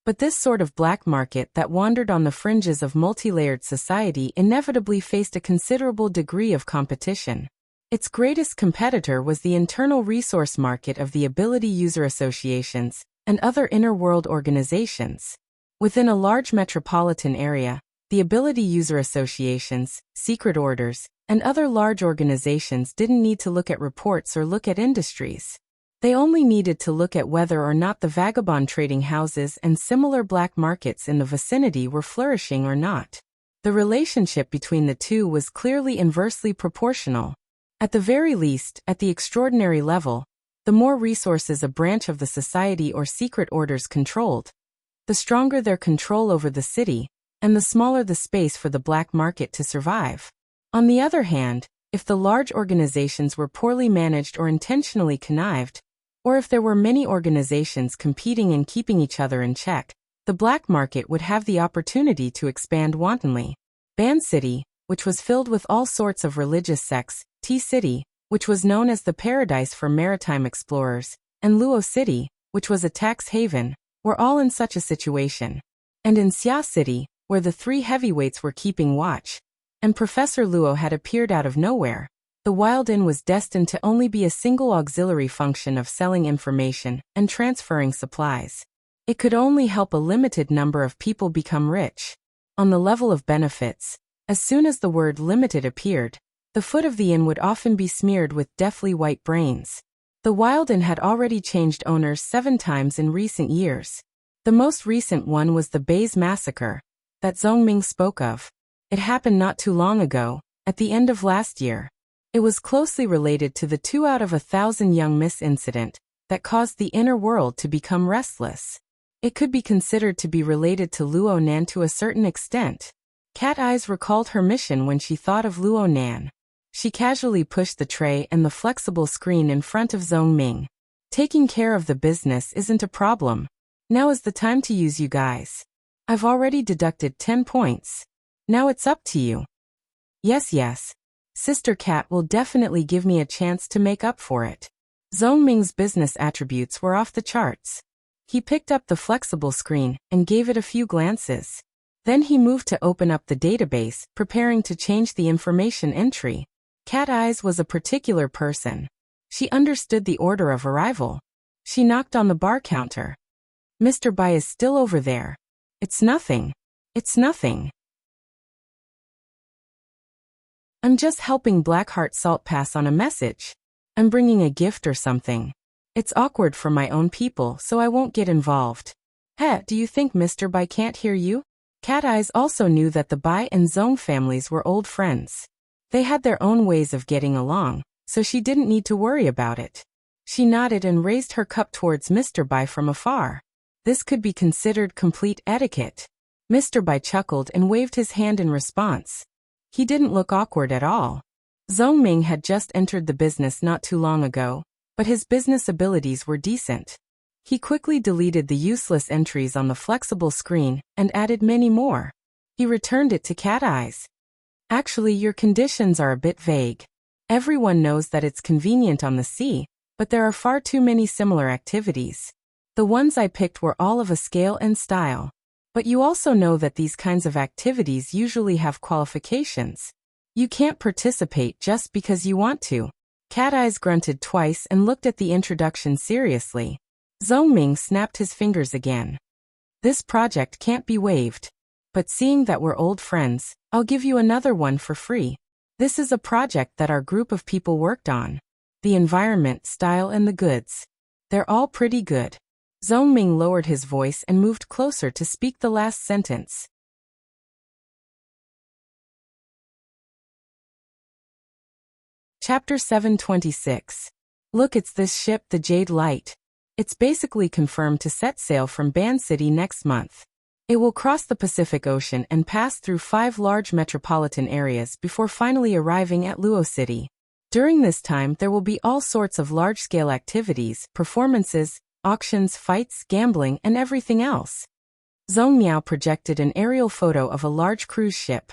But this sort of black market that wandered on the fringes of multi-layered society inevitably faced a considerable degree of competition. Its greatest competitor was the internal resource market of the ability user associations and other inner-world organizations. Within a large metropolitan area, the ability user associations, secret orders, and other large organizations didn't need to look at reports or look at industries. They only needed to look at whether or not the vagabond trading houses and similar black markets in the vicinity were flourishing or not. The relationship between the two was clearly inversely proportional. At the very least, at the extraordinary level, the more resources a branch of the society or secret orders controlled, the stronger their control over the city, and the smaller the space for the black market to survive. On the other hand, if the large organizations were poorly managed or intentionally connived, or if there were many organizations competing and keeping each other in check, the black market would have the opportunity to expand wantonly. Ban City, which was filled with all sorts of religious sects, Tea City, which was known as the paradise for maritime explorers, and Luo City, which was a tax haven, were all in such a situation. And in Xia City, where the three heavyweights were keeping watch, and Professor Luo had appeared out of nowhere, the Wild Inn was destined to only be a single auxiliary function of selling information and transferring supplies. It could only help a limited number of people become rich. On the level of benefits, as soon as the word limited appeared, the foot of the inn would often be smeared with deathly white brains. The Wild Inn had already changed owners 7 times in recent years. The most recent one was the Bays Massacre that Zhongming spoke of. It happened not too long ago, at the end of last year. It was closely related to the 2 out of 1,000 young miss incident that caused the inner world to become restless. It could be considered to be related to Luo Nan to a certain extent. Cat Eyes recalled her mission when she thought of Luo Nan. She casually pushed the tray and the flexible screen in front of Zhongming. Taking care of the business isn't a problem. Now is the time to use you guys. I've already deducted 10 points. Now it's up to you. Yes. Sister Cat will definitely give me a chance to make up for it. Zhongming's business attributes were off the charts. He picked up the flexible screen and gave it a few glances. Then he moved to open up the database, preparing to change the information entry. Cat Eyes was a particular person. She understood the order of arrival. She knocked on the bar counter. Mr. Bai is still over there. It's nothing. I'm just helping Blackheart Salt pass on a message. I'm bringing a gift or something. It's awkward for my own people, so I won't get involved. Do you think Mr. Bai can't hear you? Cat Eyes also knew that the Bai and Zhong families were old friends. They had their own ways of getting along, so she didn't need to worry about it. She nodded and raised her cup towards Mr. Bai from afar. This could be considered complete etiquette. Mr. Bai chuckled and waved his hand in response. He didn't look awkward at all. Zhongming had just entered the business not too long ago, but his business abilities were decent. He quickly deleted the useless entries on the flexible screen and added many more. He returned it to Cat Eyes. Actually, your conditions are a bit vague. Everyone knows that it's convenient on the sea, but there are far too many similar activities. The ones I picked were all of a scale and style. But you also know that these kinds of activities usually have qualifications. You can't participate just because you want to. Cat Eyes grunted twice and looked at the introduction seriously. Zhongming snapped his fingers again. This project can't be waived. But seeing that we're old friends, I'll give you another one for free. This is a project that our group of people worked on. The environment, style, and the goods. They're all pretty good. Zhongming lowered his voice and moved closer to speak the last sentence. Chapter 726. Look, it's this ship, the Jade Light. It's basically confirmed to set sail from Ban City next month. It will cross the Pacific Ocean and pass through 5 large metropolitan areas before finally arriving at Luo City. During this time, there will be all sorts of large-scale activities, performances, auctions, fights, gambling, and everything else. Zhong Miao projected an aerial photo of a large cruise ship.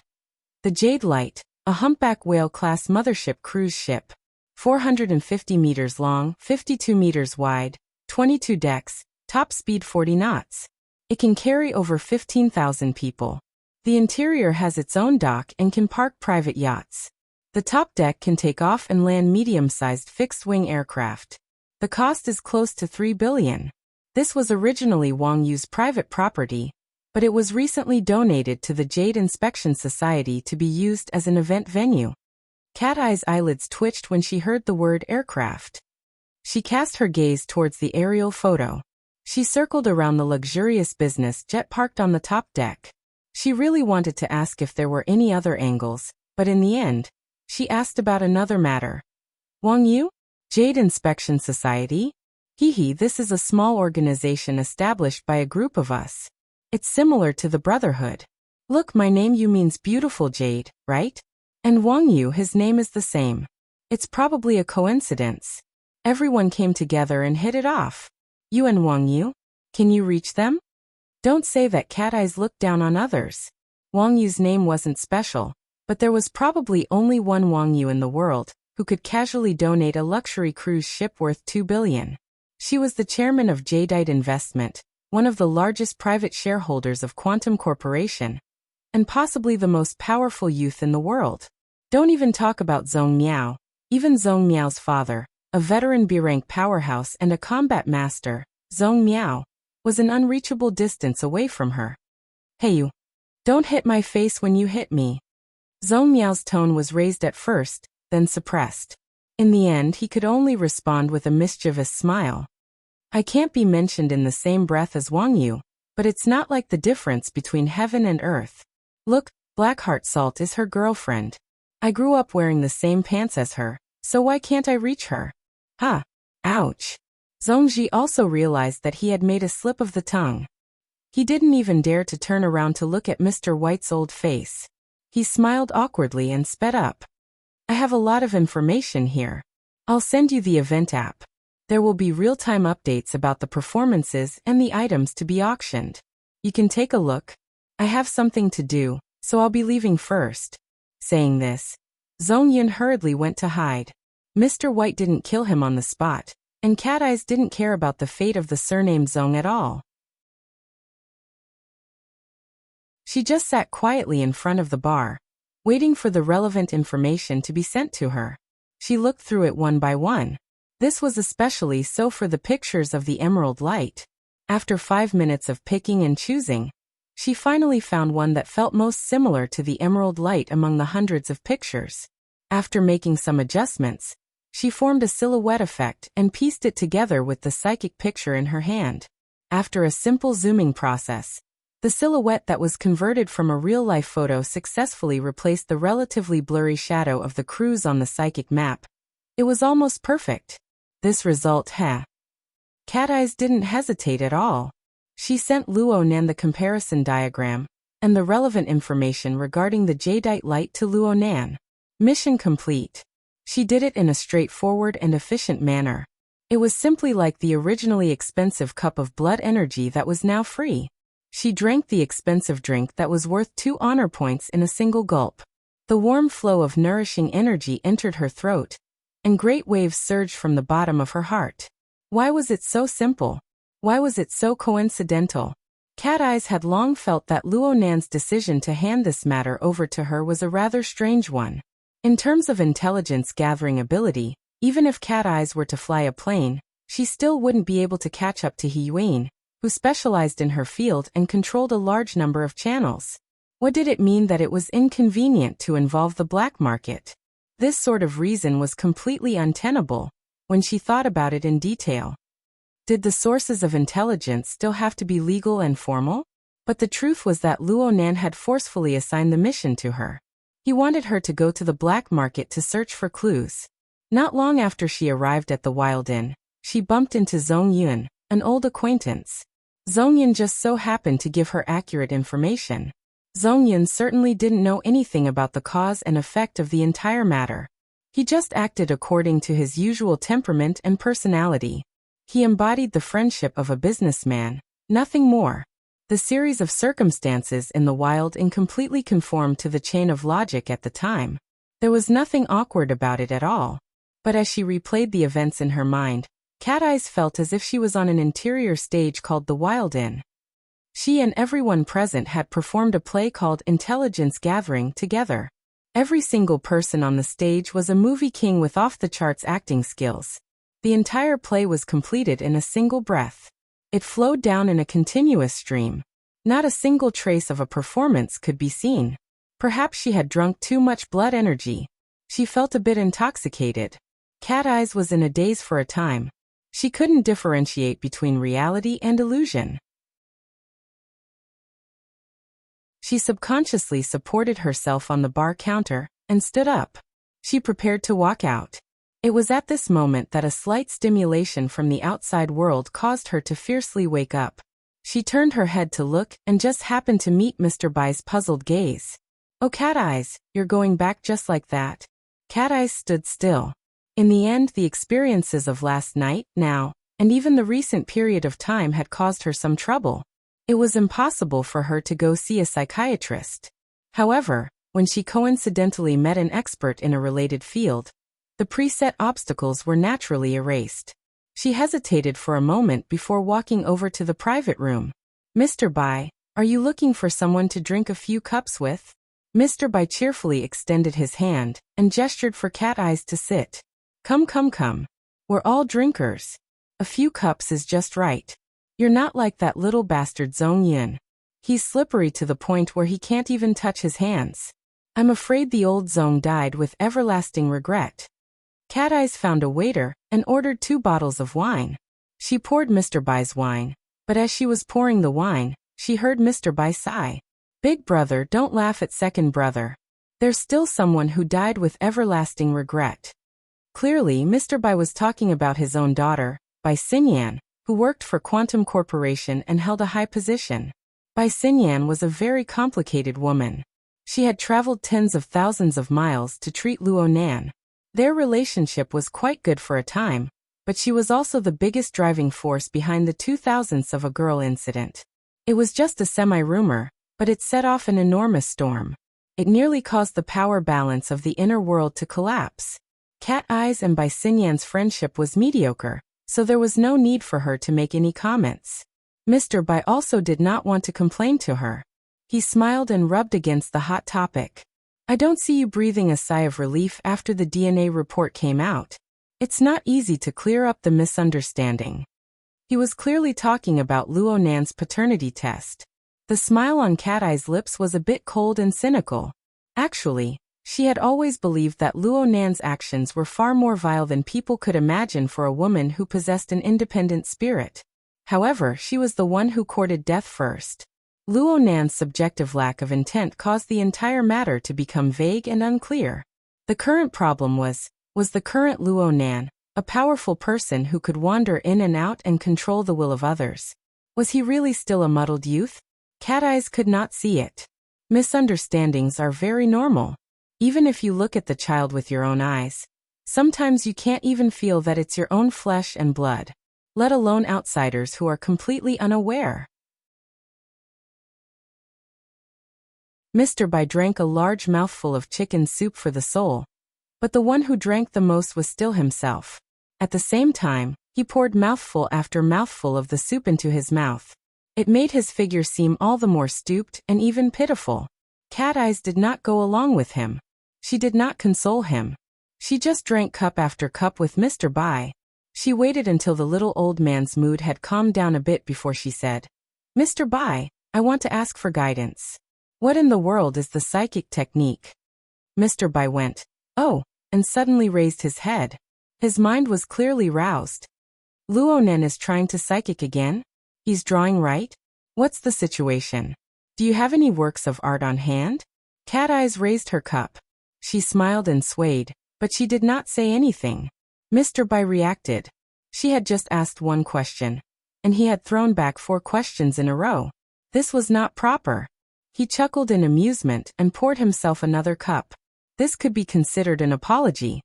The Jade Light, a humpback whale-class mothership cruise ship. 450 meters long, 52 meters wide, 22 decks, top speed 40 knots. It can carry over 15,000 people. The interior has its own dock and can park private yachts. The top deck can take off and land medium-sized fixed-wing aircraft. The cost is close to 3 billion. This was originally Wang Yu's private property, but it was recently donated to the Jade Inspection Society to be used as an event venue. Cat Eye's eyelids twitched when she heard the word aircraft. She cast her gaze towards the aerial photo. She circled around the luxurious business jet parked on the top deck. She really wanted to ask if there were any other angles, but in the end, she asked about another matter. Wang Yu? Jade Inspection Society? This is a small organization established by a group of us. It's similar to the Brotherhood. Look, my name Yu means beautiful jade, right? And Wang Yu, his name is the same. It's probably a coincidence. Everyone came together and hit it off. You and Wang Yu? Can you reach them? Don't say that. Cat Eyes look down on others. Wang Yu's name wasn't special, but there was probably only one Wang Yu in the world who could casually donate a luxury cruise ship worth 2 billion. She was the chairman of Jadeite Investment, one of the largest private shareholders of Quantum Corporation, and possibly the most powerful youth in the world. Don't even talk about Zhong Miao. Even Zhong Miao's father, a veteran B-rank powerhouse and a combat master, Zhong Miao, was an unreachable distance away from her. Hey you! Don't hit my face when you hit me. Zhong Miao's tone was raised at first, then suppressed. In the end, he could only respond with a mischievous smile. I can't be mentioned in the same breath as Wang Yu, but it's not like the difference between heaven and earth. Look, Blackheart Salt is her girlfriend. I grew up wearing the same pants as her, so why can't I reach her? Ha! Ouch! Zhongji also realized that he had made a slip of the tongue. He didn't even dare to turn around to look at Mr. White's old face. He smiled awkwardly and sped up. I have a lot of information here. I'll send you the event app. There will be real-time updates about the performances and the items to be auctioned. You can take a look. I have something to do, so I'll be leaving first. Saying this, Zhong Yun hurriedly went to hide. Mr. White didn't kill him on the spot, and Cat Eyes didn't care about the fate of the surnamed Zhong at all. She just sat quietly in front of the bar, waiting for the relevant information to be sent to her. She looked through it one by one. This was especially so for the pictures of the Emerald Light. After 5 minutes of picking and choosing, she finally found one that felt most similar to the Emerald Light among the hundreds of pictures. After making some adjustments, she formed a silhouette effect and pieced it together with the psychic picture in her hand. After a simple zooming process, the silhouette that was converted from a real-life photo successfully replaced the relatively blurry shadow of the cruise on the psychic map. It was almost perfect. This result, Cat Eyes didn't hesitate at all. She sent Luo Nan the comparison diagram and the relevant information regarding the Jadeite light to Luo Nan. Mission complete. She did it in a straightforward and efficient manner. It was simply like the originally expensive cup of blood energy that was now free. She drank the expensive drink that was worth 2 honor points in a single gulp. The warm flow of nourishing energy entered her throat, and great waves surged from the bottom of her heart. Why was it so simple? Why was it so coincidental? Cat Eyes had long felt that Luo Nan's decision to hand this matter over to her was a rather strange one. In terms of intelligence gathering ability, even if Cat Eyes were to fly a plane, she still wouldn't be able to catch up to He Yuan, who specialized in her field and controlled a large number of channels. What did it mean that it was inconvenient to involve the black market? This sort of reason was completely untenable when she thought about it in detail. Did the sources of intelligence still have to be legal and formal? But the truth was that Luo Nan had forcefully assigned the mission to her. He wanted her to go to the black market to search for clues. Not long after she arrived at the Wild Inn, she bumped into Zhong Yun, an old acquaintance. Zhong Yun just so happened to give her accurate information. Zhong Yun certainly didn't know anything about the cause and effect of the entire matter. He just acted according to his usual temperament and personality. He embodied the friendship of a businessman, nothing more. The series of circumstances in the Wild Inn completely conformed to the chain of logic at the time. There was nothing awkward about it at all. But as she replayed the events in her mind, Cat Eyes felt as if she was on an interior stage called the Wild Inn. She and everyone present had performed a play called Intelligence Gathering together. Every single person on the stage was a movie king with off-the-charts acting skills. The entire play was completed in a single breath. It flowed down in a continuous stream. Not a single trace of a performance could be seen. Perhaps she had drunk too much blood energy. She felt a bit intoxicated. Cat Eyes was in a daze for a time. She couldn't differentiate between reality and illusion. She subconsciously supported herself on the bar counter and stood up. She prepared to walk out. It was at this moment that a slight stimulation from the outside world caused her to fiercely wake up. She turned her head to look and just happened to meet Mr. Bai's puzzled gaze. "Oh, Cat Eyes, you're going back just like that?" Cat Eyes stood still. In the end, the experiences of last night, now, and even the recent period of time had caused her some trouble. It was impossible for her to go see a psychiatrist. However, when she coincidentally met an expert in a related field, the preset obstacles were naturally erased. She hesitated for a moment before walking over to the private room. "Mr. Bai, are you looking for someone to drink a few cups with?" Mr. Bai cheerfully extended his hand and gestured for Cat Eyes to sit. Come, come, come. We're all drinkers. A few cups is just right. You're not like that little bastard Zhong Yin. He's slippery to the point where he can't even touch his hands. I'm afraid the old Zhong died with everlasting regret." Cat Eyes found a waiter and ordered 2 bottles of wine. She poured Mr. Bai's wine, but as she was pouring the wine, she heard Mr. Bai sigh. "Big brother, don't laugh at second brother. There's still someone who died with everlasting regret." Clearly, Mr. Bai was talking about his own daughter, Bai Xinyan, who worked for Quantum Corporation and held a high position. Bai Xinyan was a very complicated woman. She had traveled tens of thousands of miles to treat Luo Nan. Their relationship was quite good for a time, but she was also the biggest driving force behind the 2000ths of a girl incident. It was just a semi-rumor, but it set off an enormous storm. It nearly caused the power balance of the inner world to collapse. Cat Eyes and Bai Xinyan's friendship was mediocre, so there was no need for her to make any comments. Mr. Bai also did not want to complain to her. He smiled and rubbed against the hot topic. "I don't see you breathing a sigh of relief after the DNA report came out. It's not easy to clear up the misunderstanding." He was clearly talking about Luo Nan's paternity test. The smile on Cat Eye's lips was a bit cold and cynical. Actually, she had always believed that Luo Nan's actions were far more vile than people could imagine for a woman who possessed an independent spirit. However, she was the one who courted death first. Luo Nan's subjective lack of intent caused the entire matter to become vague and unclear. The current problem was the current Luo Nan, a powerful person who could wander in and out and control the will of others. Was he really still a muddled youth? Cat Eyes could not see it. Misunderstandings are very normal. Even if you look at the child with your own eyes, sometimes you can't even feel that it's your own flesh and blood, let alone outsiders who are completely unaware. Mr. Bai drank a large mouthful of chicken soup for the soul, but the one who drank the most was still himself. At the same time, he poured mouthful after mouthful of the soup into his mouth. It made his figure seem all the more stooped and even pitiful. Cat Eyes did not go along with him. She did not console him. She just drank cup after cup with Mr. Bai. She waited until the little old man's mood had calmed down a bit before she said, "Mr. Bai, I want to ask for guidance. What in the world is the psychic technique?" Mr. Bai went, "Oh," and suddenly raised his head. His mind was clearly roused. "Luo Nan is trying to psychic again? He's drawing right? What's the situation? Do you have any works of art on hand?" Cat Eyes raised her cup. She smiled and swayed, but she did not say anything. Mr. Bai reacted. She had just asked one question, and he had thrown back 4 questions in a row. This was not proper. He chuckled in amusement and poured himself another cup. This could be considered an apology.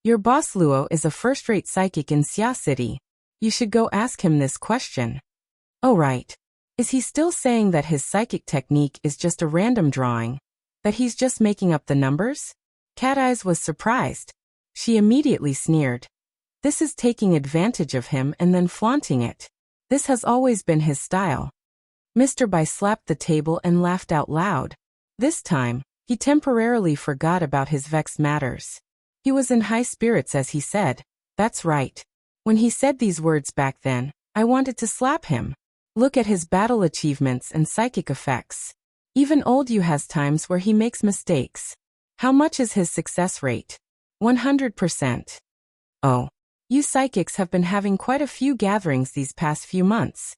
"Your boss Luo is a first-rate psychic in Xia City. You should go ask him this question." "Oh right. Is he still saying that his psychic technique is just a random drawing? That he's just making up the numbers?" Cat Eyes was surprised. She immediately sneered. "This is taking advantage of him and then flaunting it. This has always been his style." Mr. Bai slapped the table and laughed out loud. This time, he temporarily forgot about his vexed matters. He was in high spirits as he said, "That's right. When he said these words back then, I wanted to slap him. Look at his battle achievements and psychic effects. Even old Yu has times where he makes mistakes. How much is his success rate? 100%. Oh. You psychics have been having quite a few gatherings these past few months.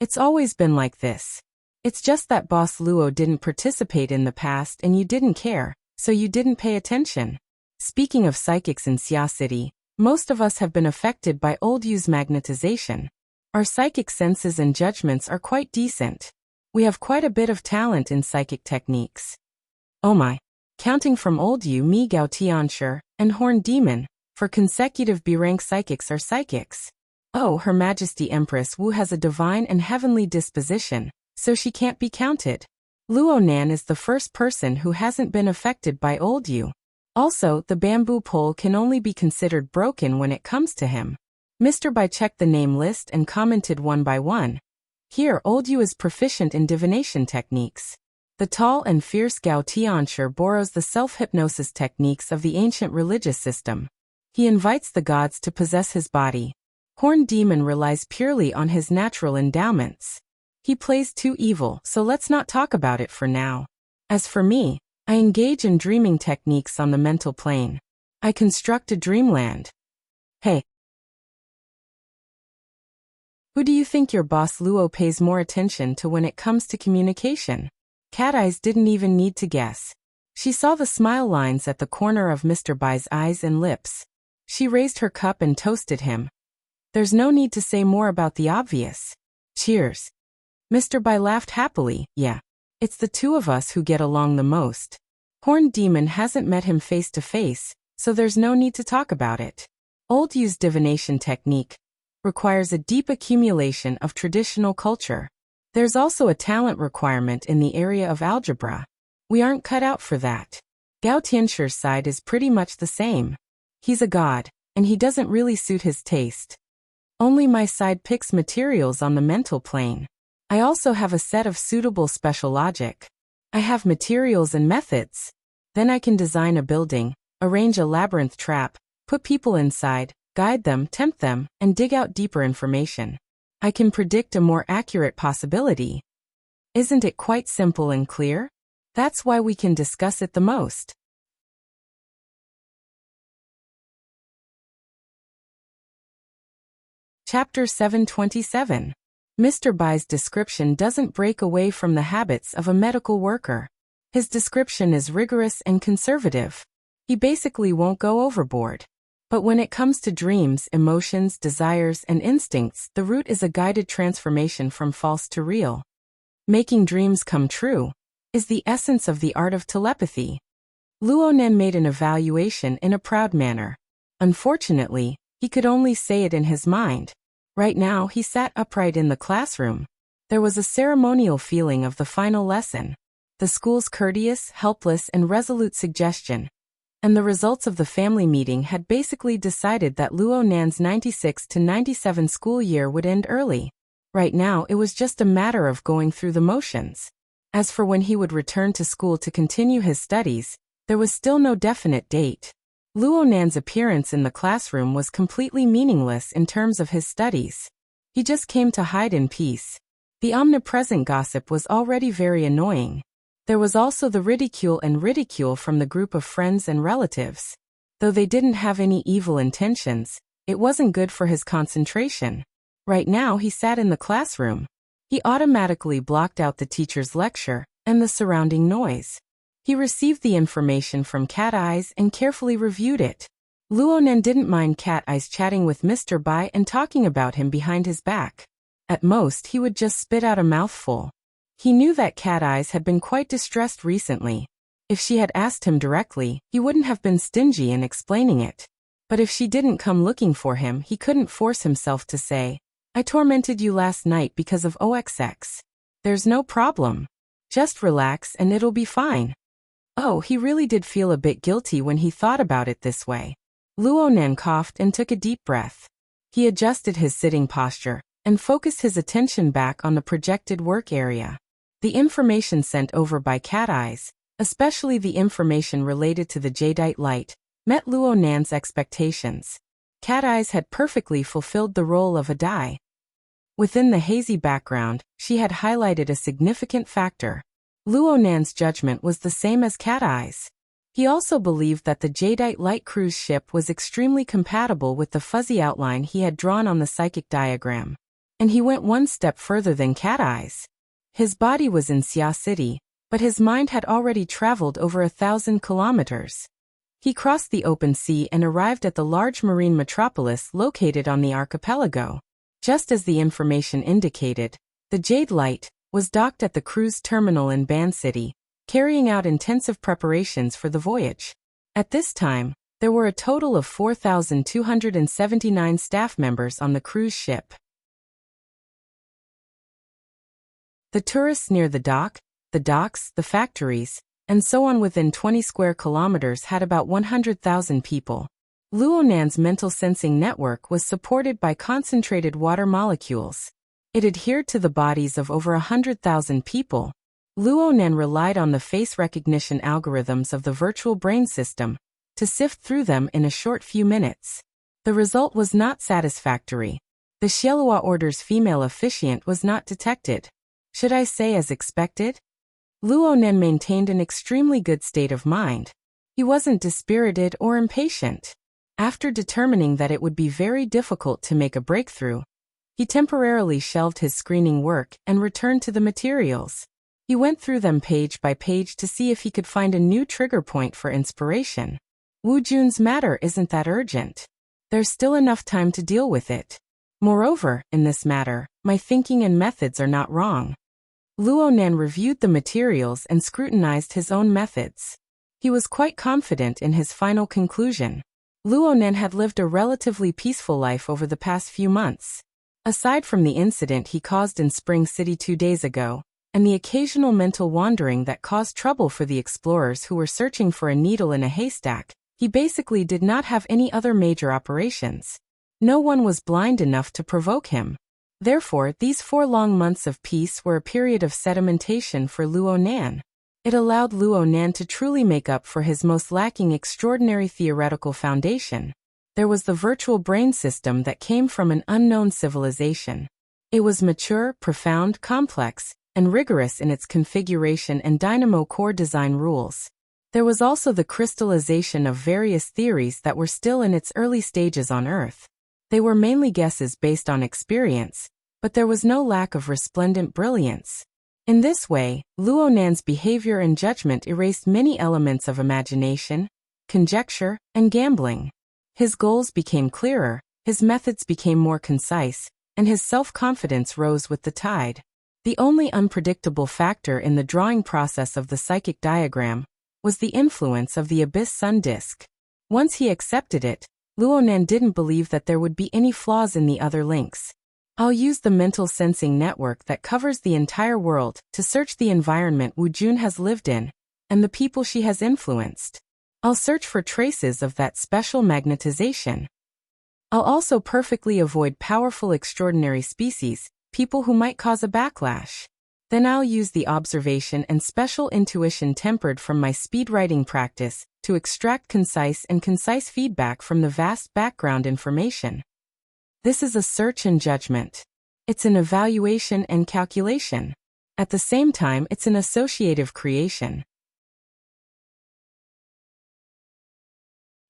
It's always been like this. It's just that Boss Luo didn't participate in the past and you didn't care, so you didn't pay attention. Speaking of psychics in Xia City, most of us have been affected by old Yu's magnetization. Our psychic senses and judgments are quite decent. We have quite a bit of talent in psychic techniques. Oh my. Counting from old Yu, Mi Gao Tianshi, and Horned Demon, for consecutive B-rank psychics are psychics. Oh, Her Majesty Empress Wu has a divine and heavenly disposition, so she can't be counted. Luonan is the first person who hasn't been affected by old Yu. Also, the bamboo pole can only be considered broken when it comes to him. Mr. Bai checked the name list and commented one by one. Here, old Yu is proficient in divination techniques. The tall and fierce Gao Tianshi borrows the self-hypnosis techniques of the ancient religious system. He invites the gods to possess his body. Horned Demon relies purely on his natural endowments. He plays too evil, so let's not talk about it for now. As for me, I engage in dreaming techniques on the mental plane. I construct a dreamland. Hey. Who do you think your boss Luo pays more attention to when it comes to communication? Cat Eyes didn't even need to guess. She saw the smile lines at the corner of Mr. Bai's eyes and lips. She raised her cup and toasted him. There's no need to say more about the obvious. Cheers. Mr. Bai laughed happily. Yeah. It's the two of us who get along the most. Horned Demon hasn't met him face to face, so there's no need to talk about it. Old Yu's divination technique requires a deep accumulation of traditional culture. There's also a talent requirement in the area of algebra. We aren't cut out for that. Gao Tianshi's side is pretty much the same. He's a god, and he doesn't really suit his taste. Only my side picks materials on the mental plane. I also have a set of suitable special logic. I have materials and methods. Then I can design a building, arrange a labyrinth trap, put people inside, guide them, tempt them, and dig out deeper information. I can predict a more accurate possibility. Isn't it quite simple and clear? That's why we can discuss it the most. Chapter 727. Mr. Bai's description doesn't break away from the habits of a medical worker. His description is rigorous and conservative. He basically won't go overboard. But when it comes to dreams, emotions, desires, and instincts, the route is a guided transformation from false to real. Making dreams come true is the essence of the art of telepathy. Luonan made an evaluation in a proud manner. Unfortunately, he could only say it in his mind. Right now, he sat upright in the classroom. There was a ceremonial feeling of the final lesson. The school's courteous, helpless, and resolute suggestion. And the results of the family meeting had basically decided that Luonan's 96 to 97 school year would end early. Right now, it was just a matter of going through the motions. As for when he would return to school to continue his studies, there was still no definite date. Luonan's appearance in the classroom was completely meaningless in terms of his studies. He just came to hide in peace. The omnipresent gossip was already very annoying. There was also the ridicule from the group of friends and relatives. Though they didn't have any evil intentions, it wasn't good for his concentration. Right now he sat in the classroom. He automatically blocked out the teacher's lecture and the surrounding noise. He received the information from Cat Eyes and carefully reviewed it. Luonan didn't mind Cat Eyes chatting with Mr. Bai and talking about him behind his back. At most, he would just spit out a mouthful. He knew that Cat Eyes had been quite distressed recently. If she had asked him directly, he wouldn't have been stingy in explaining it. But if she didn't come looking for him, he couldn't force himself to say, "I tormented you last night because of OXX. There's no problem. Just relax and it'll be fine." Oh, he really did feel a bit guilty when he thought about it this way. Luonan coughed and took a deep breath. He adjusted his sitting posture and focused his attention back on the projected work area. The information sent over by Cat Eyes, especially the information related to the jadeite light, met Luonan's expectations. Cat Eyes had perfectly fulfilled the role of a die. Within the hazy background, she had highlighted a significant factor. Luonan's judgment was the same as Cat Eyes. He also believed that the jadeite light cruise ship was extremely compatible with the fuzzy outline he had drawn on the psychic diagram. And he went one step further than Cat Eyes. His body was in Xia City, but his mind had already traveled over 1,000 kilometers. He crossed the open sea and arrived at the large marine metropolis located on the archipelago. Just as the information indicated, the Jade Light was docked at the cruise terminal in Ban City, carrying out intensive preparations for the voyage. At this time, there were a total of 4,279 staff members on the cruise ship. The tourists near the dock, the docks, the factories, and so on within 20 square kilometers had about 100,000 people. Luonan's mental sensing network was supported by concentrated water molecules. It adhered to the bodies of over 100,000 people. Luonan relied on the face recognition algorithms of the virtual brain system to sift through them in a short few minutes. The result was not satisfactory. The Xielhua Order's female officiant was not detected. Should I say as expected? Luonan maintained an extremely good state of mind. He wasn't dispirited or impatient. After determining that it would be very difficult to make a breakthrough, he temporarily shelved his screening work and returned to the materials. He went through them page by page to see if he could find a new trigger point for inspiration. Wu Jun's matter isn't that urgent. There's still enough time to deal with it. Moreover, in this matter, my thinking and methods are not wrong. Luonan reviewed the materials and scrutinized his own methods. He was quite confident in his final conclusion. Luonan had lived a relatively peaceful life over the past few months. Aside from the incident he caused in Spring City 2 days ago, and the occasional mental wandering that caused trouble for the explorers who were searching for a needle in a haystack, he basically did not have any other major operations. No one was blind enough to provoke him. Therefore, these 4 long months of peace were a period of sedimentation for Luonan. It allowed Luonan to truly make up for his most lacking extraordinary theoretical foundation. There was the virtual brain system that came from an unknown civilization. It was mature, profound, complex, and rigorous in its configuration and dynamo core design rules. There was also the crystallization of various theories that were still in its early stages on Earth. They were mainly guesses based on experience, but there was no lack of resplendent brilliance. In this way, Luonan's behavior and judgment erased many elements of imagination, conjecture, and gambling. His goals became clearer, his methods became more concise, and his self-confidence rose with the tide. The only unpredictable factor in the drawing process of the psychic diagram was the influence of the Abyss Sun disk. Once he accepted it, Luonan didn't believe that there would be any flaws in the other links. I'll use the mental sensing network that covers the entire world to search the environment Wu Jun has lived in, and the people she has influenced. I'll search for traces of that special magnetization. I'll also perfectly avoid powerful extraordinary species, people who might cause a backlash. Then I'll use the observation and special intuition tempered from my speed writing practice to extract concise feedback from the vast background information. This is a search and judgment. It's an evaluation and calculation. At the same time, it's an associative creation.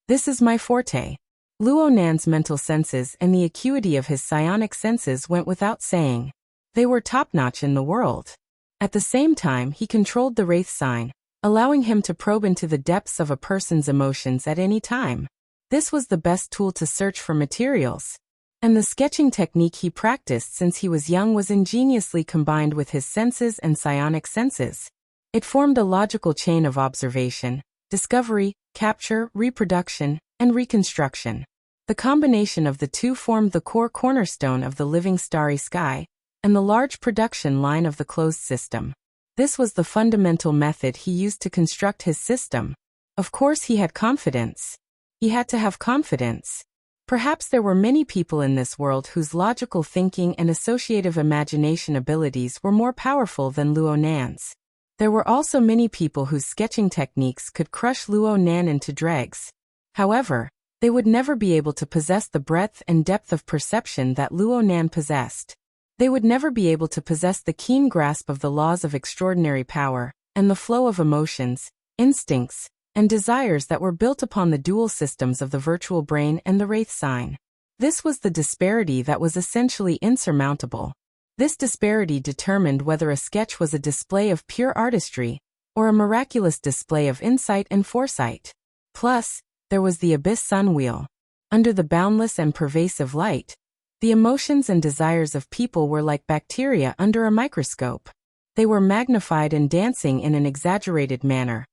This is my forte. Luonan's mental senses and the acuity of his psionic senses went without saying. They were top-notch in the world. At the same time, he controlled the wraith sign, allowing him to probe into the depths of a person's emotions at any time. This was the best tool to search for materials. And the sketching technique he practiced since he was young was ingeniously combined with his senses and psionic senses. It formed a logical chain of observation, discovery, capture, reproduction, and reconstruction. The combination of the two formed the core cornerstone of the living starry sky, and the large production line of the closed system. This was the fundamental method he used to construct his system. Of course he had confidence. He had to have confidence. Perhaps there were many people in this world whose logical thinking and associative imagination abilities were more powerful than Luonan's. There were also many people whose sketching techniques could crush Luonan into dregs. However, they would never be able to possess the breadth and depth of perception that Luonan possessed. They would never be able to possess the keen grasp of the laws of extraordinary power, and the flow of emotions, instincts, and desires that were built upon the dual systems of the virtual brain and the wraith sign. This was the disparity that was essentially insurmountable. This disparity determined whether a sketch was a display of pure artistry, or a miraculous display of insight and foresight. Plus, there was the Abyss Sun wheel. Under the boundless and pervasive light, the emotions and desires of people were like bacteria under a microscope. They were magnified and dancing in an exaggerated manner,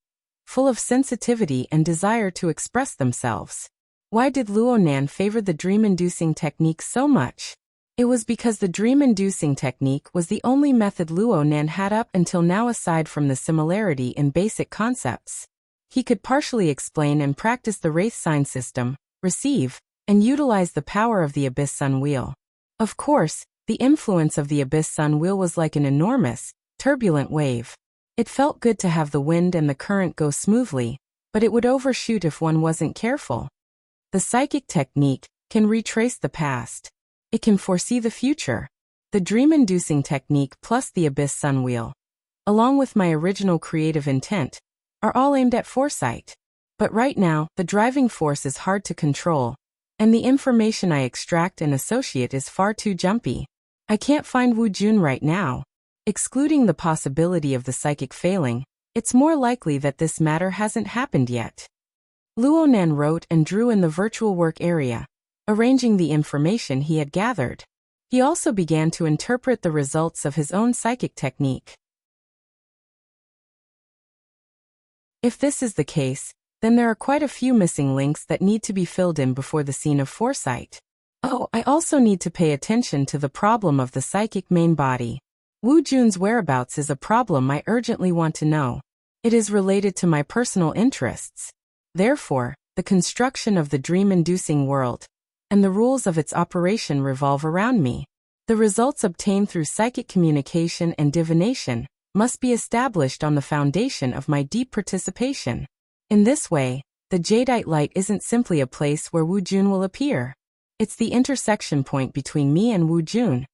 full of sensitivity and desire to express themselves. Why did Luonan favor the dream-inducing technique so much? It was because the dream-inducing technique was the only method Luo Nan had up until now aside from the similarity in basic concepts. He could partially explain and practice the Wraith sign system, receive, and utilize the power of the Abyss Sun Wheel. Of course, the influence of the Abyss Sun Wheel was like an enormous, turbulent wave. It felt good to have the wind and the current go smoothly, but it would overshoot if one wasn't careful. The psychic technique can retrace the past. It can foresee the future. The dream-inducing technique plus the Abyss Sun Wheel, along with my original creative intent, are all aimed at foresight. But right now, the driving force is hard to control, and the information I extract and associate is far too jumpy. I can't find Wu Jun right now. Excluding the possibility of the psychic failing, it's more likely that this matter hasn't happened yet. Luo Nan wrote and drew in the virtual work area, arranging the information he had gathered. He also began to interpret the results of his own psychic technique. If this is the case, then there are quite a few missing links that need to be filled in before the scene of foresight. Oh, I also need to pay attention to the problem of the psychic main body. Wu Jun's whereabouts is a problem I urgently want to know. It is related to my personal interests. Therefore, the construction of the dream-inducing world and the rules of its operation revolve around me. The results obtained through psychic communication and divination must be established on the foundation of my deep participation. In this way, the jadeite light isn't simply a place where Wu Jun will appear. It's the intersection point between me and Wu Jun.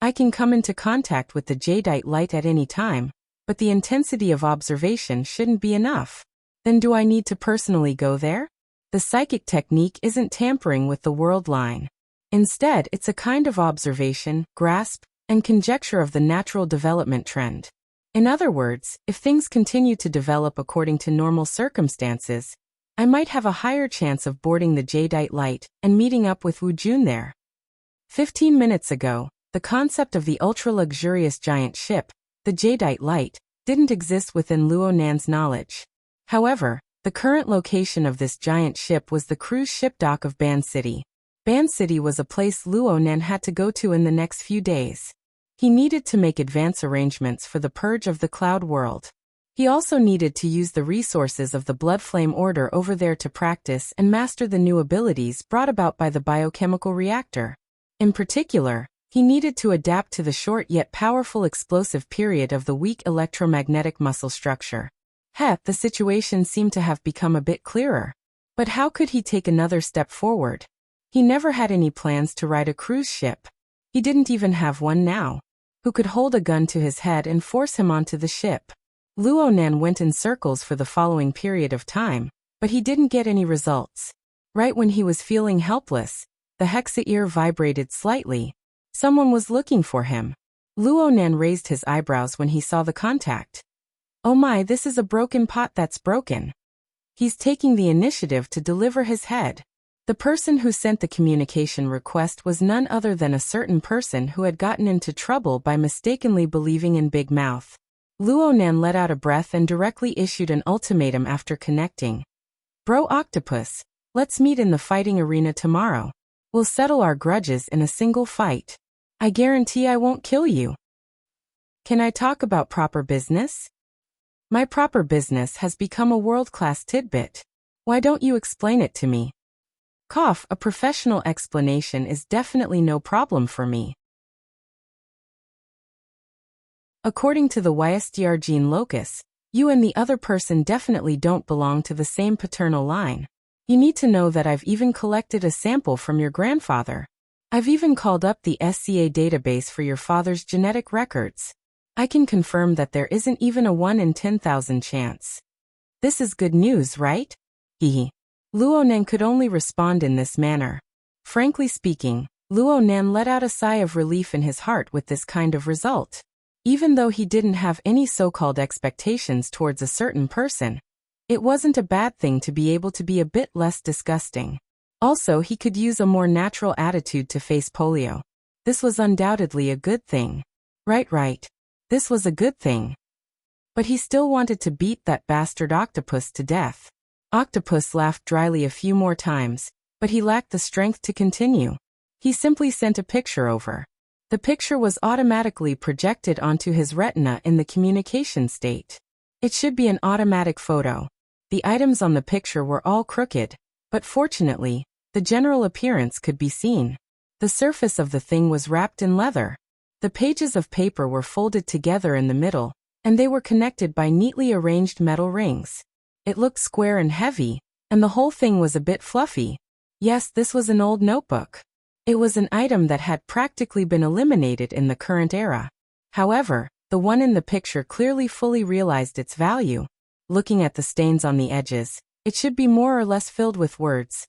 I can come into contact with the jadeite light at any time, but the intensity of observation shouldn't be enough. Then do I need to personally go there? The psychic technique isn't tampering with the world line. Instead, it's a kind of observation, grasp, and conjecture of the natural development trend. In other words, if things continue to develop according to normal circumstances, I might have a higher chance of boarding the jadeite light and meeting up with Wu Jun there. 15 minutes ago, the concept of the ultra-luxurious giant ship, the jadeite light, didn't exist within Luo Nan's knowledge. However, the current location of this giant ship was the cruise ship dock of Ban City. Ban City was a place Luo Nan had to go to in the next few days. He needed to make advance arrangements for the purge of the cloud world. He also needed to use the resources of the Blood Flame Order over there to practice and master the new abilities brought about by the biochemical reactor. In particular, he needed to adapt to the short yet powerful explosive period of the weak electromagnetic muscle structure. The situation seemed to have become a bit clearer. But how could he take another step forward? He never had any plans to ride a cruise ship. He didn't even have one now. Who could hold a gun to his head and force him onto the ship? Luo Nan went in circles for the following period of time, but he didn't get any results. Right when he was feeling helpless, the hexa ear vibrated slightly. Someone was looking for him. Luo Nan raised his eyebrows when he saw the contact. Oh my, this is a broken pot that's broken. He's taking the initiative to deliver his head. The person who sent the communication request was none other than a certain person who had gotten into trouble by mistakenly believing in Big Mouth. Luo Nan let out a breath and directly issued an ultimatum after connecting. Bro Octopus, let's meet in the fighting arena tomorrow. We'll settle our grudges in a single fight. I guarantee I won't kill you. Can I talk about proper business? My proper business has become a world-class tidbit. Why don't you explain it to me? A professional explanation is definitely no problem for me. According to the YSDR gene locus, you and the other person definitely don't belong to the same paternal line. You need to know that I've even collected a sample from your grandfather. I've even called up the SCA database for your father's genetic records. I can confirm that there isn't even a 1 in 10,000 chance. This is good news, right? Hehe. Luo Nan could only respond in this manner. Frankly speaking, Luo Nan let out a sigh of relief in his heart with this kind of result. Even though he didn't have any so-called expectations towards a certain person, it wasn't a bad thing to be able to be a bit less disgusting. Also, he could use a more natural attitude to face polio. This was undoubtedly a good thing. Right. This was a good thing. But he still wanted to beat that bastard octopus to death. Octopus laughed dryly a few more times, but he lacked the strength to continue. He simply sent a picture over. The picture was automatically projected onto his retina in the communication state. It should be an automatic photo. The items on the picture were all crooked, but fortunately, the general appearance could be seen. The surface of the thing was wrapped in leather. The pages of paper were folded together in the middle, and they were connected by neatly arranged metal rings. It looked square and heavy, and the whole thing was a bit fluffy. Yes, this was an old notebook. It was an item that had practically been eliminated in the current era. However, the one in the picture clearly fully realized its value. Looking at the stains on the edges, it should be more or less filled with words.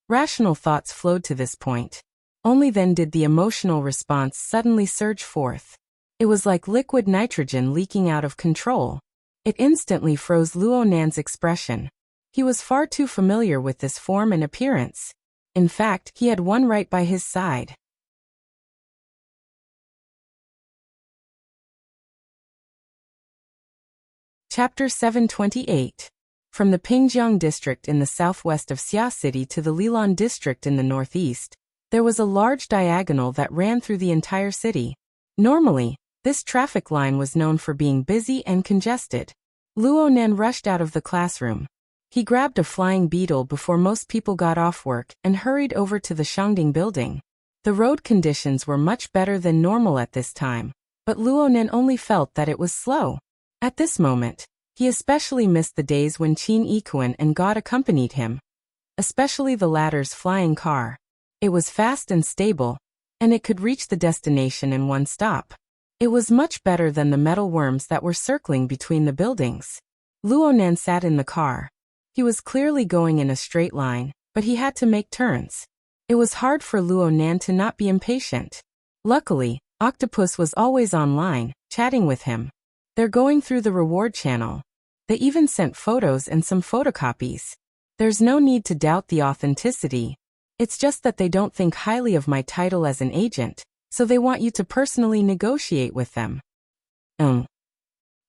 Rational thoughts flowed to this point. Only then did the emotional response suddenly surge forth. It was like liquid nitrogen leaking out of control. It instantly froze Luo Nan's expression. He was far too familiar with this form and appearance. In fact, he had one right by his side. Chapter 728. From the Pingjiang district in the southwest of Xia City to the Lilan district in the northeast, there was a large diagonal that ran through the entire city. Normally, this traffic line was known for being busy and congested. Luo Nan rushed out of the classroom. He grabbed a flying beetle before most people got off work and hurried over to the Shangding building. The road conditions were much better than normal at this time, but Luo Nan only felt that it was slow. At this moment, he especially missed the days when Qin Yikuan and God accompanied him, especially the latter's flying car. It was fast and stable, and it could reach the destination in one stop. It was much better than the metal worms that were circling between the buildings. Luo Nan sat in the car. He was clearly going in a straight line, but he had to make turns. It was hard for Luo Nan to not be impatient. Luckily, Octopus was always online, chatting with him. They're going through the reward channel. They even sent photos and some photocopies. There's no need to doubt the authenticity. It's just that they don't think highly of my title as an agent, so they want you to personally negotiate with them.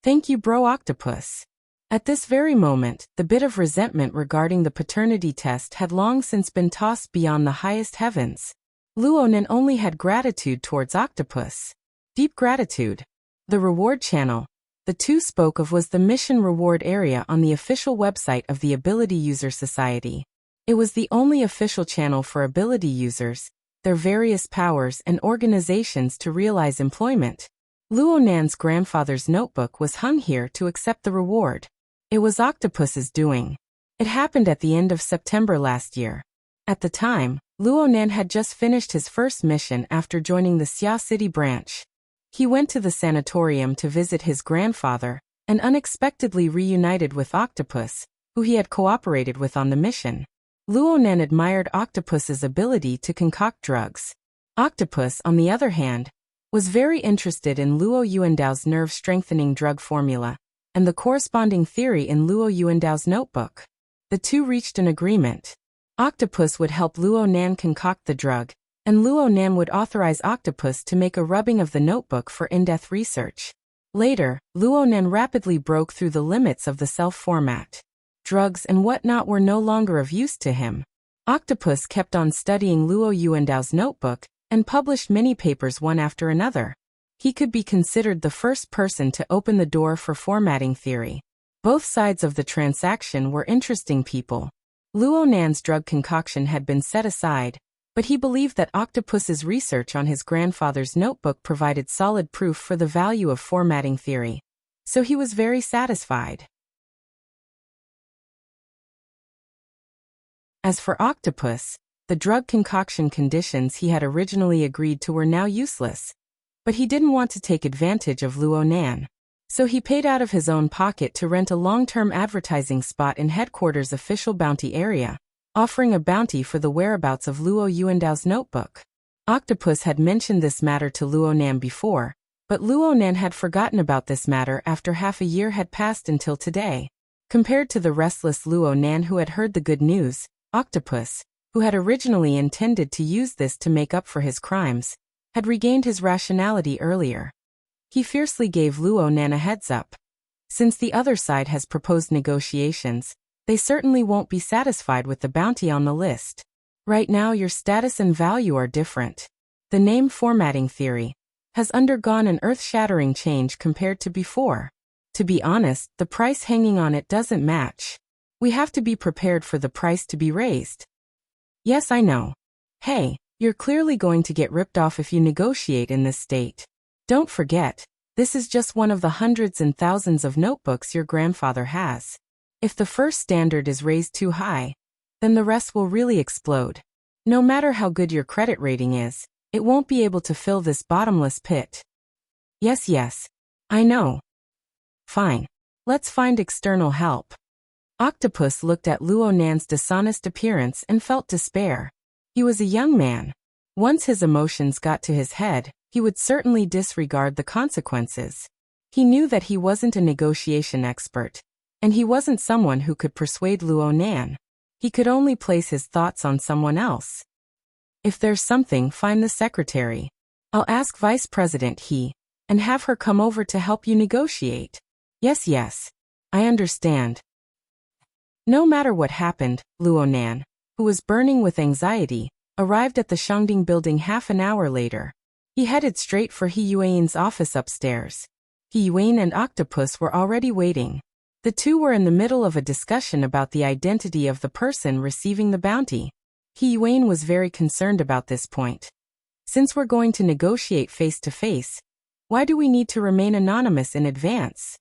Thank you, bro Octopus. At this very moment, the bit of resentment regarding the paternity test had long since been tossed beyond the highest heavens. Luo Nan only had gratitude towards Octopus. Deep gratitude. The reward channel the two spoke of was the mission reward area on the official website of the Ability User Society. It was the only official channel for ability users, their various powers and organizations to realize employment. Luo Nan's grandfather's notebook was hung here to accept the reward. It was Octopus's doing. It happened at the end of September last year. At the time, Luo Nan had just finished his first mission after joining the Xia City branch. He went to the sanatorium to visit his grandfather, and unexpectedly reunited with Octopus, who he had cooperated with on the mission. Luo Nan admired Octopus's ability to concoct drugs. Octopus, on the other hand, was very interested in Luo Yuandao's nerve-strengthening drug formula, and the corresponding theory in Luo Yuandao's notebook. The two reached an agreement. Octopus would help Luo Nan concoct the drug, and Luo Nan would authorize Octopus to make a rubbing of the notebook for in-depth research. Later, Luo Nan rapidly broke through the limits of the self-format. Drugs and whatnot were no longer of use to him. Octopus kept on studying Luo Yuandao's notebook, and published many papers one after another. He could be considered the first person to open the door for formatting theory. Both sides of the transaction were interesting people. Luo Nan's drug concoction had been set aside, but he believed that Octopus's research on his grandfather's notebook provided solid proof for the value of formatting theory. So he was very satisfied. As for Octopus, the drug concoction conditions he had originally agreed to were now useless. But he didn't want to take advantage of Luo Nan. So he paid out of his own pocket to rent a long-term advertising spot in headquarters' official bounty area, offering a bounty for the whereabouts of Luo Yuandao's notebook. Octopus had mentioned this matter to Luo Nan before, but Luo Nan had forgotten about this matter after half a year had passed until today. Compared to the restless Luo Nan who had heard the good news, Octopus, who had originally intended to use this to make up for his crimes, had regained his rationality earlier. He fiercely gave Luo Nan a heads up. Since the other side has proposed negotiations, they certainly won't be satisfied with the bounty on the list. Right now your status and value are different. The name formatting theory has undergone an earth-shattering change compared to before. To be honest, the price hanging on it doesn't match. We have to be prepared for the price to be raised. Yes, I know. Hey, you're clearly going to get ripped off if you negotiate in this state. Don't forget, this is just one of the hundreds and thousands of notebooks your grandfather has. If the first standard is raised too high, then the rest will really explode. No matter how good your credit rating is, it won't be able to fill this bottomless pit. Yes, I know. Fine. Let's find external help. Octopus looked at Luo Nan's dishonest appearance and felt despair. He was a young man. Once his emotions got to his head, he would certainly disregard the consequences. He knew that he wasn't a negotiation expert, and he wasn't someone who could persuade Luo Nan. He could only place his thoughts on someone else. If there's something, find the secretary. I'll ask Vice President He, and have her come over to help you negotiate. Yes, I understand. No matter what happened, Luo Nan, who was burning with anxiety, arrived at the Shangding building half an hour later. He headed straight for He Yuan's office upstairs. He Yuan and Octopus were already waiting. The two were in the middle of a discussion about the identity of the person receiving the bounty. He Yuan was very concerned about this point. Since we're going to negotiate face to face, why do we need to remain anonymous in advance?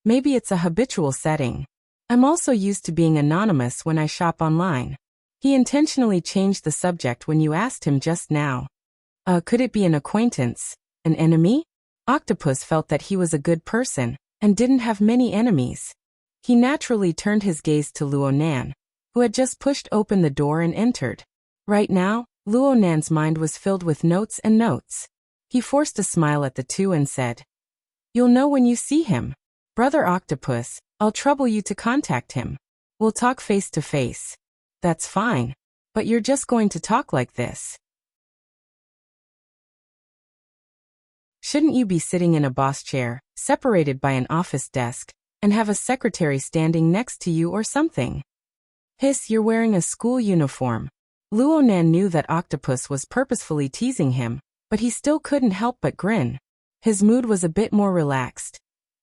Maybe it's a habitual setting. I'm also used to being anonymous when I shop online. He intentionally changed the subject when you asked him just now. Could it be an acquaintance? An enemy? Octopus felt that he was a good person, and didn't have many enemies. He naturally turned his gaze to Luo Nan, who had just pushed open the door and entered. Right now, Luo Nan's mind was filled with notes and notes. He forced a smile at the two and said, "You'll know when you see him. Brother Octopus, I'll trouble you to contact him. We'll talk face to face." "That's fine. But you're just going to talk like this. Shouldn't you be sitting in a boss chair, separated by an office desk, and have a secretary standing next to you or something?" "Hiss, you're wearing a school uniform." Luo Nan knew that Octopus was purposefully teasing him, but he still couldn't help but grin. His mood was a bit more relaxed.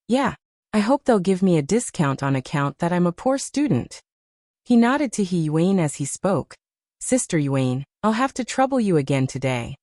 "Yeah, I hope they'll give me a discount on account that I'm a poor student." He nodded to He Yuan as he spoke. "Sister Yuan, I'll have to trouble you again today."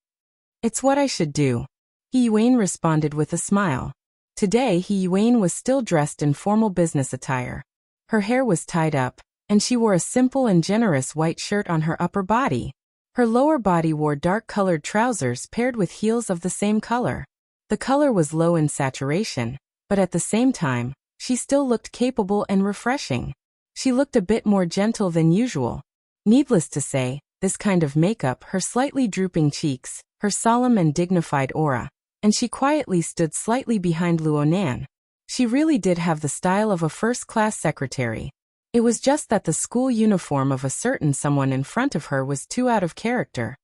"It's what I should do." He Yuan responded with a smile. Today He Yuan was still dressed in formal business attire. Her hair was tied up, and she wore a simple and generous white shirt on her upper body. Her lower body wore dark-colored trousers paired with heels of the same color. The color was low in saturation, but at the same time, she still looked capable and refreshing. She looked a bit more gentle than usual. Needless to say, this kind of makeup, her slightly drooping cheeks, her solemn and dignified aura, and she quietly stood slightly behind Luo Nan. She really did have the style of a first-class secretary. It was just that the school uniform of a certain someone in front of her was too out of character.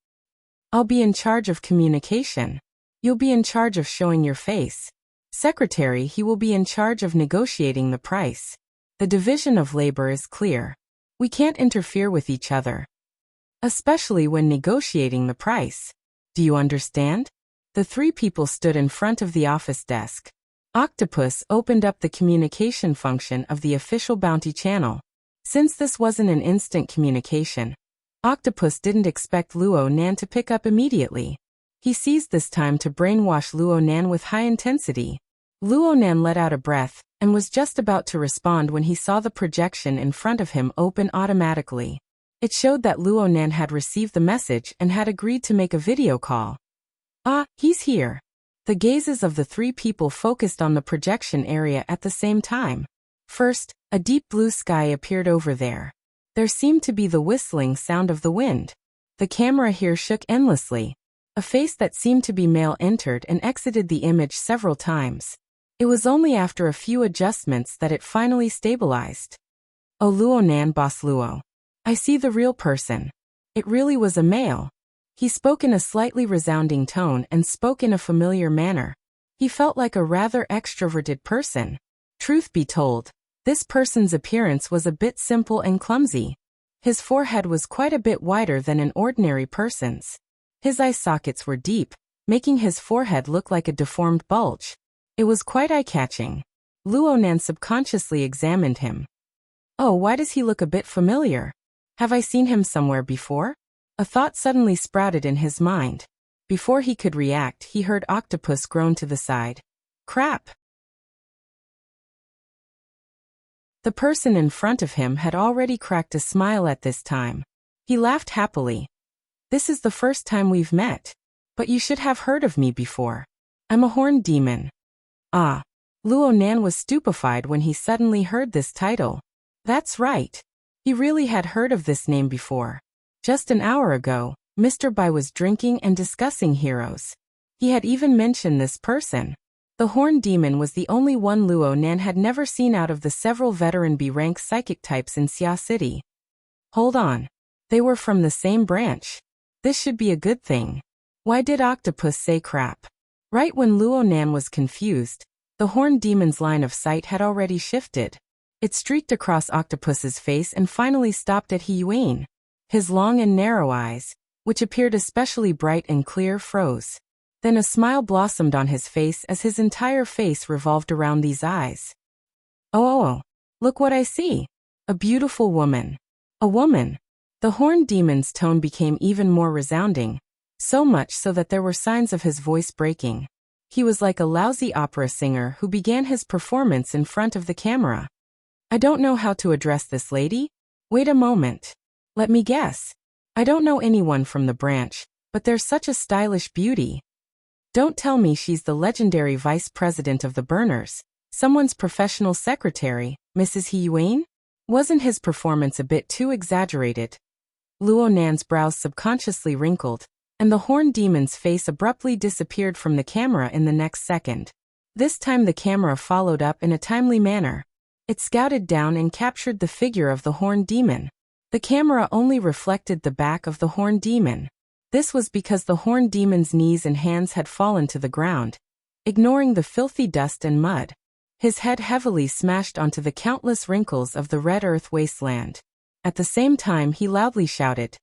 "I'll be in charge of communication. You'll be in charge of showing your face. Secretary, he will be in charge of negotiating the price. The division of labor is clear. We can't interfere with each other, especially when negotiating the price. Do you understand?" The three people stood in front of the office desk. Octopus opened up the communication function of the official bounty channel. Since this wasn't an instant communication, Octopus didn't expect Luo Nan to pick up immediately. He seized this time to brainwash Luo Nan with high intensity. Luo Nan let out a breath, and was just about to respond when he saw the projection in front of him open automatically. It showed that Luo Nan had received the message and had agreed to make a video call. "Ah, he's here." The gazes of the three people focused on the projection area at the same time. First, a deep blue sky appeared over there. There seemed to be the whistling sound of the wind. The camera here shook endlessly. A face that seemed to be male entered and exited the image several times. It was only after a few adjustments that it finally stabilized. "Oh, Luo Nan, Boss Luo. I see the real person. It really was a male." He spoke in a slightly resounding tone and spoke in a familiar manner. He felt like a rather extroverted person. Truth be told, this person's appearance was a bit simple and clumsy. His forehead was quite a bit wider than an ordinary person's. His eye sockets were deep, making his forehead look like a deformed bulge. It was quite eye-catching. Luonan subconsciously examined him. Oh, why does he look a bit familiar? Have I seen him somewhere before? A thought suddenly sprouted in his mind. Before he could react, he heard Octopus groan to the side. Crap! The person in front of him had already cracked a smile at this time. He laughed happily. This is the first time we've met. But you should have heard of me before. I'm a horned demon. Ah. Luonan was stupefied when he suddenly heard this title. That's right. He really had heard of this name before. Just an hour ago, Mr. Bai was drinking and discussing heroes. He had even mentioned this person. The Horned Demon was the only one Luonan had never seen out of the several veteran B-rank psychic types in Xia City. Hold on. They were from the same branch. This should be a good thing. Why did Octopus say crap? Right when Luonan was confused, the Horned Demon's line of sight had already shifted. It streaked across Octopus's face and finally stopped at He Yuan. His long and narrow eyes, which appeared especially bright and clear, froze. Then a smile blossomed on his face as his entire face revolved around these eyes. Oh, look what I see. A beautiful woman. A woman. The Horned Demon's tone became even more resounding, so much so that there were signs of his voice breaking. He was like a lousy opera singer who began his performance in front of the camera. I don't know how to address this lady. Wait a moment. Let me guess. I don't know anyone from the branch, but there's such a stylish beauty. Don't tell me she's the legendary vice president of the Burners, someone's professional secretary, Mrs. He Yuan? Wasn't his performance a bit too exaggerated? Luonan's brows subconsciously wrinkled, and the Horned Demon's face abruptly disappeared from the camera in the next second. This time the camera followed up in a timely manner. It scouted down and captured the figure of the Horned Demon. The camera only reflected the back of the Horned Demon. This was because the Horned Demon's knees and hands had fallen to the ground, ignoring the filthy dust and mud. His head heavily smashed onto the countless wrinkles of the red earth wasteland. At the same time he loudly shouted,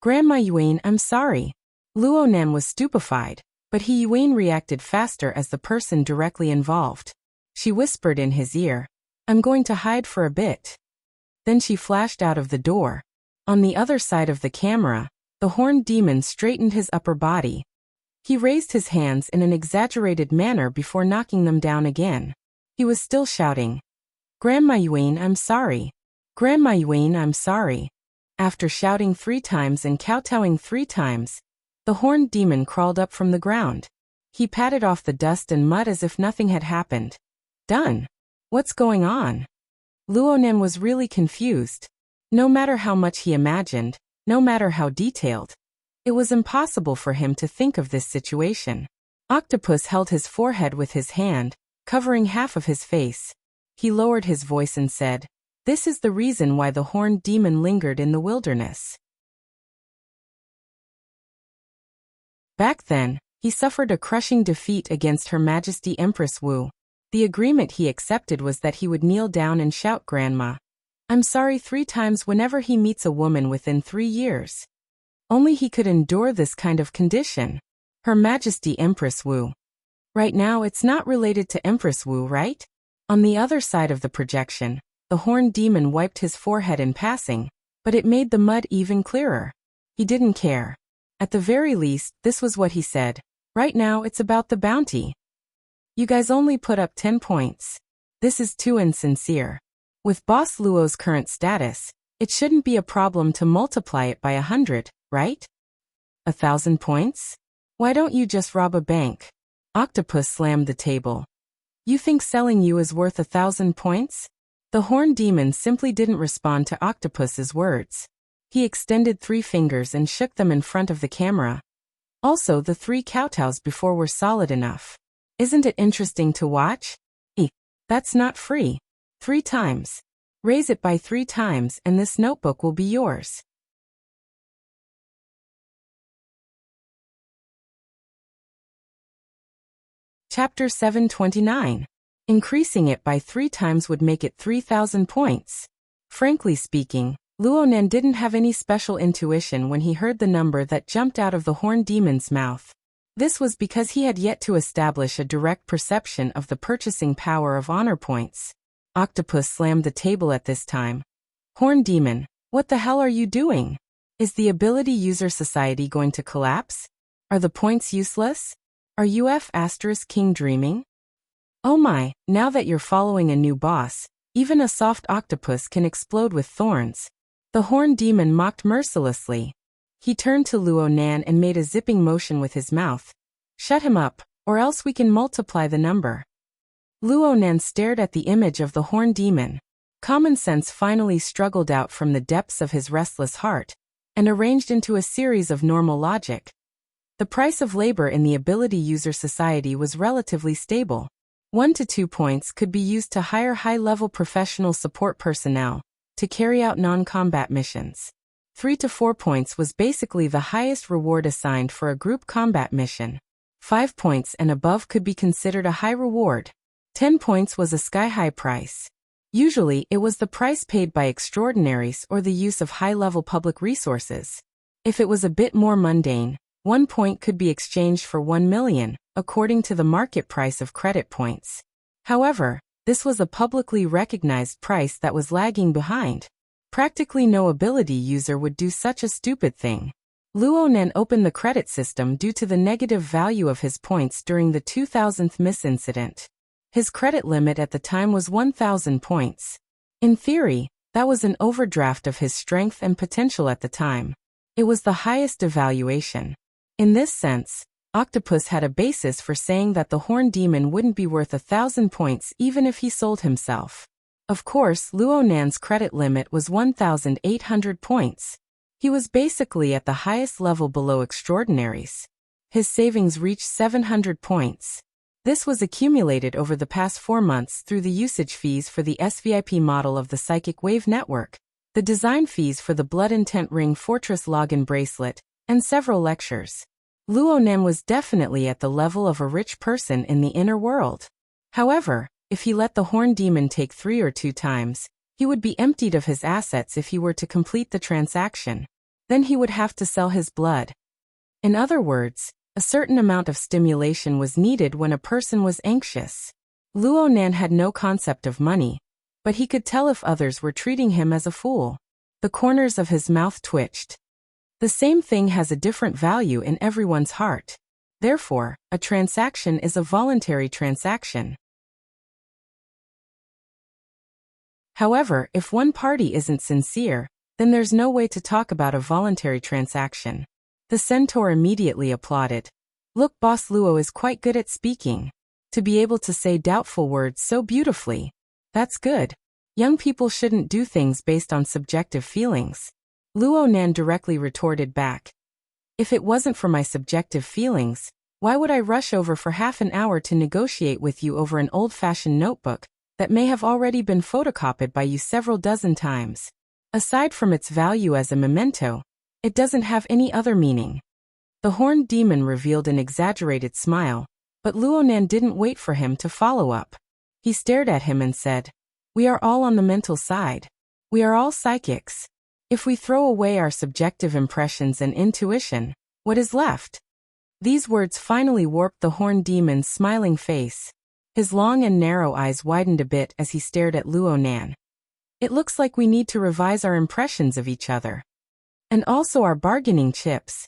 Grandma Yuan, I'm sorry. Luonan was stupefied, but He Yuan reacted faster as the person directly involved. She whispered in his ear, I'm going to hide for a bit. Then she flashed out of the door. On the other side of the camera, the Horned Demon straightened his upper body. He raised his hands in an exaggerated manner before knocking them down again. He was still shouting, Grandma Yuan, I'm sorry. Grandma Yuan, I'm sorry. After shouting 3 times and kowtowing 3 times, the Horned Demon crawled up from the ground. He patted off the dust and mud as if nothing had happened. Done. What's going on? Luonan was really confused. No matter how much he imagined, no matter how detailed, it was impossible for him to think of this situation. Octopus held his forehead with his hand, covering half of his face. He lowered his voice and said, This is the reason why the Horned Demon lingered in the wilderness. Back then, he suffered a crushing defeat against Her Majesty Empress Wu. The agreement he accepted was that he would kneel down and shout Grandma, I'm sorry 3 times whenever he meets a woman within 3 years. Only he could endure this kind of condition. Her Majesty Empress Wu. Right now it's not related to Empress Wu, right? On the other side of the projection, the Horned Demon wiped his forehead in passing, but it made the mud even clearer. He didn't care. At the very least, this was what he said. Right now it's about the bounty. You guys only put up 10 points. This is too insincere. With Boss Luo's current status, it shouldn't be a problem to multiply it by 100, right? 1,000 points? Why don't you just rob a bank? Octopus slammed the table. You think selling you is worth 1,000 points? The Horned Demon simply didn't respond to Octopus's words. He extended 3 fingers and shook them in front of the camera. Also, the 3 kowtows before were solid enough. Isn't it interesting to watch? That's not free. 3 times. Raise it by 3 times and this notebook will be yours. Chapter 729. Increasing it by 3 times would make it 3,000 points. Frankly speaking, Luonan didn't have any special intuition when he heard the number that jumped out of the horned demon's mouth. This was because he had yet to establish a direct perception of the purchasing power of honor points. Octopus slammed the table at this time. Horned demon, what the hell are you doing? Is the ability user society going to collapse? Are the points useless? Are you King dreaming? Oh my, now that you're following a new boss, even a soft octopus can explode with thorns. The horned demon mocked mercilessly. He turned to Luonan and made a zipping motion with his mouth. Shut him up, or else we can multiply the number. Luonan stared at the image of the horned demon. Common sense finally struggled out from the depths of his restless heart, and arranged into a series of normal logic. The price of labor in the ability user society was relatively stable. 1 to 2 points could be used to hire high-level professional support personnel to carry out non-combat missions. 3 to 4 points was basically the highest reward assigned for a group combat mission. 5 points and above could be considered a high reward. 10 points was a sky-high price. Usually, it was the price paid by extraordinaries or the use of high-level public resources. If it was a bit more mundane, 1 point could be exchanged for 1 million, according to the market price of credit points. However, this was a publicly recognized price that was lagging behind. Practically no ability user would do such a stupid thing. Luonan opened the credit system due to the negative value of his points during the 2000th miss incident. His credit limit at the time was 1,000 points. In theory, that was an overdraft of his strength and potential at the time. It was the highest evaluation. In this sense, Octopus had a basis for saying that the horned demon wouldn't be worth 1,000 points even if he sold himself. Of course, Luonan's credit limit was 1,800 points. He was basically at the highest level below extraordinaries. His savings reached 700 points. This was accumulated over the past 4 months through the usage fees for the SVIP model of the Psychic Wave Network, the design fees for the Blood Intent Ring Fortress login bracelet, and several lectures. Luonan was definitely at the level of a rich person in the inner world. However, if he let the horned demon take 3 or 2 times, he would be emptied of his assets if he were to complete the transaction. Then he would have to sell his blood. In other words, a certain amount of stimulation was needed when a person was anxious. Luonan had no concept of money, but he could tell if others were treating him as a fool. The corners of his mouth twitched. The same thing has a different value in everyone's heart. Therefore, a transaction is a voluntary transaction. However, if one party isn't sincere, then there's no way to talk about a voluntary transaction. The centaur immediately applauded. Look, Boss Luo is quite good at speaking. To be able to say doubtful words so beautifully. That's good. Young people shouldn't do things based on subjective feelings. Luonan directly retorted back. If it wasn't for my subjective feelings, why would I rush over for half an hour to negotiate with you over an old-fashioned notebook that may have already been photocopied by you several dozen times? Aside from its value as a memento, it doesn't have any other meaning. The horned demon revealed an exaggerated smile, but Luonan didn't wait for him to follow up. He stared at him and said, "We are all on the mental side. We are all psychics. If we throw away our subjective impressions and intuition, what is left?" These words finally warped the horned demon's smiling face. His long and narrow eyes widened a bit as he stared at Luonan. It looks like we need to revise our impressions of each other. And also our bargaining chips.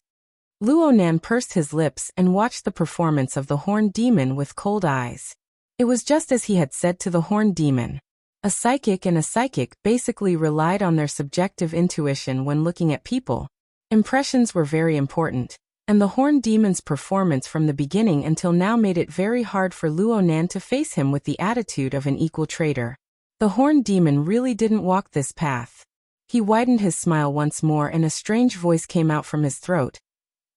Luonan pursed his lips and watched the performance of the horned demon with cold eyes. It was just as he had said to the horned demon. A psychic and a psychic basically relied on their subjective intuition when looking at people. Impressions were very important, and the horned demon's performance from the beginning until now made it very hard for Luonan to face him with the attitude of an equal trader. The horned demon really didn't walk this path. He widened his smile once more and a strange voice came out from his throat.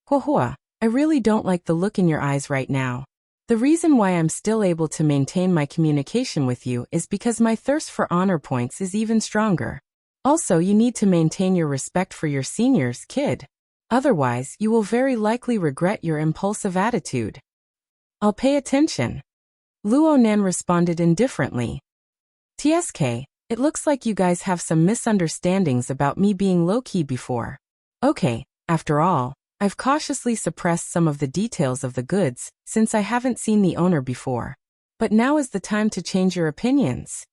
"Huahua, I really don't like the look in your eyes right now. The reason why I'm still able to maintain my communication with you is because my thirst for honor points is even stronger. Also, you need to maintain your respect for your seniors, kid. Otherwise, you will very likely regret your impulsive attitude." "I'll pay attention." Luonan responded indifferently. "TSK, It looks like you guys have some misunderstandings about me being low-key before. Okay, after all, I've cautiously suppressed some of the details of the goods, since I haven't seen the owner before. But now is the time to change your opinions.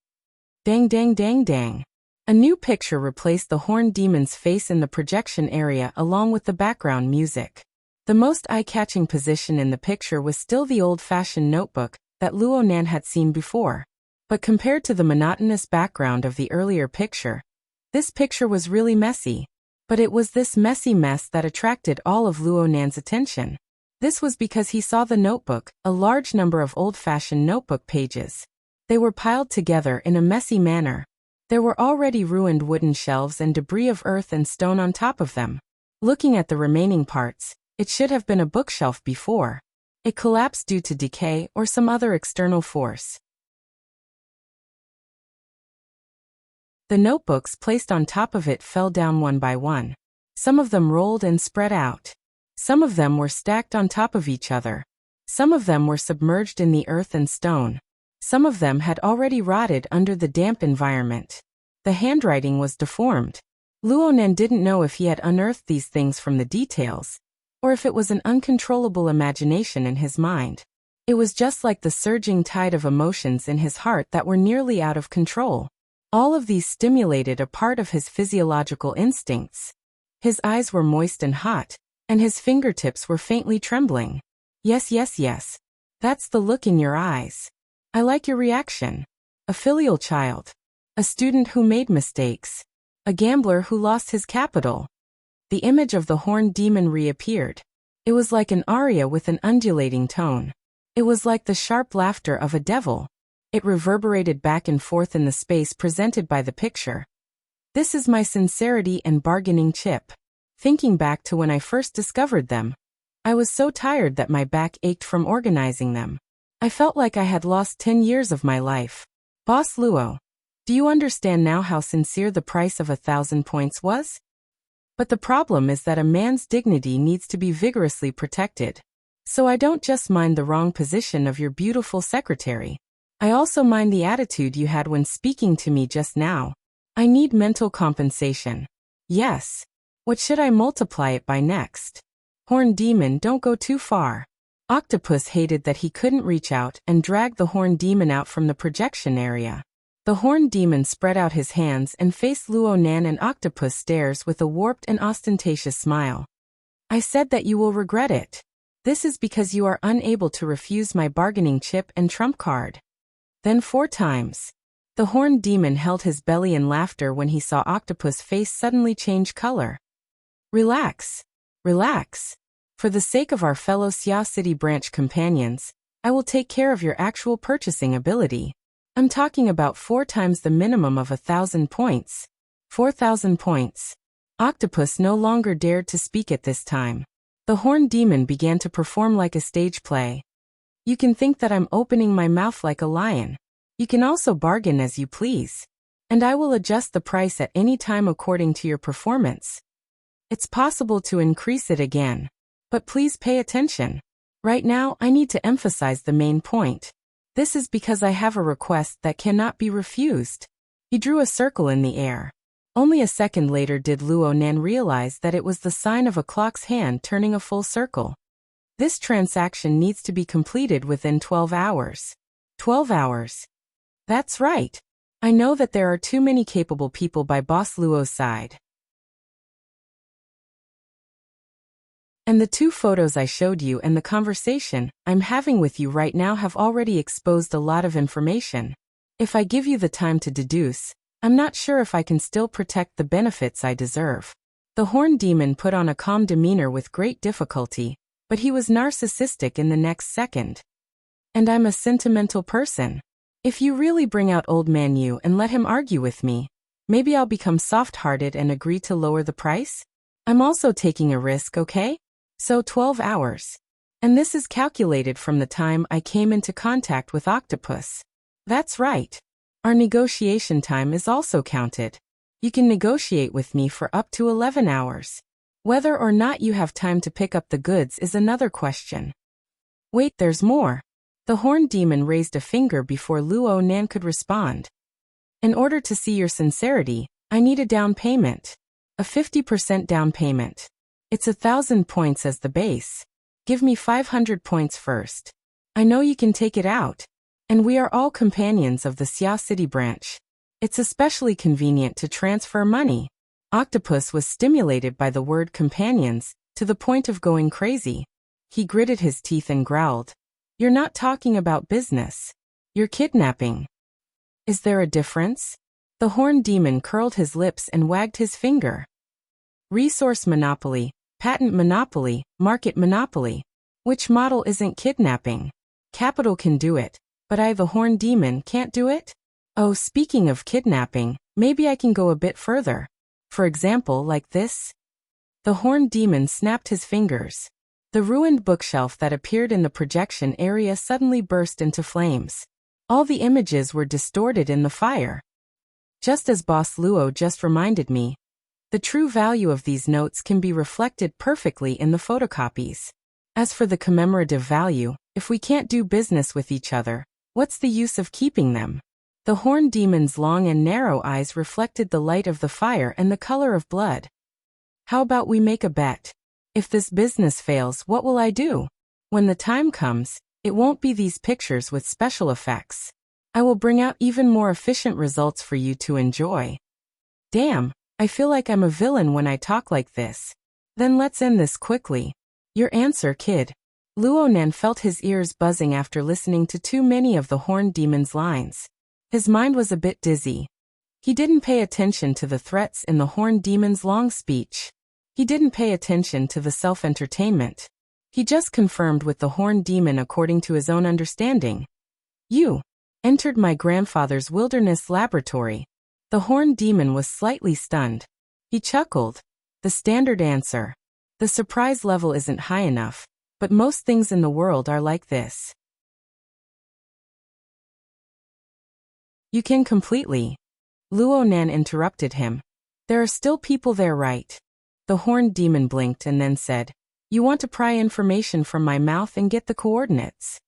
Dang dang dang dang. A new picture replaced the horned demon's face in the projection area along with the background music. The most eye-catching position in the picture was still the old-fashioned notebook that Luo Nan had seen before. But compared to the monotonous background of the earlier picture, this picture was really messy. But it was this messy mess that attracted all of Luo Nan's attention. This was because he saw the notebook, a large number of old-fashioned notebook pages. They were piled together in a messy manner. There were already ruined wooden shelves and debris of earth and stone on top of them. Looking at the remaining parts, it should have been a bookshelf before. It collapsed due to decay or some other external force. The notebooks placed on top of it fell down one by one. Some of them rolled and spread out. Some of them were stacked on top of each other. Some of them were submerged in the earth and stone. Some of them had already rotted under the damp environment. The handwriting was deformed. Luo Nan didn't know if he had unearthed these things from the details, or if it was an uncontrollable imagination in his mind. It was just like the surging tide of emotions in his heart that were nearly out of control. All of these stimulated a part of his physiological instincts. His eyes were moist and hot, and his fingertips were faintly trembling. Yes, yes, yes. That's the look in your eyes. I like your reaction. A filial child. A student who made mistakes. A gambler who lost his capital. The image of the horned demon reappeared. It was like an aria with an undulating tone. It was like the sharp laughter of a devil. It reverberated back and forth in the space presented by the picture. This is my sincerity and bargaining chip. Thinking back to when I first discovered them, I was so tired that my back ached from organizing them. I felt like I had lost 10 years of my life. Boss Luo, do you understand now how sincere the price of 1,000 points was? But the problem is that a man's dignity needs to be vigorously protected. So I don't just mind the wrong position of your beautiful secretary. I also mind the attitude you had when speaking to me just now. I need mental compensation. Yes. What should I multiply it by next? Horned demon, don't go too far. Octopus hated that he couldn't reach out and dragged the horned demon out from the projection area. The horned demon spread out his hands and faced Luo Nan, and Octopus stares with a warped and ostentatious smile. I said that you will regret it. This is because you are unable to refuse my bargaining chip and trump card. Then 4 times. The horned demon held his belly in laughter when he saw Octopus' face suddenly change color. Relax. Relax. For the sake of our fellow Xia City branch companions, I will take care of your actual purchasing ability. I'm talking about 4 times the minimum of 1,000 points. 4,000 points. Octopus no longer dared to speak at this time. The horned demon began to perform like a stage play. You can think that I'm opening my mouth like a lion. You can also bargain as you please. And I will adjust the price at any time according to your performance. It's possible to increase it again. But please pay attention. Right now, I need to emphasize the main point. This is because I have a request that cannot be refused. He drew a circle in the air. Only a second later did Luo Nan realize that it was the sign of a clock's hand turning a full circle. This transaction needs to be completed within 12 hours. 12 hours. That's right. I know that there are too many capable people by Boss Luo's side. And the 2 photos I showed you and the conversation I'm having with you right now have already exposed a lot of information. If I give you the time to deduce, I'm not sure if I can still protect the benefits I deserve. The horned demon put on a calm demeanor with great difficulty, but he was narcissistic in the next second. And I'm a sentimental person. If you really bring out old man Yu and let him argue with me, maybe I'll become soft-hearted and agree to lower the price? I'm also taking a risk, okay? So 12 hours. And this is calculated from the time I came into contact with Octopus. That's right. Our negotiation time is also counted. You can negotiate with me for up to 11 hours. Whether or not you have time to pick up the goods is another question. Wait, there's more. The horned demon raised a finger before Luo Nan could respond. In order to see your sincerity, I need a down payment. A 50% down payment. It's 1,000 points as the base. Give me 500 points first. I know you can take it out. And we are all companions of the Xia City branch. It's especially convenient to transfer money. Octopus was stimulated by the word companions, to the point of going crazy. He gritted his teeth and growled. You're not talking about business. You're kidnapping. Is there a difference? The horned demon curled his lips and wagged his finger. Resource monopoly, patent monopoly, market monopoly. Which model isn't kidnapping? Capital can do it, but I, the horned demon, can't do it? Oh, speaking of kidnapping, maybe I can go a bit further. For example, like this? The horned demon snapped his fingers. The ruined bookshelf that appeared in the projection area suddenly burst into flames. All the images were distorted in the fire. Just as Boss Luo just reminded me, the true value of these notes can be reflected perfectly in the photocopies. As for the commemorative value, if we can't do business with each other, what's the use of keeping them? The horned demon's long and narrow eyes reflected the light of the fire and the color of blood. How about we make a bet? If this business fails, what will I do? When the time comes, it won't be these pictures with special effects. I will bring out even more efficient results for you to enjoy. Damn, I feel like I'm a villain when I talk like this. Then let's end this quickly. Your answer, kid. Luonan felt his ears buzzing after listening to too many of the horned demon's lines. His mind was a bit dizzy. He didn't pay attention to the threats in the horned demon's long speech. He didn't pay attention to the self-entertainment. He just confirmed with the horned demon according to his own understanding. You entered my grandfather's wilderness laboratory. The horned demon was slightly stunned. He chuckled. The standard answer. The surprise level isn't high enough, but most things in the world are like this. You can completely. Luonan interrupted him. There are still people there, right? The horned demon blinked and then said, You want to pry information from my mouth and get the coordinates.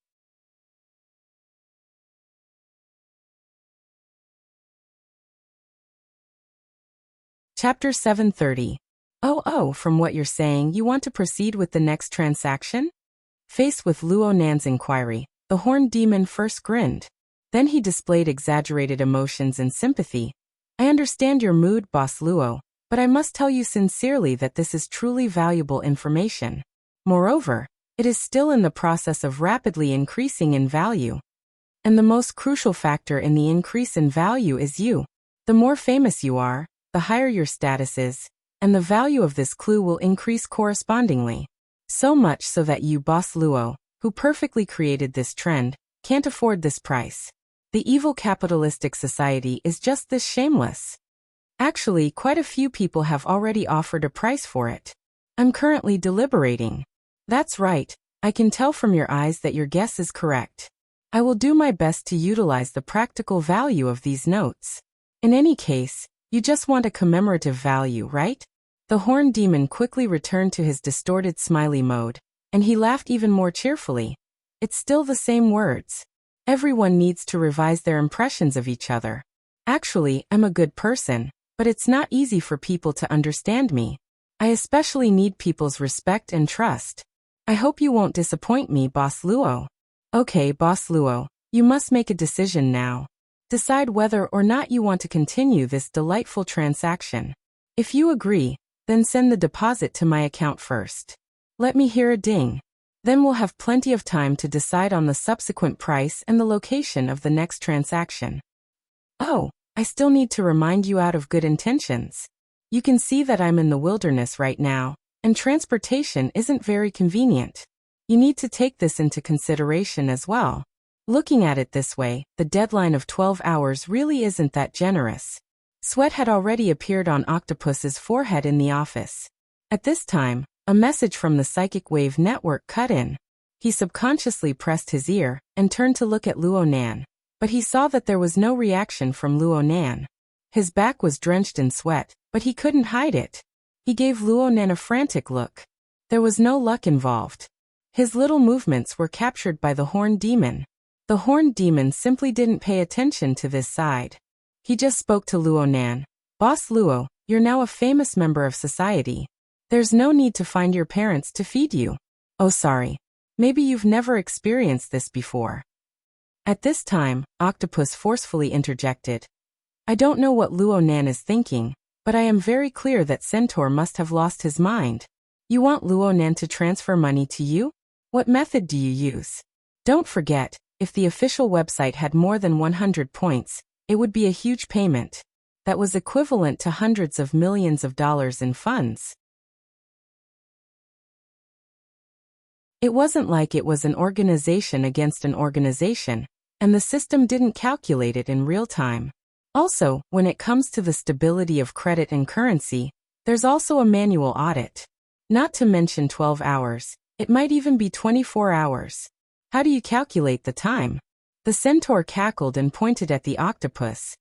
Chapter 730. Oh, from what you're saying, you want to proceed with the next transaction? Faced with Luonan's inquiry, the horned demon first grinned. Then he displayed exaggerated emotions and sympathy. I understand your mood, Boss Luo, but I must tell you sincerely that this is truly valuable information. Moreover, it is still in the process of rapidly increasing in value. And the most crucial factor in the increase in value is you. The more famous you are, the higher your status is, and the value of this clue will increase correspondingly. So much so that you, Boss Luo, who perfectly created this trend, can't afford this price. The evil capitalistic society is just this shameless. Actually, quite a few people have already offered a price for it. I'm currently deliberating. That's right, I can tell from your eyes that your guess is correct. I will do my best to utilize the practical value of these notes. In any case, you just want a commemorative value, right? The horned demon quickly returned to his distorted smiley mode, and he laughed even more cheerfully. It's still the same words. Everyone needs to revise their impressions of each other. Actually, I'm a good person, but it's not easy for people to understand me. I especially need people's respect and trust. I hope you won't disappoint me, Boss Luo. Okay, Boss Luo, you must make a decision now. Decide whether or not you want to continue this delightful transaction. If you agree, then send the deposit to my account first. Let me hear a ding. Then we'll have plenty of time to decide on the subsequent price and the location of the next transaction. Oh, I still need to remind you out of good intentions. You can see that I'm in the wilderness right now, and transportation isn't very convenient. You need to take this into consideration as well. Looking at it this way, the deadline of 12 hours really isn't that generous. Sweat had already appeared on Octopus's forehead in the office. At this time, a message from the psychic wave network cut in. He subconsciously pressed his ear and turned to look at Luonan, but he saw that there was no reaction from Luonan. His back was drenched in sweat, but he couldn't hide it. He gave Luonan a frantic look. There was no luck involved. His little movements were captured by the horned demon. The horned demon simply didn't pay attention to this side. He just spoke to Luo Nan. Boss Luo, you're now a famous member of society. There's no need to find your parents to feed you. Oh sorry. Maybe you've never experienced this before. At this time, Octopus forcefully interjected. I don't know what Luo Nan is thinking, but I am very clear that Centaur must have lost his mind. You want Luo Nan to transfer money to you? What method do you use? Don't forget, if the official website had more than 100 points, it would be a huge payment. That was equivalent to hundreds of millions of dollars in funds. It wasn't like it was an organization against an organization, and the system didn't calculate it in real time. Also, when it comes to the stability of credit and currency, there's also a manual audit. Not to mention 12 hours, it might even be 24 hours. How do you calculate the time? The centaur cackled and pointed at the octopus.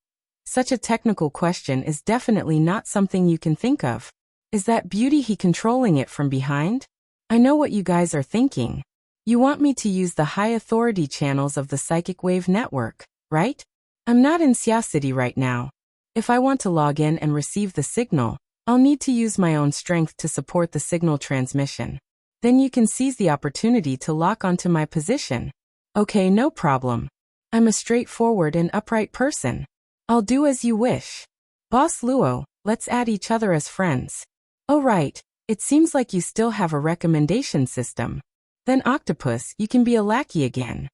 Such a technical question is definitely not something you can think of. Is that beauty he controlling it from behind? I know what you guys are thinking. You want me to use the high authority channels of the psychic wave network, right? I'm not in Xia City right now. If I want to log in and receive the signal, I'll need to use my own strength to support the signal transmission. Then you can seize the opportunity to lock onto my position. Okay, no problem. I'm a straightforward and upright person. I'll do as you wish. Boss Luo, let's add each other as friends. Oh right, it seems like you still have a recommendation system. Then Octopus, you can be a lackey again.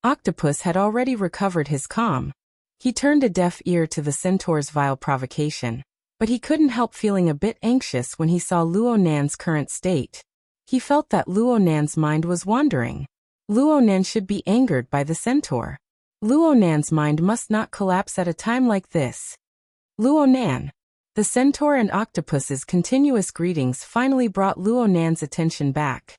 Octopus had already recovered his calm. He turned a deaf ear to the centaur's vile provocation, but he couldn't help feeling a bit anxious when he saw Luo Nan's current state. He felt that Luo Nan's mind was wandering. Luo Nan should be angered by the centaur. Luo Nan's mind must not collapse at a time like this. Luo Nan. The centaur and octopus's continuous greetings finally brought Luo Nan's attention back.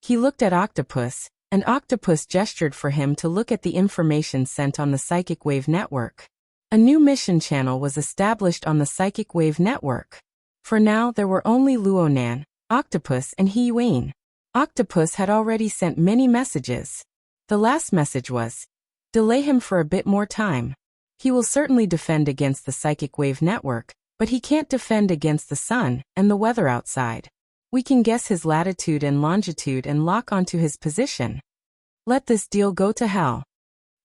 He looked at Octopus, and Octopus gestured for him to look at the information sent on the psychic wave network. A new mission channel was established on the psychic wave network. For now there were only Luo Nan, Octopus and He Yuan. Octopus had already sent many messages. The last message was, delay him for a bit more time. He will certainly defend against the psychic wave network, but he can't defend against the sun and the weather outside. We can guess his latitude and longitude and lock onto his position. Let this deal go to hell.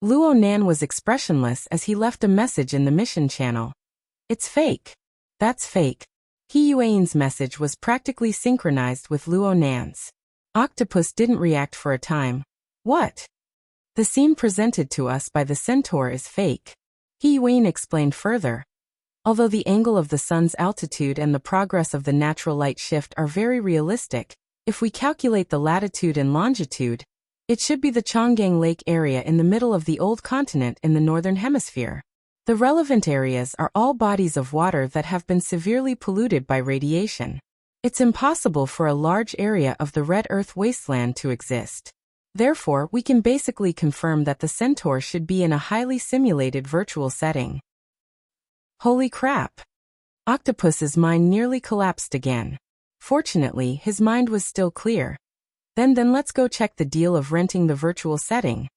Luo Nan was expressionless as he left a message in the mission channel. It's fake. That's fake. He Yuan's message was practically synchronized with Luo Nan's. Octopus didn't react for a time. What? The scene presented to us by the centaur is fake. He Yuan explained further. Although the angle of the sun's altitude and the progress of the natural light shift are very realistic, if we calculate the latitude and longitude, it should be the Chang'an Lake area in the middle of the old continent in the northern hemisphere. The relevant areas are all bodies of water that have been severely polluted by radiation. It's impossible for a large area of the red earth wasteland to exist. Therefore, we can basically confirm that the centaur should be in a highly simulated virtual setting. Holy crap! Octopus's mind nearly collapsed again. Fortunately, his mind was still clear. Then let's go check the deal of renting the virtual setting.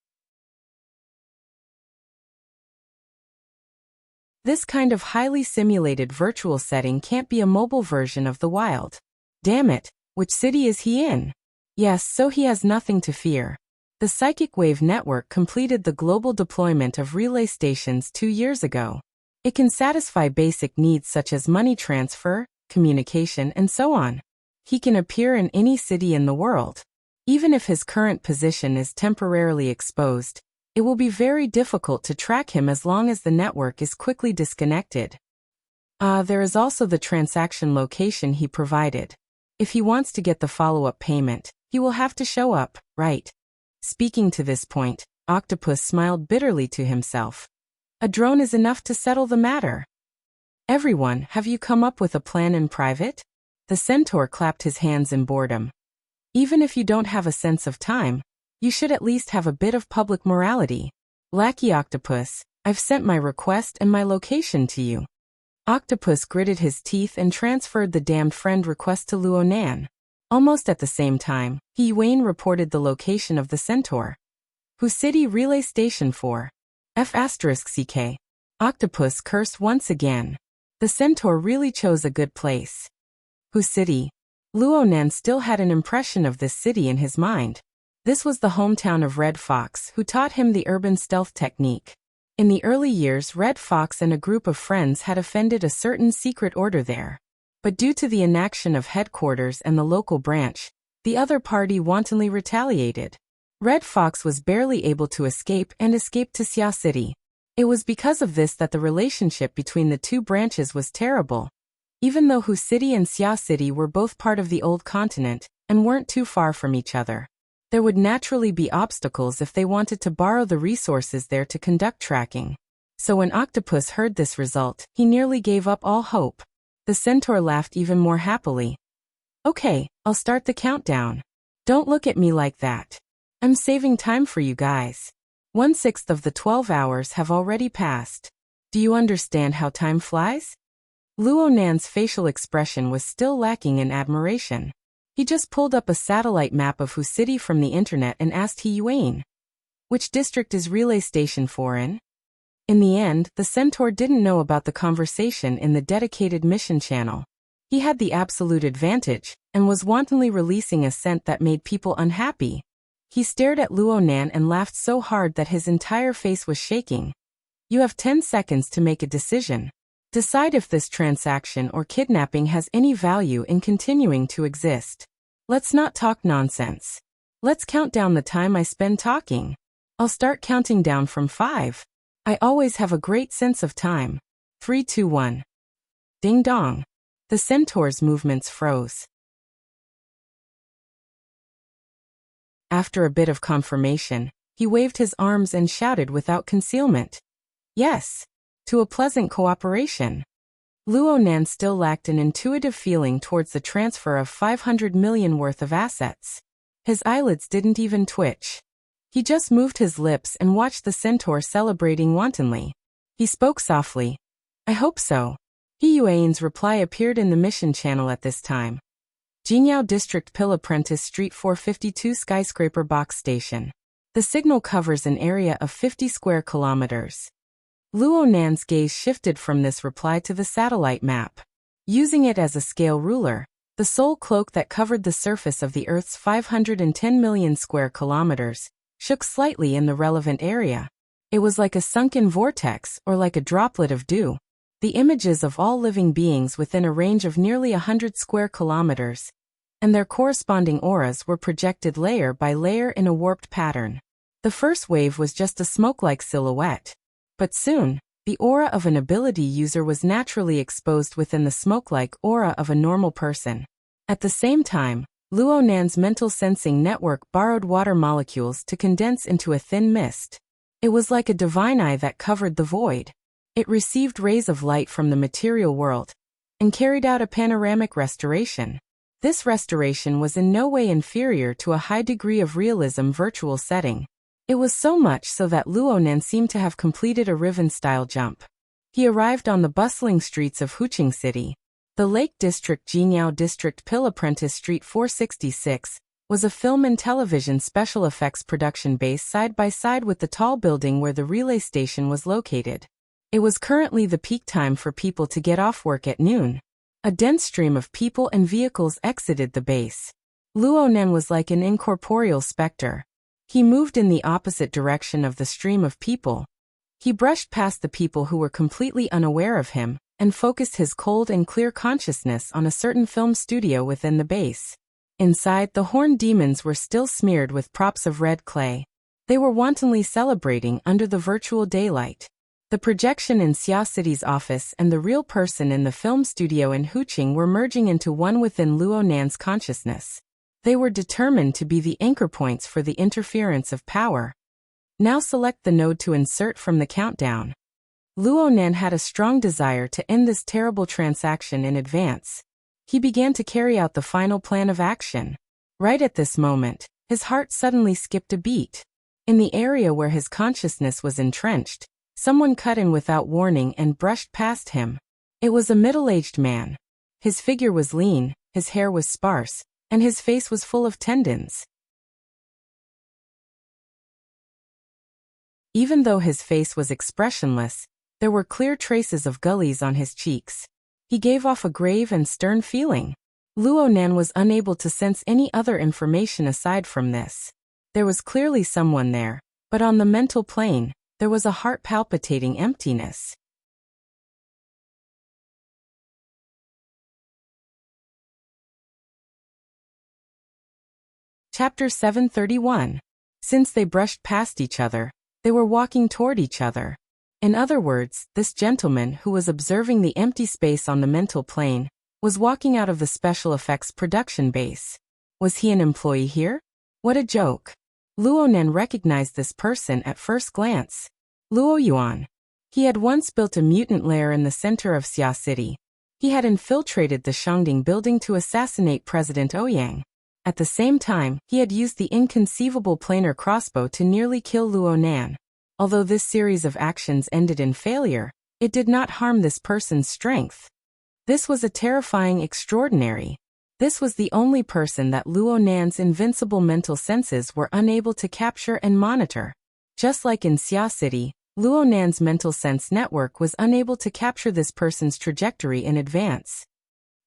This kind of highly simulated virtual setting can't be a mobile version of the wild. Damn it, which city is he in? Yes, so he has nothing to fear. The Psychic Wave Network completed the global deployment of relay stations 2 years ago. It can satisfy basic needs such as money transfer, communication, and so on. He can appear in any city in the world. Even if his current position is temporarily exposed, it will be very difficult to track him as long as the network is quickly disconnected. There is also the transaction location he provided. If he wants to get the follow-up payment, he will have to show up, right? Speaking to this point, Octopus smiled bitterly to himself. A drone is enough to settle the matter. Everyone, have you come up with a plan in private? The centaur clapped his hands in boredom. Even if you don't have a sense of time, you should at least have a bit of public morality. Lackey Octopus, I've sent my request and my location to you. Octopus gritted his teeth and transferred the damned friend request to Luo Nan. Almost at the same time, He Yuan reported the location of the centaur. Who City Relay Station 4. F*CK. Octopus cursed once again. The centaur really chose a good place. Hu City. Luonan still had an impression of this city in his mind. This was the hometown of Red Fox, who taught him the urban stealth technique. In the early years, Red Fox and a group of friends had offended a certain secret order there. But due to the inaction of headquarters and the local branch, the other party wantonly retaliated. Red Fox was barely able to escape and escaped to Xia City. It was because of this that the relationship between the two branches was terrible. Even though Hu City and Xia City were both part of the old continent and weren't too far from each other, there would naturally be obstacles if they wanted to borrow the resources there to conduct tracking. So when Octopus heard this result, he nearly gave up all hope. The centaur laughed even more happily. Okay, I'll start the countdown. Don't look at me like that. I'm saving time for you guys. 1/6 of the 12 hours have already passed. Do you understand how time flies? Luonan's facial expression was still lacking in admiration. He just pulled up a satellite map of Hu City from the internet and asked He Yuan, "Which district is Relay Station 4 in?" In the end, the centaur didn't know about the conversation in the dedicated mission channel. He had the absolute advantage, and was wantonly releasing a scent that made people unhappy. He stared at Luonan and laughed so hard that his entire face was shaking. You have 10 seconds to make a decision. Decide if this transaction or kidnapping has any value in continuing to exist. Let's not talk nonsense. Let's count down the time I spend talking. I'll start counting down from 5. I always have a great sense of time. 3, 2, 1. Ding dong. The centaur's movements froze. After a bit of confirmation, he waved his arms and shouted without concealment. Yes. To a pleasant cooperation. Luonan still lacked an intuitive feeling towards the transfer of 500 million worth of assets. His eyelids didn't even twitch. He just moved his lips and watched the centaur celebrating wantonly. He spoke softly. I hope so. He Yuan's reply appeared in the mission channel at this time. Jingyao District Pill Apprentice Street 452 Skyscraper Box Station. The signal covers an area of 50 square kilometers. Luonan's gaze shifted from this reply to the satellite map. Using it as a scale ruler, the sole cloak that covered the surface of the Earth's 510 million square kilometers shook slightly in the relevant area. It was like a sunken vortex or like a droplet of dew. The images of all living beings within a range of nearly 100 square kilometers, and their corresponding auras were projected layer by layer in a warped pattern. The first wave was just a smoke-like silhouette. But soon, the aura of an ability user was naturally exposed within the smoke-like aura of a normal person. At the same time, Luonan's mental sensing network borrowed water molecules to condense into a thin mist. It was like a divine eye that covered the void. It received rays of light from the material world and carried out a panoramic restoration. This restoration was in no way inferior to a high degree of realism virtual setting. It was so much so that Luonan seemed to have completed a Riven-style jump. He arrived on the bustling streets of Huqing City. The Lake District Jingyao District Pill Apprentice Street 466 was a film and television special effects production base side by side with the tall building where the relay station was located. It was currently the peak time for people to get off work at noon. A dense stream of people and vehicles exited the base. Luonan was like an incorporeal specter. He moved in the opposite direction of the stream of people. He brushed past the people who were completely unaware of him, and focused his cold and clear consciousness on a certain film studio within the base. Inside, the horned demons were still smeared with props of red clay. They were wantonly celebrating under the virtual daylight. The projection in Xia City's office and the real person in the film studio in Huqing were merging into one within Luonan's consciousness. They were determined to be the anchor points for the interference of power. Now select the node to insert from the countdown. Luonan had a strong desire to end this terrible transaction in advance. He began to carry out the final plan of action. Right at this moment, his heart suddenly skipped a beat. In the area where his consciousness was entrenched, someone cut in without warning and brushed past him. It was a middle-aged man. His figure was lean, his hair was sparse, and his face was full of tendons. Even though his face was expressionless, There were clear traces of gullies on his cheeks. He gave off a grave and stern feeling. Luo Nan was unable to sense any other information aside from this. There was clearly someone there, but on the mental plane, there was a heart-palpitating emptiness. Chapter 731. Since they brushed past each other, they were walking toward each other. In other words, this gentleman who was observing the empty space on the mental plane was walking out of the special effects production base. Was he an employee here? What a joke. Luo Nan recognized this person at first glance. Luo Yuan. He had once built a mutant lair in the center of Xia City. He had infiltrated the Shangding building to assassinate President Ouyang. At the same time, he had used the inconceivable planar crossbow to nearly kill Luo Nan. Although this series of actions ended in failure, it did not harm this person's strength. This was a terrifying extraordinary. This was the only person that Luo Nan's invincible mental senses were unable to capture and monitor. Just like in Xia City, Luo Nan's mental sense network was unable to capture this person's trajectory in advance.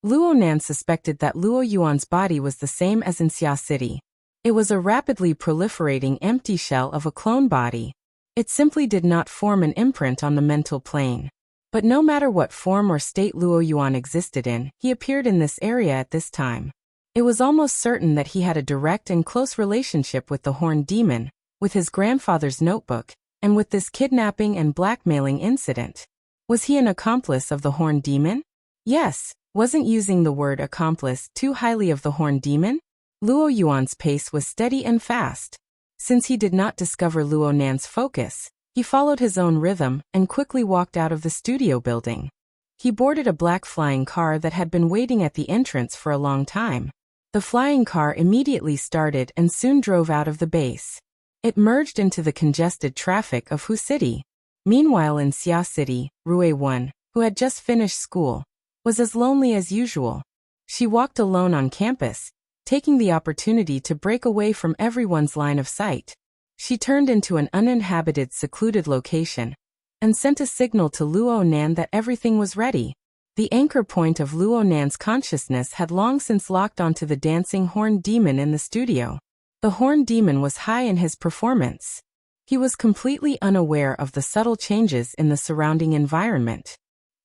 Luo Nan suspected that Luo Yuan's body was the same as in Xia City. It was a rapidly proliferating empty shell of a clone body. It simply did not form an imprint on the mental plane. But no matter what form or state Luo Yuan existed in, he appeared in this area at this time. It was almost certain that he had a direct and close relationship with the Horned Demon, with his grandfather's notebook, and with this kidnapping and blackmailing incident. Was he an accomplice of the Horned Demon? Yes. Wasn't using the word accomplice too highly of the Horned Demon? Luo Yuan's pace was steady and fast. Since he did not discover Luo Nan's focus, he followed his own rhythm and quickly walked out of the studio building. He boarded a black flying car that had been waiting at the entrance for a long time. The flying car immediately started and soon drove out of the base. It merged into the congested traffic of Hu City. Meanwhile in Xia City, Rui Wen, who had just finished school, was as lonely as usual. She walked alone on campus, taking the opportunity to break away from everyone's line of sight. She turned into an uninhabited, secluded location and sent a signal to Luo Nan that everything was ready. The anchor point of Luo Nan's consciousness had long since locked onto the dancing Horned Demon in the studio. The Horned Demon was high in his performance. He was completely unaware of the subtle changes in the surrounding environment.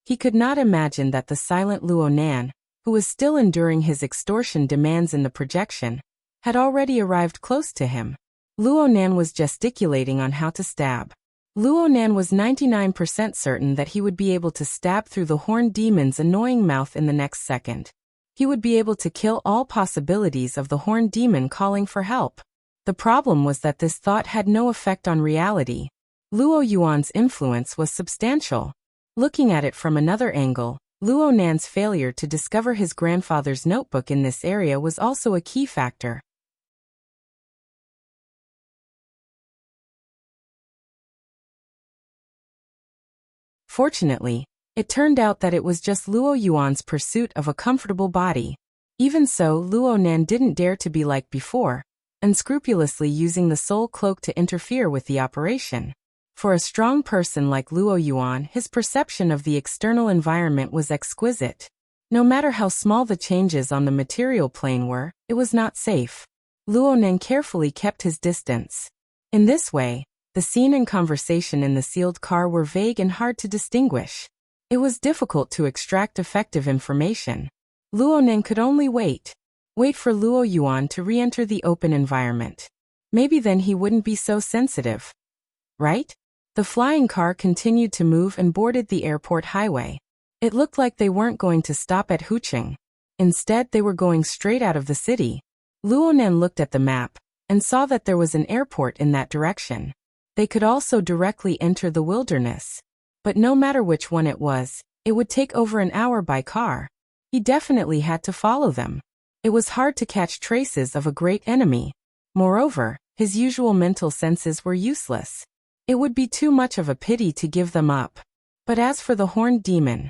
He could not imagine that the silent Luo Nan, who was still enduring his extortion demands in the projection, had already arrived close to him. Luo Nan was gesticulating on how to stab. Luo Nan was 99% certain that he would be able to stab through the Horned Demon's annoying mouth in the next second. He would be able to kill all possibilities of the Horned Demon calling for help. The problem was that this thought had no effect on reality. Luo Yuan's influence was substantial. Looking at it from another angle, Luo Nan's failure to discover his grandfather's notebook in this area was also a key factor. Fortunately, it turned out that it was just Luo Yuan's pursuit of a comfortable body. Even so, Luo Nan didn't dare to be like before, unscrupulously using the soul cloak to interfere with the operation. For a strong person like Luo Yuan, his perception of the external environment was exquisite. No matter how small the changes on the material plane were, it was not safe. Luo Nan carefully kept his distance. In this way, the scene and conversation in the sealed car were vague and hard to distinguish. It was difficult to extract effective information. Luo Nan could only wait for Luo Yuan to re-enter the open environment. Maybe then he wouldn't be so sensitive. Right? The flying car continued to move and boarded the airport highway. It looked like they weren't going to stop at Hucheng. Instead, they were going straight out of the city. Luo Nan looked at the map and saw that there was an airport in that direction. They could also directly enter the wilderness. But no matter which one it was, it would take over an hour by car. He definitely had to follow them. It was hard to catch traces of a great enemy. Moreover, his usual mental senses were useless. It would be too much of a pity to give them up. But as for the Horned Demon,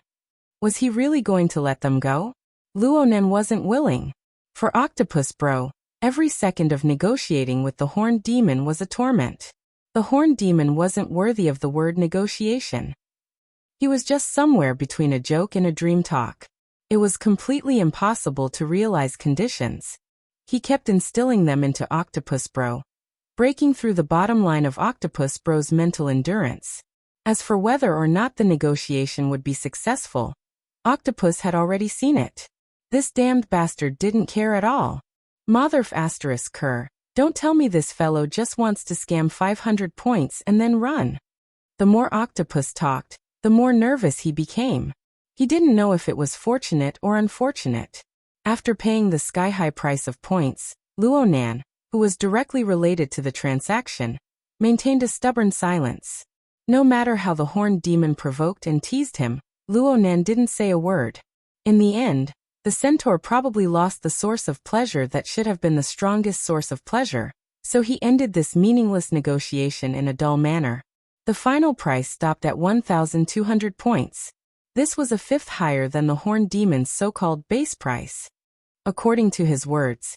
was he really going to let them go? Luo Nan wasn't willing. For Octopus Bro, every second of negotiating with the Horned Demon was a torment. The Horned Demon wasn't worthy of the word negotiation. He was just somewhere between a joke and a dream talk. It was completely impossible to realize conditions. He kept instilling them into Octopus Bro, breaking through the bottom line of Octopus Bro's mental endurance. As for whether or not the negotiation would be successful, Octopus had already seen it. This damned bastard didn't care at all. Motherf asterisk cur, don't tell me this fellow just wants to scam 500 points and then run. The more Octopus talked, the more nervous he became. He didn't know if it was fortunate or unfortunate. After paying the sky-high price of points, Luonan, who was directly related to the transaction, maintained a stubborn silence. No matter how the horned demon provoked and teased him, Luonan didn't say a word. In the end, the centaur probably lost the source of pleasure that should have been the strongest source of pleasure, so he ended this meaningless negotiation in a dull manner. The final price stopped at 1,200 points. This was a fifth higher than the horned demon's so-called base price. According to his words,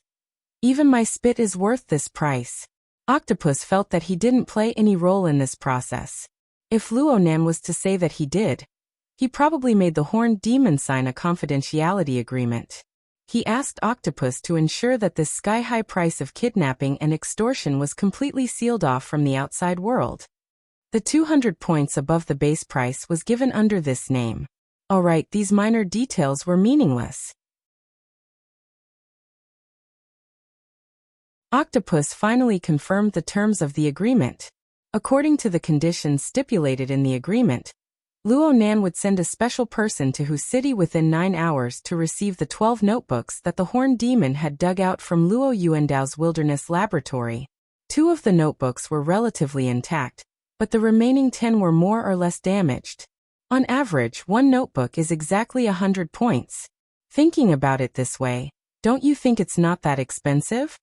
even my spit is worth this price. Octopus felt that he didn't play any role in this process. If Luonan was to say that he did, he probably made the horned demon sign a confidentiality agreement. He asked Octopus to ensure that this sky-high price of kidnapping and extortion was completely sealed off from the outside world. The 200 points above the base price was given under this name. Alright, these minor details were meaningless. Octopus finally confirmed the terms of the agreement. According to the conditions stipulated in the agreement, Luonan would send a special person to whose city within 9 hours to receive the 12 notebooks that the horned demon had dug out from Luo Yuandao's wilderness laboratory. 2 of the notebooks were relatively intact, but the remaining 10 were more or less damaged. On average, 1 notebook is exactly 100 points. Thinking about it this way, don't you think it's not that expensive?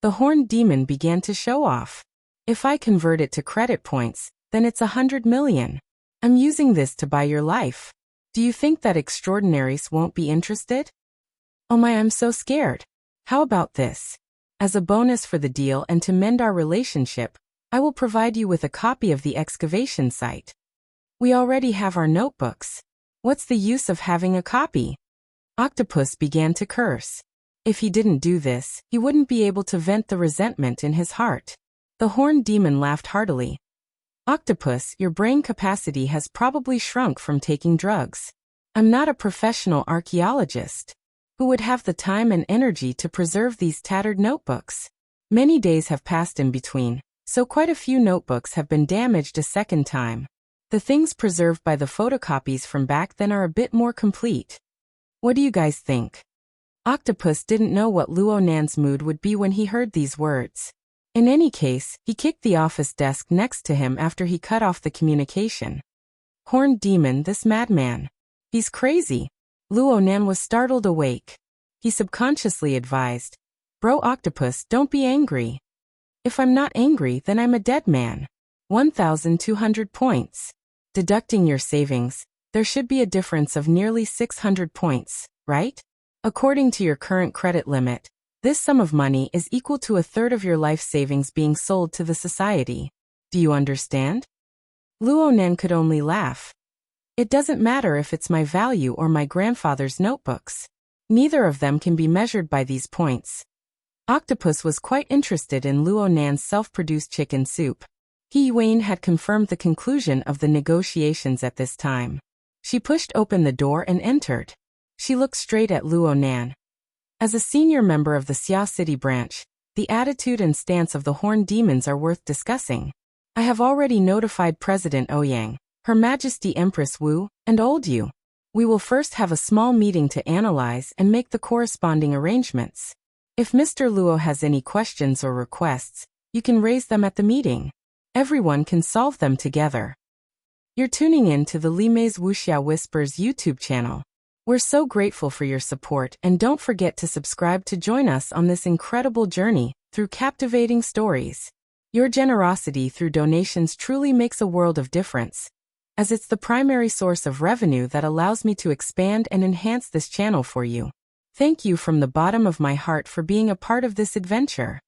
The horned demon began to show off. If I convert it to credit points, then it's 100 million. I'm using this to buy your life. Do you think that extraordinaries won't be interested? Oh my, I'm so scared. How about this? As a bonus for the deal and to mend our relationship, I will provide you with a copy of the excavation site. We already have our notebooks. What's the use of having a copy? Octopus began to curse. If he didn't do this, he wouldn't be able to vent the resentment in his heart. The horned demon laughed heartily. Octopus, your brain capacity has probably shrunk from taking drugs. I'm not a professional archaeologist who would have the time and energy to preserve these tattered notebooks. Many days have passed in between, so quite a few notebooks have been damaged a second time. The things preserved by the photocopies from back then are a bit more complete. What do you guys think? Octopus didn't know what Luonan's mood would be when he heard these words. In any case, he kicked the office desk next to him after he cut off the communication. Horned demon, this madman. He's crazy. Luonan was startled awake. He subconsciously advised, Bro Octopus, don't be angry. If I'm not angry, then I'm a dead man. 1,200 points. Deducting your savings, there should be a difference of nearly 600 points, right? According to your current credit limit, this sum of money is equal to a third of your life savings being sold to the society. Do you understand? Luonan could only laugh. It doesn't matter if it's my value or my grandfather's notebooks. Neither of them can be measured by these points. Octopus was quite interested in Luonan's self-produced chicken soup. He Yuan had confirmed the conclusion of the negotiations at this time. She pushed open the door and entered. She looked straight at Luonan. As a senior member of the Xia City branch, the attitude and stance of the horned demons are worth discussing. I have already notified President Ouyang, Her Majesty Empress Wu, and Old Yu. We will first have a small meeting to analyze and make the corresponding arrangements. If Mr. Luo has any questions or requests, you can raise them at the meeting. Everyone can solve them together. You're tuning in to the Limei's Wuxia Whispers YouTube channel. We're so grateful for your support, and don't forget to subscribe to join us on this incredible journey through captivating stories. Your generosity through donations truly makes a world of difference, as it's the primary source of revenue that allows me to expand and enhance this channel for you. Thank you from the bottom of my heart for being a part of this adventure.